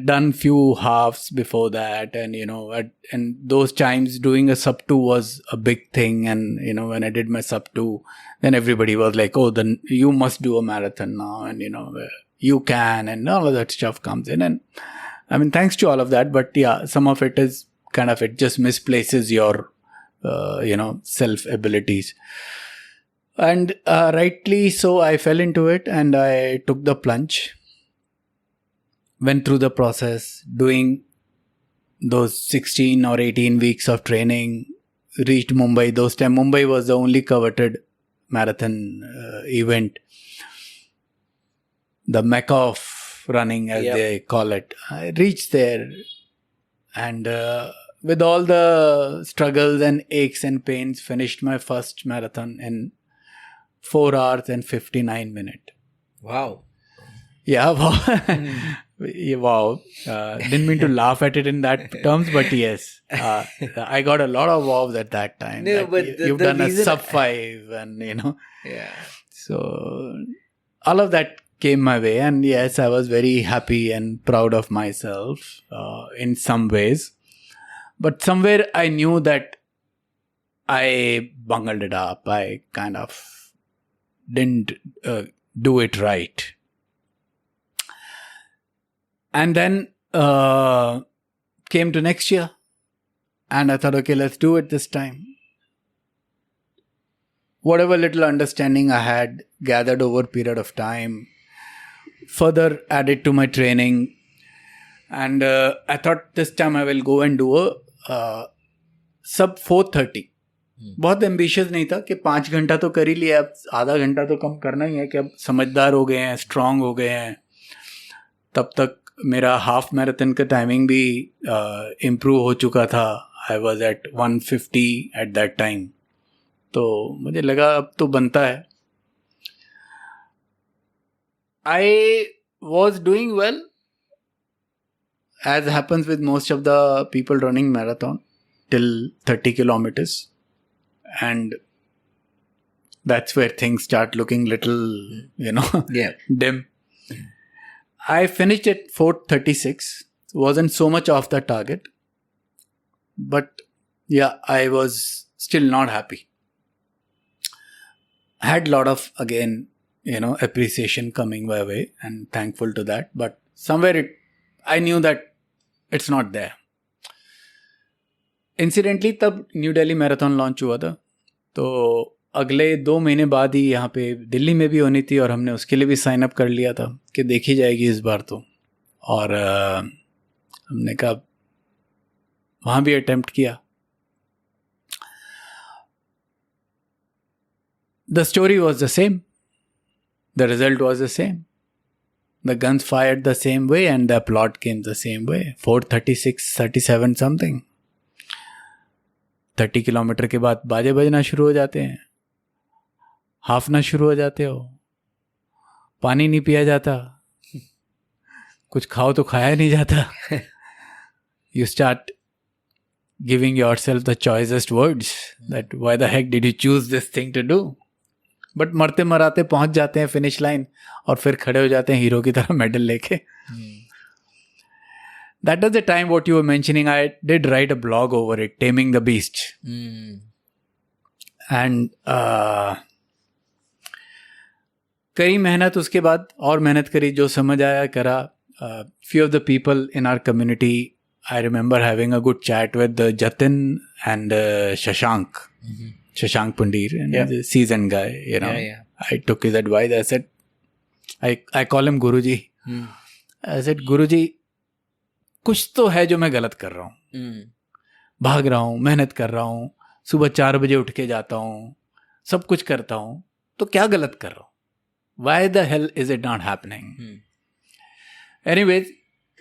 Speaker 1: done few halves before that, and and those times doing a sub 2 was a big thing. And when I did my sub 2, then everybody was like, oh, then you must do a marathon now, and you can, and all of that stuff comes in. And I mean, thanks to all of that, but yeah, some of it is kind of, it just misplaces your self abilities. And rightly so, I fell into it and I took the plunge. Went through the process, doing those 16 or 18 weeks of training. Reached Mumbai. Those time Mumbai was the only coveted marathon event. The mecca of running, as
Speaker 2: Yep.
Speaker 1: they call it. I reached there and with all the struggles and aches and pains, finished my first marathon in 4 hours and 59 minutes.
Speaker 2: Wow.
Speaker 1: Yeah, wow. Yeah, wow. Didn't mean to laugh at it in that terms, but yes. I got a lot of wows at that time.
Speaker 2: No,
Speaker 1: That
Speaker 2: but
Speaker 1: you've
Speaker 2: the
Speaker 1: done a
Speaker 2: reason-
Speaker 1: sub 5 and,
Speaker 2: Yeah.
Speaker 1: So all of that came my way. And yes, I was very happy and proud of myself in some ways. But somewhere I knew that I bungled it up. I kind of didn't do it right. And then came to next year. And I thought, okay, let's do it this time. Whatever little understanding I had gathered over a period of time, further added to my training. And I thought this time I will go and do a sub 4:30. बहुत ambitious नहीं था कि 5 घंटा तो कर ही लिया, अब आधा घंटा तो कम करना ही है कि अब समझदार हो गए हैं, स्ट्रांग हो गए हैं. तब तक मेरा हाफ मैराथन का टाइमिंग भी इम्प्रूव हो चुका था. आई was eight 150 at that time. तो मुझे लगा अब तो बनता है. I was doing well, as happens with most of the people running marathon, till 30 kilometers. And that's where things start looking little,
Speaker 2: Yeah.
Speaker 1: dim. I finished at 4:36. Wasn't so much off the target. But yeah, I was still not happy. Had a lot of, again, appreciation coming my way and thankful to that. But somewhere I knew that it's not there. Incidentally, तब new Delhi marathon launch हुआ था, तो अगले 2 महीने बाद ही यहाँ पे दिल्ली में भी होनी थी और हमने उसके लिए भी साइन अप कर लिया था कि देखी जाएगी इस बार तो. और हमने कहा वहाँ भी अटेम्प्ट किया. The story was the same. The result was the same. The guns fired the same way and the applaud came the same way. 4:36, 37 something. 30 kilometre के बाद बाजे बजना शुरू हो जाते हैं, हाफना शुरू हो जाते हो, पानी नहीं पिया जाता, कुछ खाओ तो खाया नहीं जाता. You start giving yourself the choicest words that why the heck did you choose this thing to do? But मरते मराते पहुंच जाते हैं फिनिश लाइन और फिर खड़े हो जाते हैं हीरो की तरह मेडल लेके. That was the time what you were mentioning. I did write a blog over it, Taming the Beast. And करी मेहनत, उसके बाद और मेहनत करी, जो समझ आया करा. Few of the people in our community, I remember having a good chat with Jatin and Shashank. Shashank Pundir, and he's a seasoned guy,
Speaker 2: Yeah.
Speaker 1: I took his advice. I said, I call him Guruji. I said, Guruji, कुछ तो है जो मैं गलत कर रहा हूँ. भाग रहा हूँ, मेहनत कर रहा हूँ, सुबह 4 बजे उठ के जाता हूँ, सब कुछ करता हूँ, तो क्या गलत कर रहा हूँ? Why the hell is it not happening? Anyways,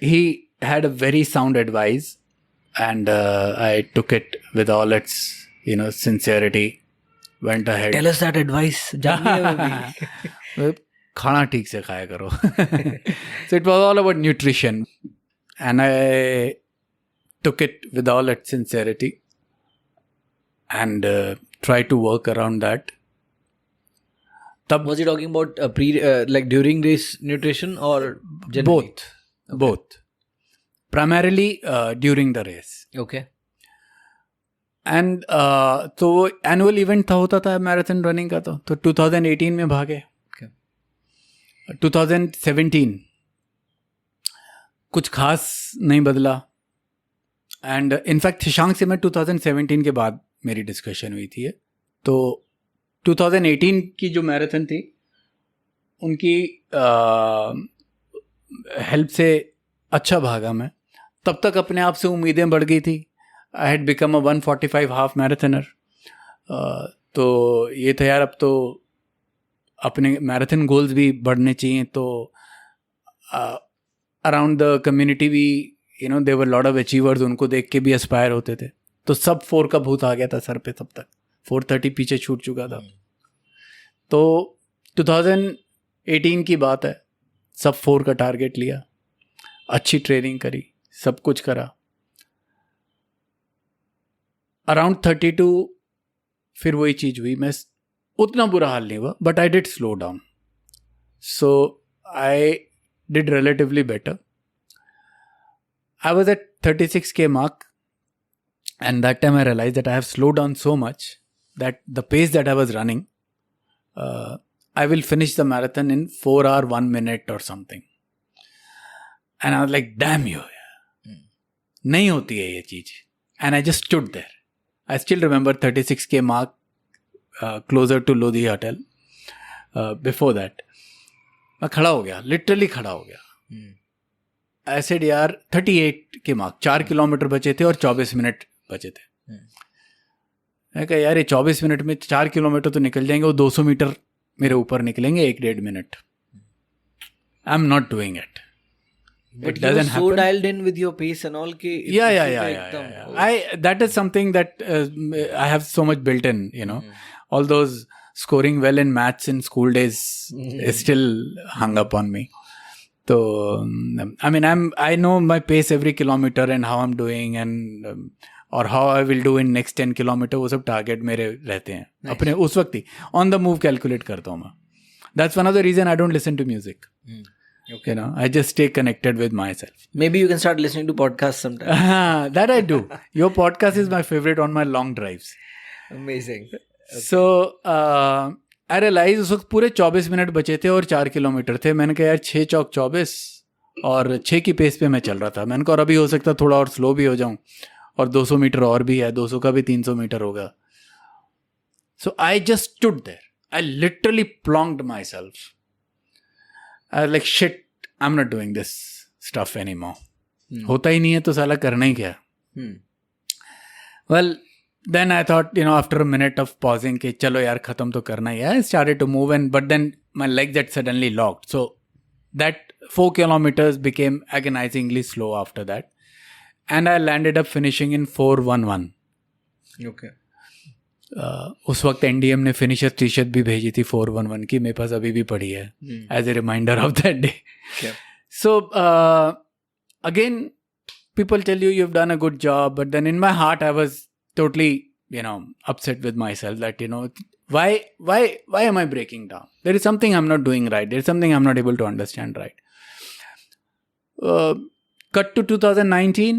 Speaker 1: he had a very sound advice, and I took it with all its sincerity. Went ahead.
Speaker 2: Tell us that advice. जाननी
Speaker 1: खाना ठीक से खाया करो. So it was all about nutrition, and I took it with all its sincerity and tried to work around that.
Speaker 2: Was he talking about like during race nutrition or generally?
Speaker 1: Both. Primarily during the race.
Speaker 2: Okay.
Speaker 1: And तो वो annual event होता था marathon running का. तो 2018 में भागे. 2017 कुछ खास नहीं बदला. एंड इनफैक्ट शशांक से मैं 2017 के बाद मेरी डिस्कशन हुई थी. तो 2018 की जो मैराथन थी उनकी हेल्प से अच्छा भागा मैं. तब तक अपने आप से उम्मीदें बढ़ गई थी. I had become a 145 half marathoner. तो ये था यार, अब तो अपने मैराथन गोल्स भी बढ़ने चाहिए. तो अराउंड द कम्युनिटी भी देवर लॉट ऑफ अचीवर्स, उनको देख के भी एस्पायर होते थे. तो सब 4 का भूत आ गया था सर पे. तब तक 430 पीछे छूट चुका था. तो 2018 की बात है. सब 4 का टारगेट लिया, अच्छी ट्रेनिंग करी, सब कुछ करा. अराउंड 32 फिर वही चीज़ हुई. मैं उतना बुरा हाल नहीं हुआ, but I did slow down. So I did relatively better. I was eight 36K mark, and that time I realized that I have slowed down so much that the pace that I was running, I will finish the marathon in 4 hours 1 minute or something. And I was like, damn you, nahi hoti hai ye cheez. And I just stood there. I still remember 36K mark, closer to Lodi Hotel. Before that, मैं खड़ा हो गया, literally खड़ा हो गया. I said यार 38K mark, 4 kilometre बचे थे और 24 मिनट बचे थे. मैं कहा यार ये 24 मिनट में 4 किलोमीटर तो निकल जाएंगे, वो 200 मीटर मेरे ऊपर निकलेंगे 1-1.5 minute. I am not doing it.
Speaker 2: But you were so dialed in with your pace and all.
Speaker 1: Yeah. That is something that I have so much built in, all those scoring well in maths in school days is still hung up on me. So, I mean, I know my pace every kilometer and how I'm doing and or how I will do in next 10 kilometer. वो सब target मेरे रहते हैं. अपने उस वक्त ही on the move calculate करता हूँ मैं. That's one of the reason I don't listen to music. Okay. I just stay connected with myself.
Speaker 2: Maybe you can start listening to podcasts sometime.
Speaker 1: That I do. Your podcast is my favorite on my long drives.
Speaker 2: Amazing. Okay.
Speaker 1: So, I realized उस वक्त पूरे 24 minute बचे थे और 4 kilometre थे. मैंने कहा यार 6 चौक 24 और 6 की पेस पे मैं चल रहा था. मैंने कहा और अभी हो सकता थोड़ा और स्लो भी हो जाऊं और 200 मीटर और भी है, 200 का भी 300 मीटर होगा. So I just stood there. I literally plonked myself. I was like, shit, I'm not doing this stuff anymore. होता ही नहीं है तो साला करना ही क्या. Well, then I thought, after a minute of pausing, कि चलो यार खत्म तो करना ही है. I started to move but then my legs had suddenly locked. So that 4 kilometers became agonizingly slow after that. And I landed up finishing in 4:11.
Speaker 2: Okay.
Speaker 1: उस वक्त NDM ने फिनिशर टी शर्ट भी भेजी थी 4:11 की. मेरे पास अभी भी पड़ी है as a reminder of that day. So again people tell you have done a good job, but then in my heart I was totally upset with myself that why am I breaking down? There is something I'm not doing right. There is something I'm not able to understand right. Cut to 2019,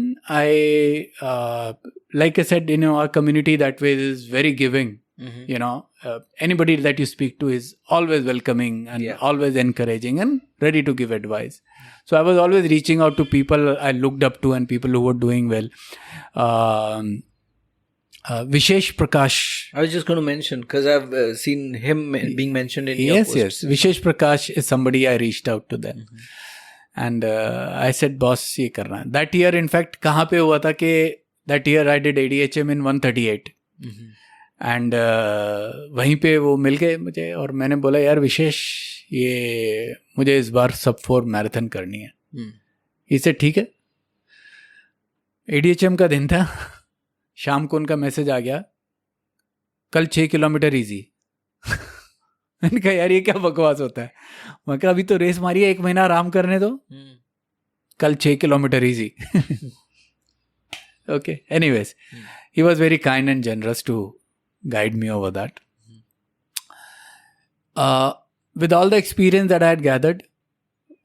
Speaker 1: like I said, our community that way is very giving. Anybody that you speak to is always welcoming and always encouraging and ready to give advice. So I was always reaching out to people I looked up to and people who were doing well. Vishesh Prakash.
Speaker 2: I was just going to mention because I've seen him being mentioned in your posts.
Speaker 1: Yes. Vishesh Prakash is somebody I reached out to them. And I said, boss, ये करना है. That year, in fact, कहाँ पे हुआ था कि that year I did ADHM in 138. And वहीं पे वो मिल गए मुझे और मैंने बोला यार विशेष ये मुझे इस बार सब 4 मैराथन करनी है. इसे ठीक है. ADHM का दिन था. शाम को उनका मैसेज आ गया, कल 6 किलोमीटर ईजी. मैंने कहा यार ये क्या बकवास होता है. मैं कहा अभी तो रेस मारी है, 1 महीना आराम करने दो. कल 6 kilometre easy. Okay, anyways, he was very kind and generous to guide me over that. With all the experience that I had gathered,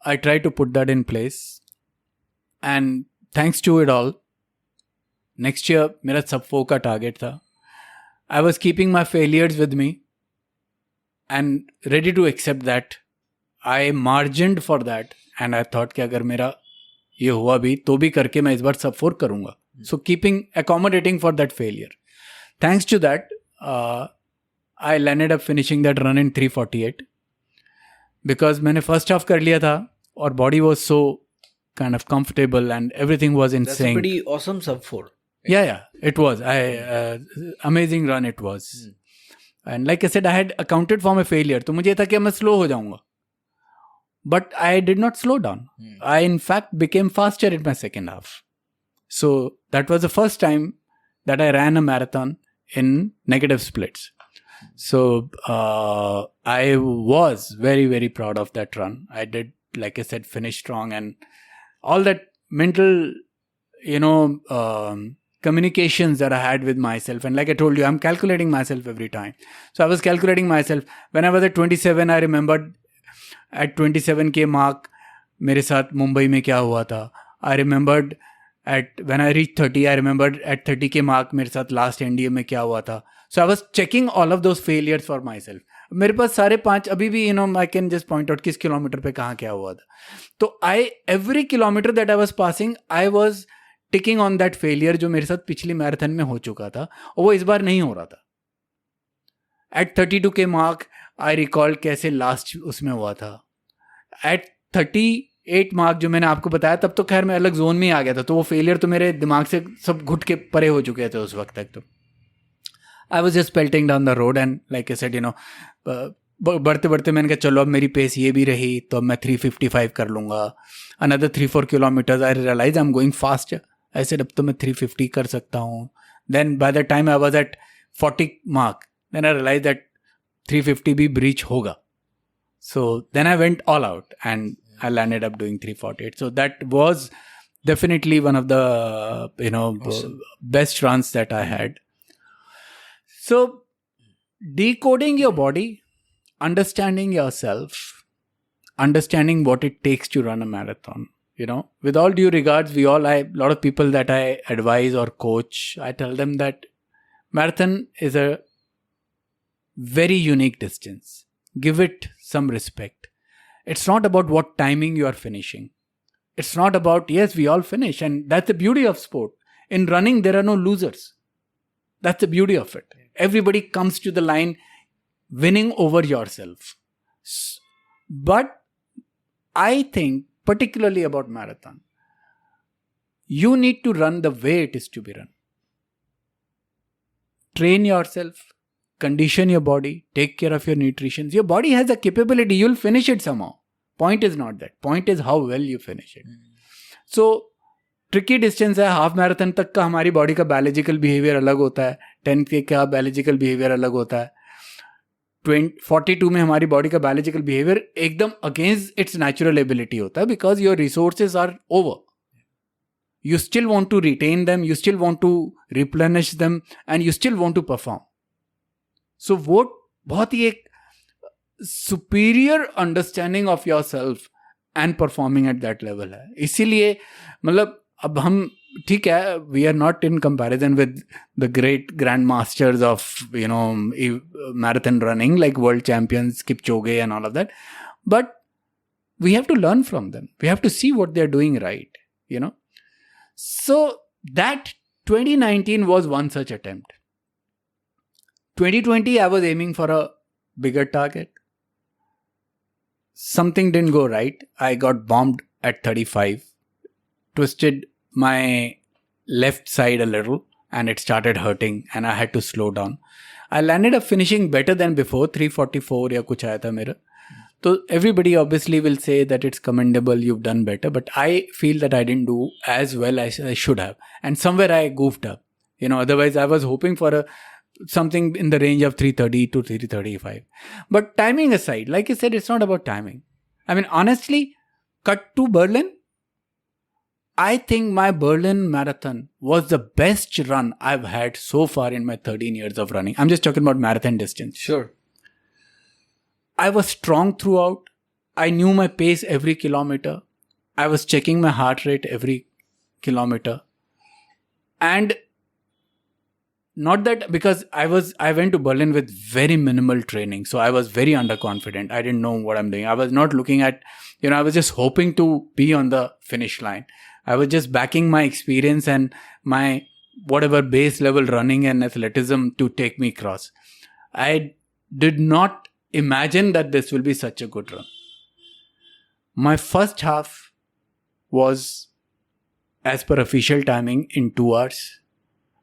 Speaker 1: I tried to put that in place. And thanks to it all, next year मेरा सब 4 का target था. I was keeping my failures with me and ready to accept that. I margined for that and I thought कि अगर मेरा ये हुआ भी तो भी करके मैं इस बार सब 4 करूँगा. So accommodating for that failure. Thanks to that, I landed up finishing that run in 3:48 because मैंने first half कर लिया था और body was so kind of comfortable and everything was in
Speaker 2: That's
Speaker 1: sync.
Speaker 2: a pretty awesome sub 4.
Speaker 1: Yeah, it was. Amazing run it was. And like I said, I had accounted for my failure. तो मुझे ये था कि मैं slow हो जाऊंगा. But I did not slow down. I in fact became faster in my second half. So that was the first time that I ran a marathon in negative splits. So I was very, very proud of that run. I did, like I said, finish strong and all that mental, communications that I had with myself. And like I told you, I'm calculating myself every time. So I was calculating myself. When I was at 27, I remembered at 27K mark, मेरे साथ मुंबई में क्या हुआ था. I remembered when I reached 30, I remembered at 30K mark मेरे साथ last NDA में क्या हुआ था. So I was checking all of those failures for myself. मेरे पास सारे 5 अभी भी I can just point out किस किलोमीटर पे कहाँ क्या हुआ था. तो every kilometer that I was passing, I was ticking on that failure जो मेरे साथ पिछली मैराथन में हो चुका था और वो इस बार नहीं हो रहा था. At 32K mark, I recall कैसे लास्ट उसमें हुआ था. At 38 मार्क जो मैंने आपको बताया तब तो खैर मैं अलग जोन में आ गया था, तो वो फेलियर तो मेरे दिमाग से सब घुट के परे हो चुके थे उस वक्त तक. तो I was just pelting down the road and like I said बढ़ते बढ़ते मैंने कहा चलो अब मेरी पेस ये भी रही तो अब मैं 355 कर लूँगा. Another 3-4 kilometres I realise I am going fast. I said अब तो मैं 350 कर सकता हूँ. Then by the time I was at 40 mark then I realise that 350 भी ब्रीच होगा. So then I went all out and I landed up doing 348. So that was definitely one of the awesome. Best runs that I had. So decoding your body, understanding yourself, understanding what it takes to run a marathon. With all due regards, a lot of people that I advise or coach, I tell them that marathon is a very unique distance. Give it some respect. It's not about what timing you are finishing. It's not about, yes, we all finish. And that's the beauty of sport. In running, there are no losers. That's the beauty of it. Everybody comes to the line winning over yourself. But I think, particularly about marathon, you need to run the way it is to be run. Train yourself. Condition your body, take care of your nutrition. Your body has a capability, you'll finish it somehow. Point is not that. Point is how well you finish it. So, tricky distance है. Half marathon तक का हमारी body का biological behaviour अलग होता है. 10K का biological behaviour अलग होता है. 42 में हमारी बॉडी का बायोलॉजिकल बिहेवियर एकदम अगेंस्ट इट्स नेचुरल एबिलिटी होता है because your resources are over. You still want to retain them, you still want to replenish them, and you still want to perform. So वो बहुत ही एक superior understanding of yourself and performing at that level है. इसीलिए मतलब अब हम ठीक है, we are not in comparison with the great grandmasters of marathon running like world champions Kipchoge and all of that, but we have to learn from them. We have to see what they are doing right. So that 2019 was one such attempt. 2020, I was aiming for a bigger target. Something didn't go right. I got bombed at 35, twisted my left side a little, and it started hurting, and I had to slow down. I landed up finishing better than before, 344 या कुछ आया था मेरा. So everybody obviously will say that it's commendable, you've done better, but I feel that I didn't do as well as I should have. And somewhere I goofed up. Otherwise I was hoping for something in the range of 330 to 335. But timing aside, like I said, it's not about timing. I mean, honestly, cut to Berlin, I think my Berlin marathon was the best run I've had so far in my 13 years of running. I'm just talking about marathon distance.
Speaker 2: Sure.
Speaker 1: I was strong throughout. I knew my pace every kilometer. I was checking my heart rate every kilometer. And not that because I went to Berlin with very minimal training. So I was very underconfident. I didn't know what I'm doing. I was not looking at, I was just hoping to be on the finish line. I was just backing my experience and my whatever base level running and athleticism to take me across. I did not imagine that this will be such a good run. My first half was, as per official timing, in 2 hours.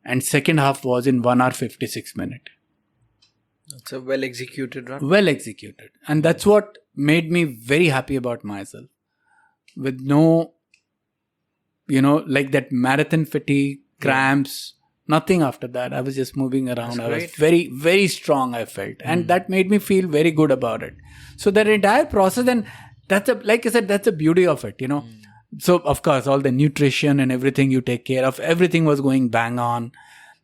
Speaker 1: And second half was in 1 hour 56 minutes.
Speaker 2: It's a well executed run.
Speaker 1: Well executed. And that's what made me very happy about myself. With no, like that marathon fatigue, cramps, nothing after that. I was just moving around. I was very, very strong, I felt. And that made me feel very good about it. So that entire process, and like I said, that's the beauty of it, So, of course, all the nutrition and everything you take care of, everything was going bang on.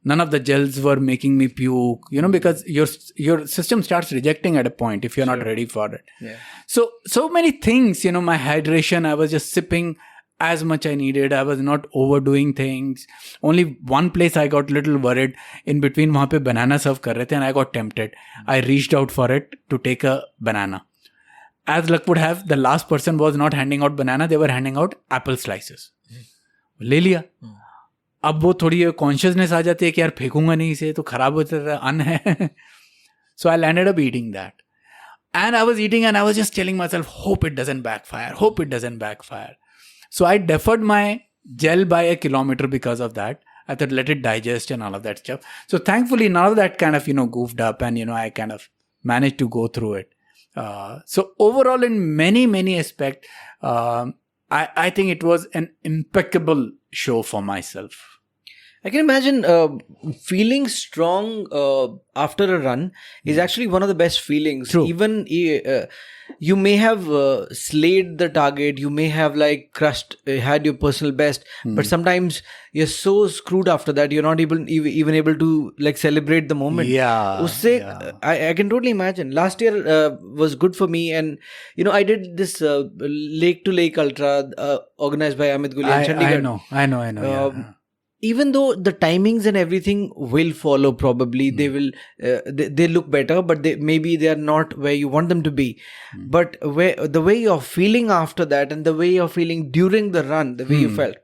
Speaker 1: None of the gels were making me puke, because your system starts rejecting at a point if you're not ready for it.
Speaker 2: Yeah.
Speaker 1: So many things, my hydration, I was just sipping as much I needed. I was not overdoing things. Only one place I got little worried. In between, wahan pe banana serve kar rahe the and I got tempted. I reached out for it to take a banana. As luck would have, the last person was not handing out banana. They were handing out apple slices. ले लिया. अब वो थोड़ी consciousness आ जाती है कि यार फेंकूंगा नहीं इसे तो खराब हो जाता है, अन्न है. So I landed up eating that. And I was eating and I was just telling myself, hope it doesn't backfire. So I deferred my gel by a kilometer because of that. I thought, let it digest and all of that stuff. So thankfully, none of that kind of, goofed up and, I kind of managed to go through it. So overall, in many, many aspects, I think it was an impeccable show for myself.
Speaker 2: I can imagine feeling strong after a run is actually one of the best feelings.
Speaker 1: True.
Speaker 2: Even you may have slayed the target, you may have crushed, had your personal best, but sometimes you're so screwed after that, you're not even able to celebrate the moment. I can totally imagine. Last year was good for me, and I did this lake to lake ultra organized by Amit Guli in Chandigarh.
Speaker 1: I know.
Speaker 2: Even though the timings and everything will follow, probably they will they look better, but maybe they are not where you want them to be. But the way you're feeling after that and the way you're feeling during the run, the way you felt,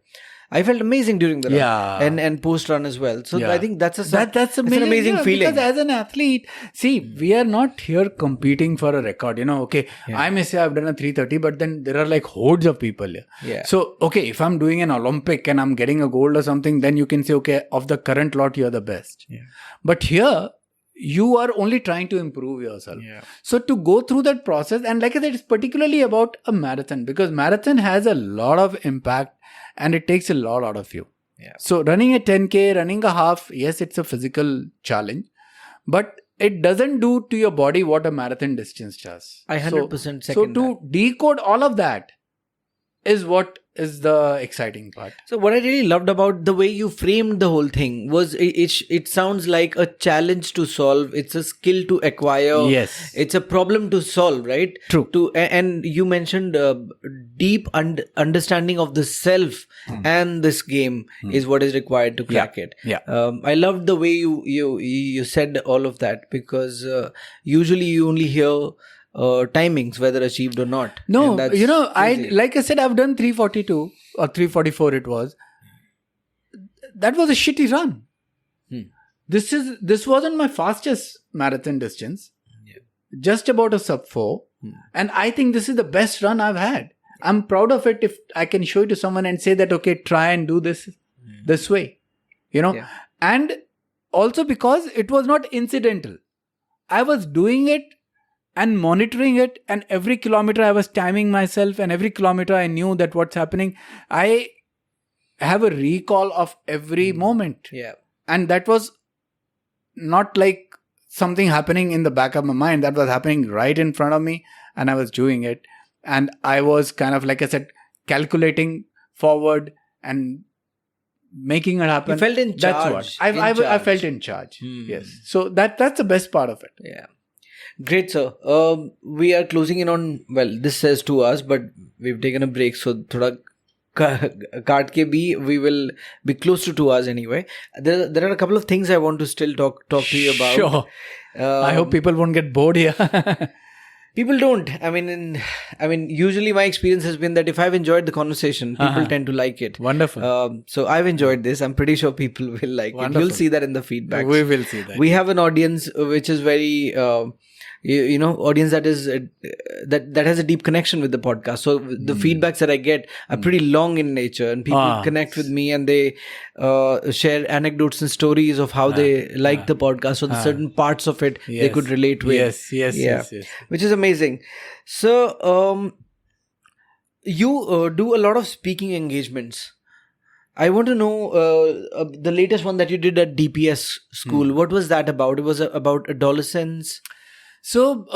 Speaker 2: I felt amazing during the run and post run as well. So I think that's an amazing feeling.
Speaker 1: Because as an athlete, see, we are not here competing for a record. I may say I've done a 3:30, but then there are hordes of people here.
Speaker 2: Yeah.
Speaker 1: So, if I'm doing an Olympic and I'm getting a gold or something, then you can say, okay, of the current lot, you're the best.
Speaker 2: Yeah.
Speaker 1: But here, you are only trying to improve yourself.
Speaker 2: Yeah.
Speaker 1: So to go through that process, and like I said, it's particularly about a marathon, because marathon has a lot of impact and it takes a lot out of you.
Speaker 2: Yeah.
Speaker 1: So running a 10K, running a half, yes, it's a physical challenge, but it doesn't do to your body what a marathon distance does.
Speaker 2: I 100% second
Speaker 1: So to decode all of that is what is the exciting part.
Speaker 2: So what I really loved about the way you framed the whole thing was it sounds like a challenge to solve. It's a skill to acquire.
Speaker 1: Yes.
Speaker 2: It's a problem to solve, right?
Speaker 1: True.
Speaker 2: And you mentioned deep understanding of the self and this game is what is required to crack it.
Speaker 1: Yeah.
Speaker 2: I loved the way you said all of that, because usually you only hear timings, whether achieved or not.
Speaker 1: No, like I said, I've done 342 or 344 it was. That was a shitty run. This wasn't my fastest marathon distance.
Speaker 2: Yeah.
Speaker 1: Just about a sub 4. And I think this is the best run I've had. I'm proud of it if I can show it to someone and say that, okay, try and do this way.
Speaker 2: Yeah.
Speaker 1: And also because it was not incidental. I was doing it and monitoring it, and every kilometer I was timing myself, and every kilometer I knew that what's happening. I have a recall of every moment.
Speaker 2: Yeah.
Speaker 1: And that was not like something happening in the back of my mind. That was happening right in front of me, and I was doing it. And I was kind of, like I said, calculating forward and making it happen.
Speaker 2: You felt in charge.
Speaker 1: That's what I felt in charge. Yes. So that's the best part of it.
Speaker 2: Yeah. Great, sir. We are closing in on, this says 2 hours, but we've taken a break. So, thoda kaat ke bhi, we will be close to 2 hours anyway. There are a couple of things I want to still talk to you about.
Speaker 1: Sure. I hope people won't get bored here.
Speaker 2: People don't. Usually my experience has been that if I've enjoyed the conversation, people tend to like it.
Speaker 1: Wonderful.
Speaker 2: So I've enjoyed this. I'm pretty sure people will like it.
Speaker 1: Wonderful.
Speaker 2: You'll see that in the feedback.
Speaker 1: We will see that.
Speaker 2: We have an audience which is very, audience that is that has a deep connection with the podcast. So the feedbacks that I get are pretty long in nature, and people connect with me, and they share anecdotes and stories of how they like the podcast. So the certain parts of it they could relate with.
Speaker 1: Yes.
Speaker 2: Which is amazing. So you do a lot of speaking engagements. I want to know the latest one that you did at DPS school. What was that about? It was about adolescence.
Speaker 1: So,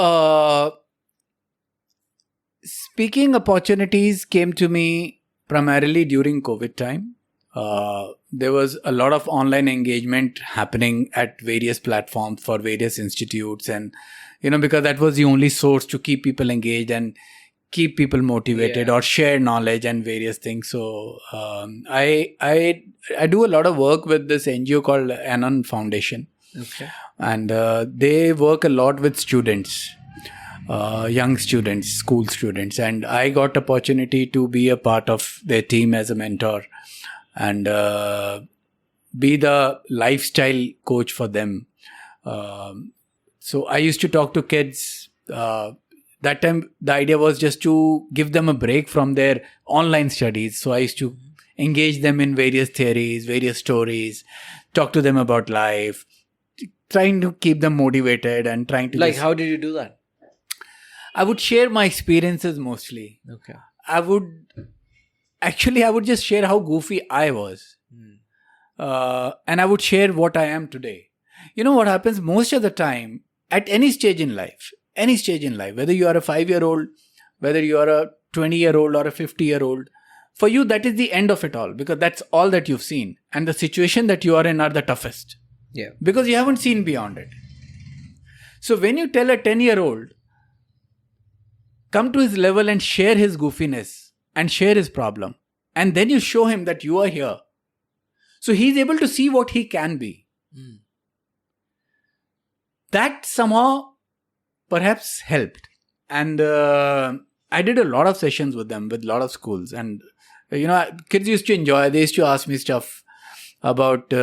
Speaker 1: speaking opportunities came to me primarily during COVID time. There was a lot of online engagement happening at various platforms for various institutes, and because that was the only source to keep people engaged and keep people motivated or share knowledge and various things. So I do a lot of work with this NGO called Anon Foundation.
Speaker 2: Okay.
Speaker 1: And they work a lot with students, young students, school students. And I got opportunity to be a part of their team as a mentor and be the lifestyle coach for them. So I used to talk to kids. That time, the idea was just to give them a break from their online studies. So I used to engage them in various theories, various stories, talk to them about life, trying to keep them motivated and trying to...
Speaker 2: How did you do that?
Speaker 1: I would share my experiences mostly.
Speaker 2: Okay.
Speaker 1: I would just share how goofy I was. And I would share what I am today. You know what happens most of the time at any stage in life, whether you are a 5-year-old, whether you are a 20-year-old or a 50-year-old, for you, that is the end of it all, because that's all that you've seen. And the situation that you are in are the toughest.
Speaker 2: Yeah.
Speaker 1: Because you haven't seen beyond it. So when you tell a 10-year-old, come to his level and share his goofiness and share his problem, and then you show him that you are here, so he's able to see what he can be. That somehow perhaps helped. And I did a lot of sessions with them, with a lot of schools. And, kids used to enjoy. They used to ask me stuff about,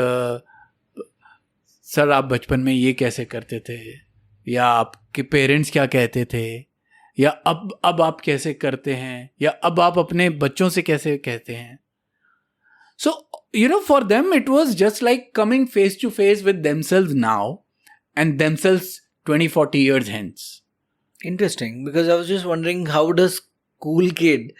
Speaker 1: sir आप बचपन में ये कैसे करते थे, या आपके parents क्या कहते थे, या अब आप कैसे करते हैं, या अब आप अपने बच्चों से कैसे कहते हैं. So, for them, it was just like coming face to face with themselves now and themselves 20-40 years hence.
Speaker 2: Interesting, because I was just wondering, how does cool kid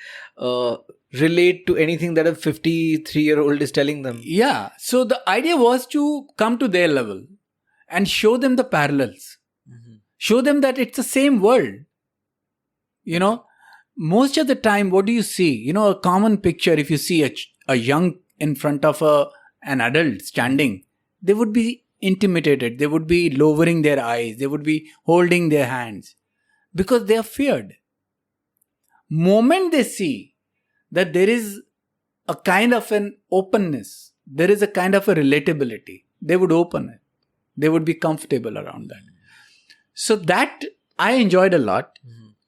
Speaker 2: relate to anything that a 53-year-old is telling them?
Speaker 1: Yeah, so the idea was to come to their level and show them the parallels. Show them that it's the same world. Most of the time, what do you see? A common picture, if you see a young in front of an adult standing, they would be intimidated. They would be lowering their eyes. They would be holding their hands because they are feared. Moment they see that there is a kind of an openness, there is a kind of a relatability, they would open it. They would be comfortable around that. So that I enjoyed a lot.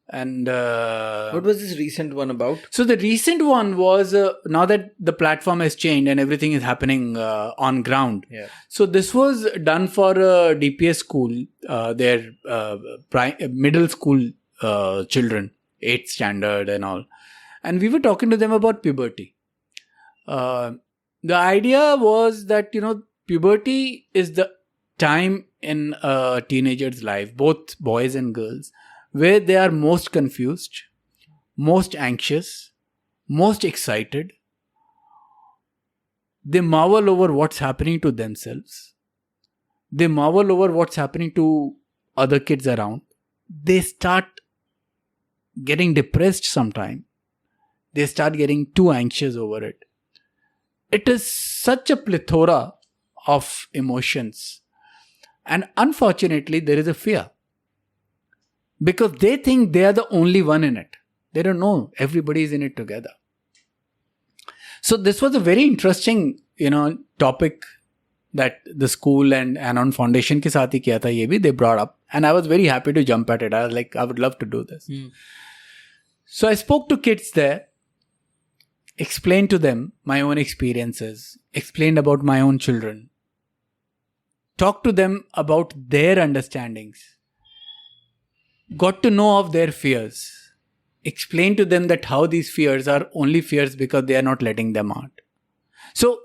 Speaker 1: And
Speaker 2: what was this recent one about?
Speaker 1: So the recent one was now that the platform has changed and everything is happening on ground.
Speaker 2: Yeah.
Speaker 1: So this was done for DPS school, their middle school children, 8th standard and all. And we were talking to them about puberty. The idea was that, puberty is the time in a teenager's life, both boys and girls, where they are most confused, most anxious, most excited. They marvel over what's happening to themselves. They marvel over what's happening to other kids around. They start getting depressed sometime. They start getting too anxious over it. It is such a plethora of emotions. And unfortunately, there is a fear. Because they think they are the only one in it. They don't know everybody is in it together. So this was a very interesting, topic that the school and Anon Foundation के साथ ही किया था ये भी, they brought up, and I was very happy to jump at it. I was like, I would love to do this. So I spoke to kids there, explained to them my own experiences, explained about my own children, talked to them about their understandings, got to know of their fears, explained to them that how these fears are only fears because they are not letting them out. So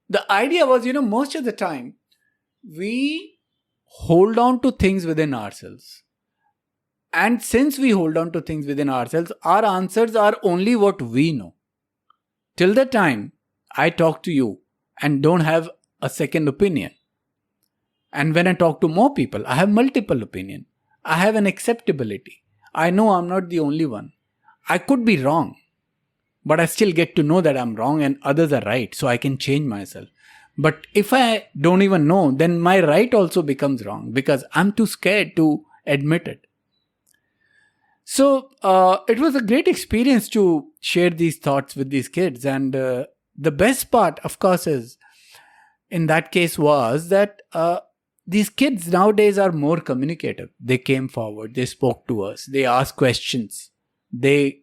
Speaker 1: the idea was, most of the time we hold on to things within ourselves. And since we hold on to things within ourselves, our answers are only what we know. Till the time I talk to you and don't have a second opinion. And when I talk to more people, I have multiple opinions. I have an acceptability. I know I'm not the only one. I could be wrong, but I still get to know that I'm wrong and others are right, so I can change myself. But if I don't even know, then my right also becomes wrong because I'm too scared to admit it. So it was a great experience to share these thoughts with these kids. And the best part, of course, is in that case was that these kids nowadays are more communicative. They came forward, they spoke to us, they asked questions. They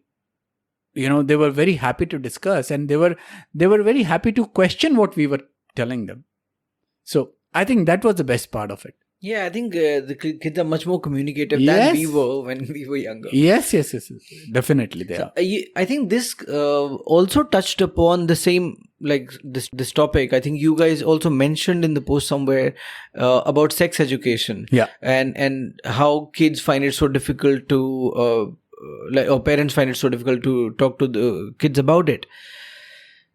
Speaker 1: were very happy to discuss, and they were very happy to question what we were telling them. So I think that was the best part of it.
Speaker 2: Yeah, I think the kids are much more communicative than we were when we were younger.
Speaker 1: Yes. Definitely they are.
Speaker 2: I think this also touched upon the same, like this topic. I think you guys also mentioned in the post somewhere about sex education.
Speaker 1: Yeah.
Speaker 2: And how kids find it so difficult to, or parents find it so difficult to talk to the kids about it.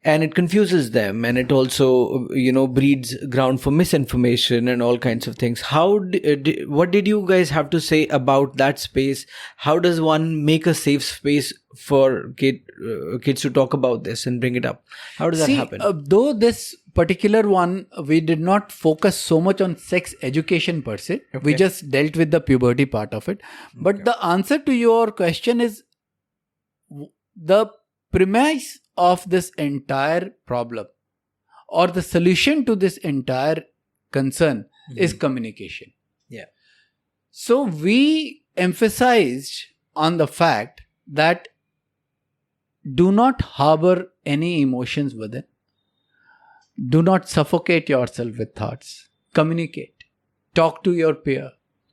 Speaker 2: And it confuses them, and it also, breeds ground for misinformation and all kinds of things. What did you guys have to say about that space? How does one make a safe space for kids to talk about this and bring it up? How does that happen?
Speaker 1: Though this particular one, we did not focus so much on sex education per se. Okay. We just dealt with the puberty part of it. But the answer to your question is the premise of this entire problem, or the solution to this entire concern, is communication.
Speaker 2: Yeah.
Speaker 1: So we emphasized on the fact that do not harbor any emotions within. Do not suffocate yourself with thoughts. Communicate. Talk to your peer.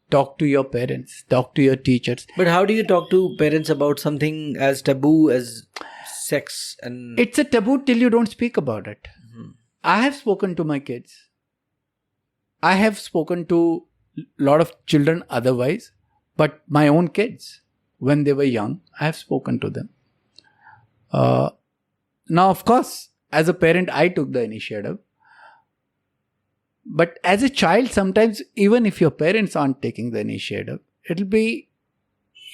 Speaker 1: Talk to your parents. Talk to your teachers.
Speaker 2: But how do you talk to parents about something as taboo as sex? And
Speaker 1: it's a taboo till you don't speak about it. I have spoken to my kids. I have spoken to a lot of children otherwise, but my own kids, when they were young, I have spoken to them. Now, of course, as a parent, I took the initiative. But as a child, sometimes, even if your parents aren't taking the initiative, it'll be,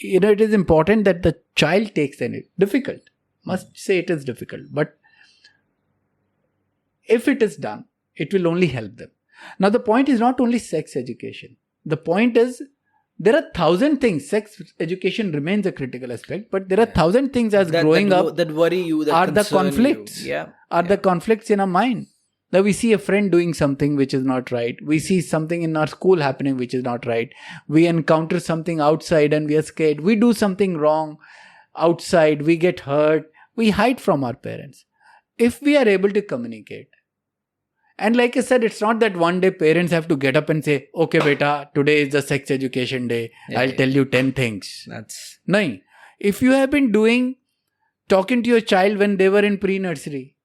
Speaker 1: it is important that the child takes the initiative. Difficult. Must say it is difficult. But if it is done, it will only help them. Now, the point is not only sex education. The point is, there are 1,000 things. Sex education remains a critical aspect, but there are 1,000 things as growing up
Speaker 2: that worry you, that
Speaker 1: are the conflicts. The conflicts in our mind. Now we see a friend doing something which is not right. We see something in our school happening which is not right. We encounter something outside and we are scared. We do something wrong outside. We get hurt. We hide from our parents. If we are able to communicate, and like I said, it's not that one day parents have to get up and say, okay, beta, today is the sex education day. I'll tell you 10 things. No. If you have been talking to your child when they were in pre-nursery,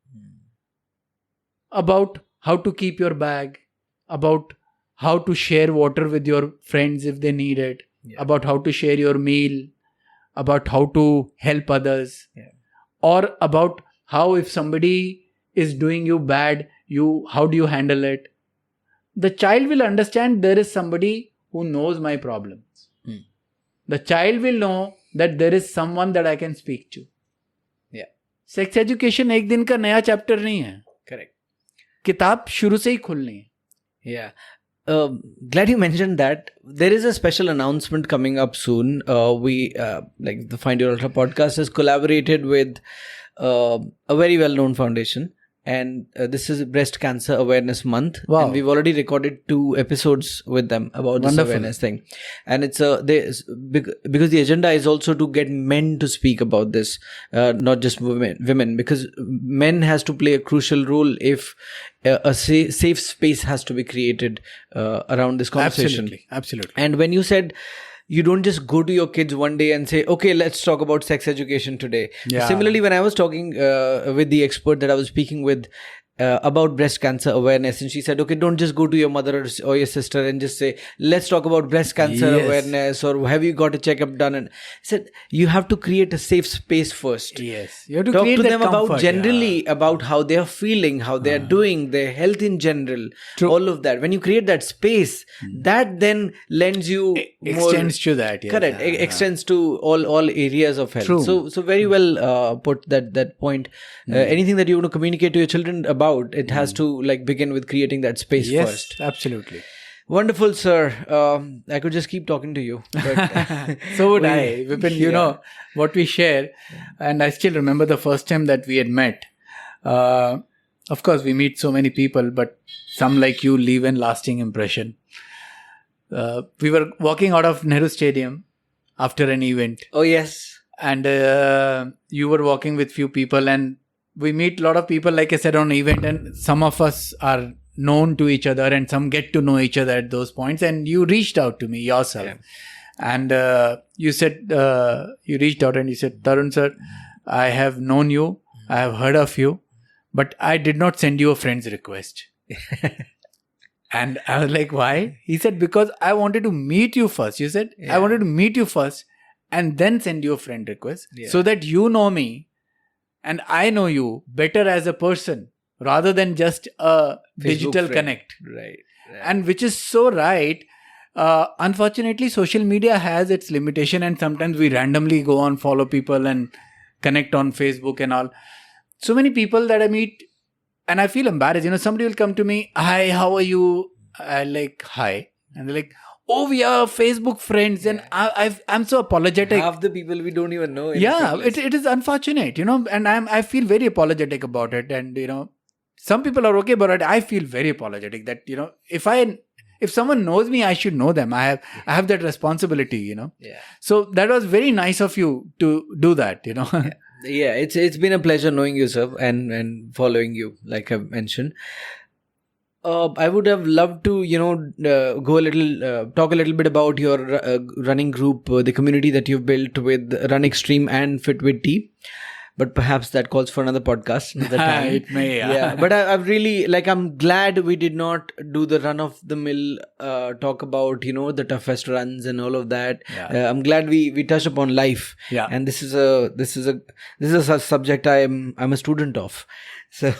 Speaker 1: about how to keep your bag, about how to share water with your friends if they need it, about how to share your meal, about how to help others, or about how if somebody is doing you bad, how do you handle it? The child will understand there is somebody who knows my problems. The child will know that there is someone that I can speak to. Sex education एक दिन का नया chapter नहीं है.
Speaker 2: Correct.
Speaker 1: किताब शुरू से ही खुलनी है.
Speaker 2: Yeah. Glad you mentioned that. There is a special announcement coming up soon. We, like the Find Your Ultra podcast, has collaborated with a very well-known foundation. and this is Breast Cancer Awareness Month.
Speaker 1: Wow.
Speaker 2: And we've already recorded 2 episodes with them about this
Speaker 1: Wonderful.
Speaker 2: awareness thing. And it's because the agenda is also to get men to speak about this, not just women, because men has to play a crucial role if a safe space has to be created around this conversation.
Speaker 1: Absolutely.
Speaker 2: And when you said you don't just go to your kids one day and say, okay, let's talk about sex education today.
Speaker 1: Yeah.
Speaker 2: Similarly, when I was talking with the expert that I was speaking with about breast cancer awareness, and she said, okay, don't just go to your mother or your sister and just say, let's talk about breast cancer awareness, or have you got a checkup done? And I said, you have to create a safe space first.
Speaker 1: Yes. You have to
Speaker 2: talk
Speaker 1: create
Speaker 2: to
Speaker 1: that
Speaker 2: them
Speaker 1: comfort,
Speaker 2: about generally about how they are feeling, how they are doing, their health in general, all of that. When you create that space, that then lends you
Speaker 1: extends to that. Yes.
Speaker 2: Correct. Extends to all areas of health.
Speaker 1: True.
Speaker 2: So very well put that point. Anything that you want to communicate to your children about, it has to begin with creating that space first.
Speaker 1: Yes, absolutely.
Speaker 2: Wonderful, sir. I could just keep talking to you. But
Speaker 1: so would I. Vipin, you know what we share. And I still remember the first time that we had met. Of course, we meet so many people, but some like you leave a lasting impression. We were walking out of Nehru Stadium after an event.
Speaker 2: Oh, yes.
Speaker 1: And you were walking with few people, and we meet a lot of people, like I said, on event, and some of us are known to each other and some get to know each other at those points. And you reached out to me yourself. And you said, you reached out and you said, Tarun sir, I have known you, I have heard of you, but I did not send you a friend's request. And I was like, why? He said, because I wanted to meet you first. You said, I wanted to meet you first and then send you a friend request so that you know me and I know you better as a person rather than just a digital connect.
Speaker 2: Right.
Speaker 1: And which is so right. Unfortunately, social media has its limitation, and sometimes we randomly go on, follow people and connect on Facebook and all. So many people that I meet and I feel embarrassed. You know, somebody will come to me, hi, how are you? I like, hi. And they're like, oh, we are Facebook friends. And I'm so apologetic.
Speaker 2: Half the people we don't even know.
Speaker 1: It is unfortunate, you know, and I feel very apologetic about it. And, you know, some people are okay, but I feel very apologetic that, you know, if someone knows me, I should know them. I have that responsibility, you know.
Speaker 2: Yeah.
Speaker 1: So that was very nice of you to do that, you know.
Speaker 2: Yeah, it's been a pleasure knowing you, sir, and following you, like I've mentioned. I would have loved to, you know, talk a little bit about your running group, the community that you've built with Runextreme and Fit with Tea. But perhaps that calls for another podcast another time.
Speaker 1: It may,
Speaker 2: yeah. But I've really, I'm glad we did not do the run-of-the-mill talk about, you know, the toughest runs and all of that.
Speaker 1: Yeah.
Speaker 2: I'm glad we touched upon life.
Speaker 1: Yeah.
Speaker 2: And this is a subject I'm a student of. So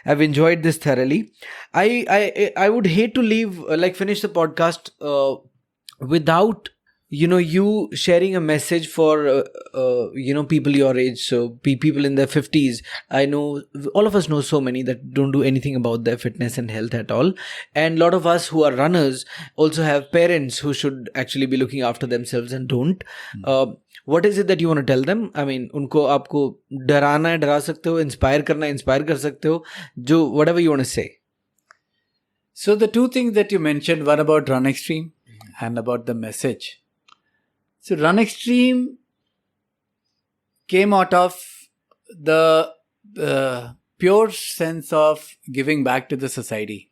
Speaker 2: I've enjoyed this thoroughly. I would hate to finish the podcast without, you know, you sharing a message for, you know, people your age. So people in their 50s. I know all of us know so many that don't do anything about their fitness and health at all. And a lot of us who are runners also have parents who should actually be looking after themselves and don't. What is it that you want to tell them? I mean, उनको आपको डराना है, डरा सकते हो, inspire करना है, inspire कर सकते हो, जो whatever you want to say.
Speaker 1: So the two things that you mentioned, one about Runextreme and about the message. So Runextreme came out of the pure sense of giving back to the society.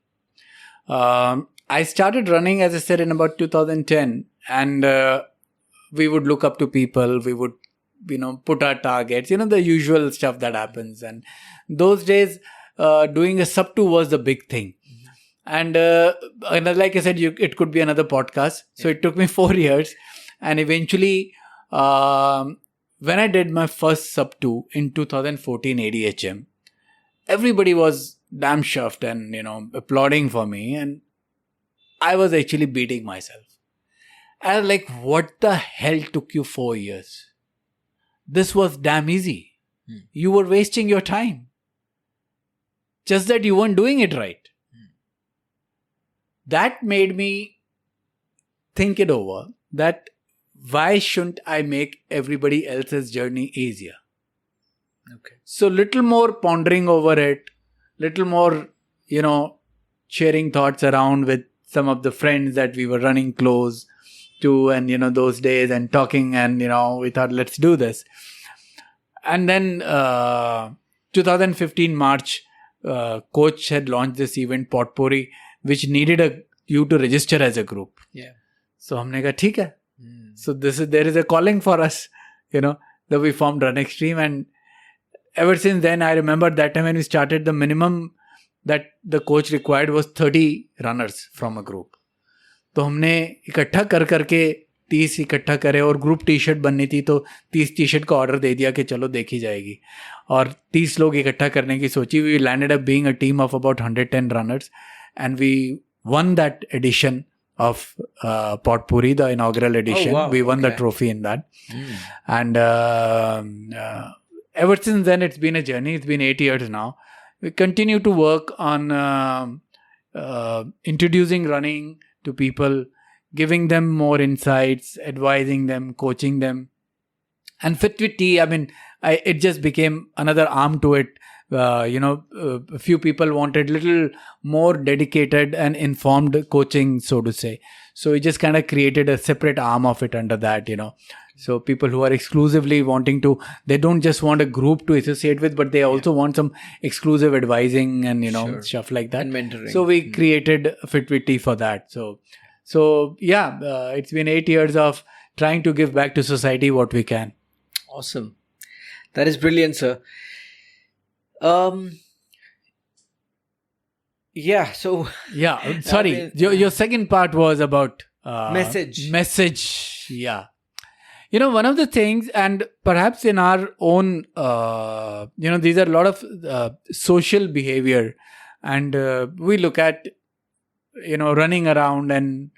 Speaker 1: I started running, as I said, in about 2010, and we would look up to people. We would, you know, put our targets, you know, the usual stuff that happens. And those days, doing a sub 2 was the big thing. And like I said, it could be another podcast. So it took me 4 years. And eventually, when I did my first sub 2 in 2014 ADHM, everybody was damn chuffed and, you know, applauding for me. And I was actually beating myself. I was like, what the hell took you 4 years? This was damn easy. You were wasting your time. Just that you weren't doing it right. That made me think it over, that why shouldn't I make everybody else's journey easier?
Speaker 2: Okay.
Speaker 1: So little more pondering over it, little more, sharing thoughts around with some of the friends that we were running close to, and, those days, and talking, and, we thought, let's do this. And then 2015 March, coach had launched this event, Potpourri, which needed you to register as a group.
Speaker 2: Yeah.
Speaker 1: So हमने कहा ठीक है. So there is a calling for us, that we formed Runextreme, and ever since then, I remember that time when we started, the minimum that the coach required was 30 runners from a group. तो हमने इकट्ठा करके 30 इकट्ठा करे, और group T shirt बननी थी, तो 30 टी शर्ट का ऑर्डर दे दिया कि चलो देखी जाएगी, और 30 लोग इकट्ठा करने की सोची. We landed up being a team of about 110 runners, and we won that edition of Potpourri, the inaugural edition.
Speaker 2: Oh, wow.
Speaker 1: We won the trophy in that. And ever since then, it's been a journey. It's been 8 years now. We continue to work on introducing running to people, giving them more insights, advising them, coaching them. And Fit with Tea, it just became another arm to it. A few people wanted little more dedicated and informed coaching, so to say. So we just kind of created a separate arm of it under that, So people who are exclusively wanting to, they don't just want a group to associate with, but they also want some exclusive advising and, stuff like that.
Speaker 2: And mentoring.
Speaker 1: So we created Fit with Tea for that. So yeah, it's been 8 years of trying to give back to society what we can.
Speaker 2: Awesome. That is brilliant, sir.
Speaker 1: Sorry. Your second part was about
Speaker 2: message.
Speaker 1: Yeah. One of the things, and perhaps in our own, these are a lot of social behavior, and we look at, running around and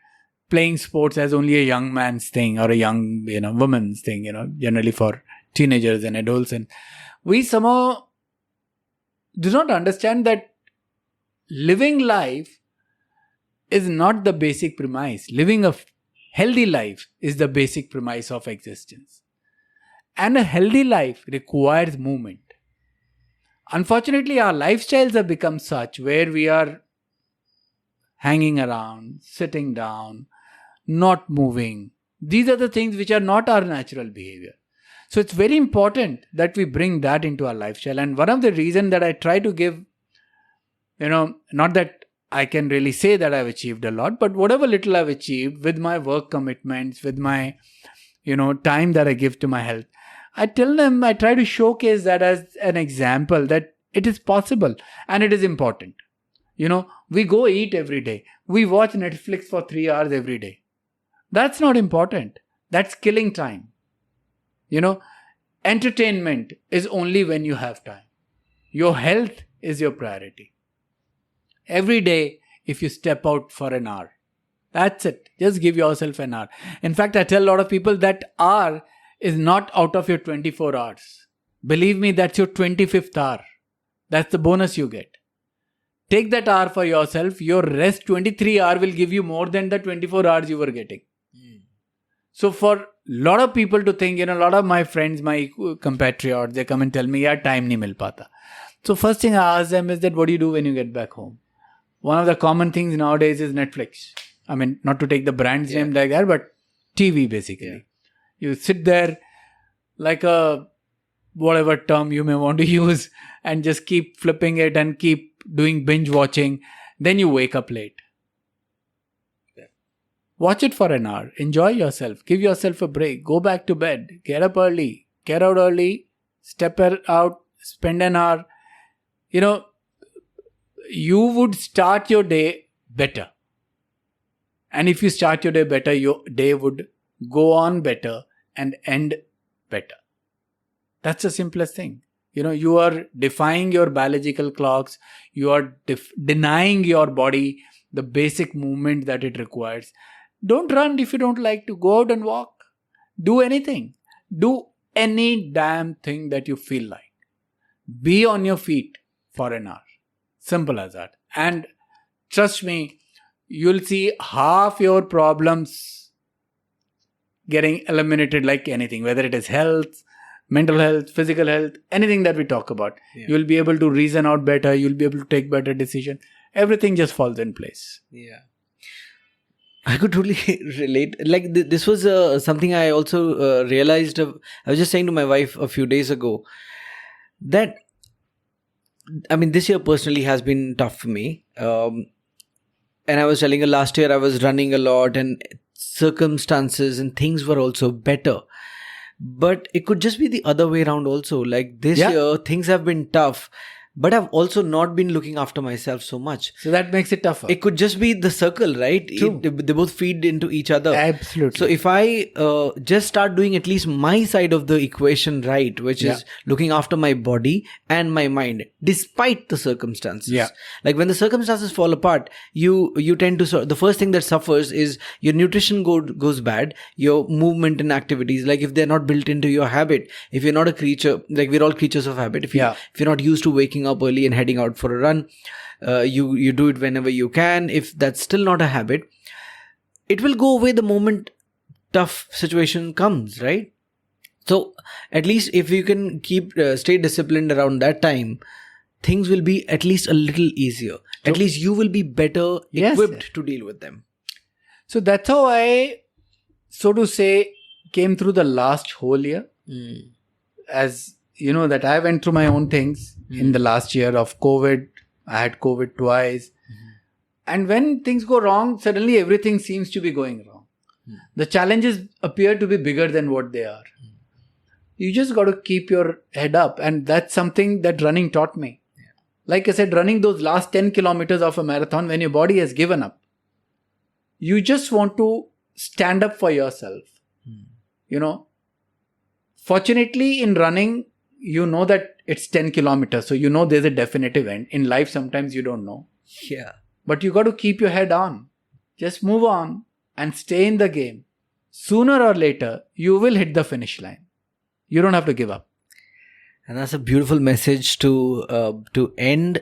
Speaker 1: playing sports as only a young man's thing, or a young, woman's thing, generally for teenagers and adults. And we somehow do not understand that living life is not the basic premise. Living a healthy life is the basic premise of existence. And a healthy life requires movement. Unfortunately, our lifestyles have become such where we are hanging around, sitting down, not moving. These are the things which are not our natural behavior. So it's very important that we bring that into our lifestyle. And one of the reasons that I try to give, not that I can really say that I've achieved a lot, but whatever little I've achieved with my work commitments, with my, time that I give to my health, I tell them, I try to showcase that as an example that it is possible and it is important. We go eat every day. We watch Netflix for 3 hours every day. That's not important. That's killing time. Entertainment is only when you have time. Your health is your priority. Every day, if you step out for an hour, that's it. Just give yourself an hour. In fact, I tell a lot of people that hour is not out of your 24 hours. Believe me, that's your 25th hour. That's the bonus you get. Take that hour for yourself. Your rest 23 hour will give you more than the 24 hours you were getting. So for a lot of people to think, a lot of my friends, my compatriots, they come and tell me, yeah, time nahi mil pata. So first thing I ask them is that, what do you do when you get back home? One of the common things nowadays is Netflix. Not to take the brand's name like that, but TV basically. Yeah. You sit there like a, whatever term you may want to use, and just keep flipping it and keep doing binge watching. Then you wake up late. Watch it for an hour. Enjoy yourself. Give yourself a break. Go back to bed. Get up early. Get out early. Step out. Spend an hour. You would start your day better. And if you start your day better, your day would go on better and end better. That's the simplest thing. You are defying your biological clocks. You are denying your body the basic movement that it requires. Don't run if you don't like to. Go out and walk. Do anything. Do any damn thing that you feel like. Be on your feet for an hour. Simple as that. And trust me, you'll see half your problems getting eliminated like anything. Whether it is health, mental health, physical health, anything that we talk about.
Speaker 2: Yeah.
Speaker 1: You'll be able to reason out better. You'll be able to take better decision. Everything just falls in place.
Speaker 2: Yeah. I could totally relate. Like this was something I also realized. I was just saying to my wife a few days ago that, I mean, this year personally has been tough for me. And I was telling her last year I was running a lot and circumstances and things were also better. But it could just be the other way around also. Like this year, things have been tough. But I've also not been looking after myself so much.
Speaker 1: So that makes it tougher.
Speaker 2: It could just be the circle, right?
Speaker 1: True.
Speaker 2: They both feed into each other.
Speaker 1: Absolutely.
Speaker 2: So if I just start doing at least my side of the equation right, which is looking after my body and my mind, despite the circumstances.
Speaker 1: Yeah.
Speaker 2: Like when the circumstances fall apart, you tend to, the first thing that suffers is your nutrition goes bad, your movement and activities. Like if they're not built into your habit, if you're not a creature, like we're all creatures of habit. If you're not used to waking up early and heading out for a run, you do it whenever you can. If that's still not a habit, it will go away the moment tough situation comes, right? So at least if you can stay disciplined around that time, things will be at least a little easier. At least you will be better equipped to deal with them.
Speaker 1: So that's how I, so to say, came through the last whole year. As you know, that I went through my own things in the last year of COVID. I had COVID twice. And when things go wrong, suddenly everything seems to be going wrong. The challenges appear to be bigger than what they are. You just got to keep your head up. And that's something that running taught me. Like I said, running those last 10 kilometers of a marathon when your body has given up, you just want to stand up for yourself. You know, fortunately in running, you know that it's 10 kilometers. So you know there's a definitive end. In life, sometimes you don't know.
Speaker 2: Yeah.
Speaker 1: But you got to keep your head on. Just move on and stay in the game. Sooner or later, you will hit the finish line. You don't have to give up.
Speaker 2: And that's a beautiful message to end.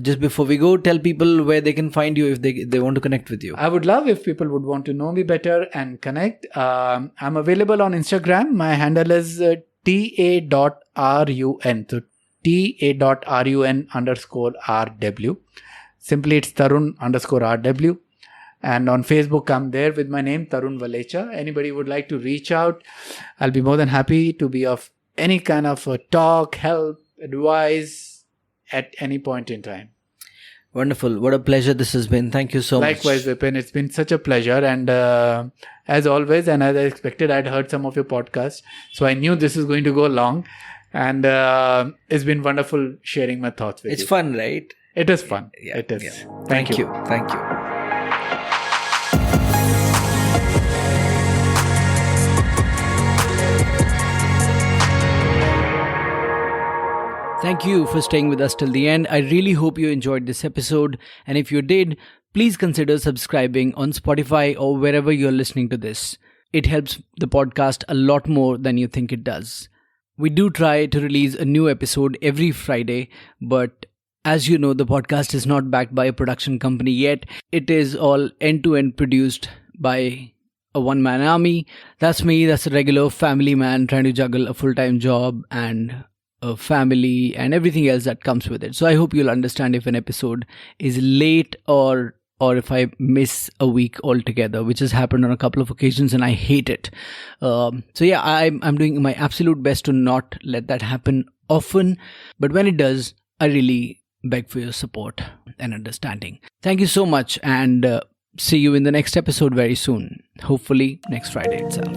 Speaker 2: Just before we go, tell people where they can find you if they want to connect with you.
Speaker 1: I would love if people would want to know me better and connect. I'm available on Instagram. My handle is ta.run. So ta.run_rw. Simply it's Tarun_rw. And on Facebook, I'm there with my name, Tarun Walecha. Anybody would like to reach out, I'll be more than happy to be of any kind of talk, help, advice at any point in time.
Speaker 2: Wonderful. What a pleasure this has been. Thank you so much.
Speaker 1: Likewise, Vipin. It's been such a pleasure. And as always, and as I expected, I'd heard some of your podcasts. So I knew this is going to go long. And it's been wonderful sharing my thoughts with you.
Speaker 2: It's fun, right?
Speaker 1: It is fun.
Speaker 2: Yeah,
Speaker 1: it is.
Speaker 2: Yeah.
Speaker 1: Thank you.
Speaker 2: Thank you. Thank you for staying with us till the end. I really hope you enjoyed this episode. And if you did, please consider subscribing on Spotify or wherever you're listening to this. It helps the podcast a lot more than you think it does. We do try to release a new episode every Friday, but as you know, the podcast is not backed by a production company yet. It is all end-to-end produced by a one-man army. That's me. That's a regular family man trying to juggle a full-time job and a family and everything else that comes with it. So I hope you'll understand if an episode is late or if I miss a week altogether, which has happened on a couple of occasions and I hate it. So yeah, I'm doing my absolute best to not let that happen often. But when it does, I really beg for your support and understanding. Thank you so much, and see you in the next episode very soon. Hopefully next Friday itself.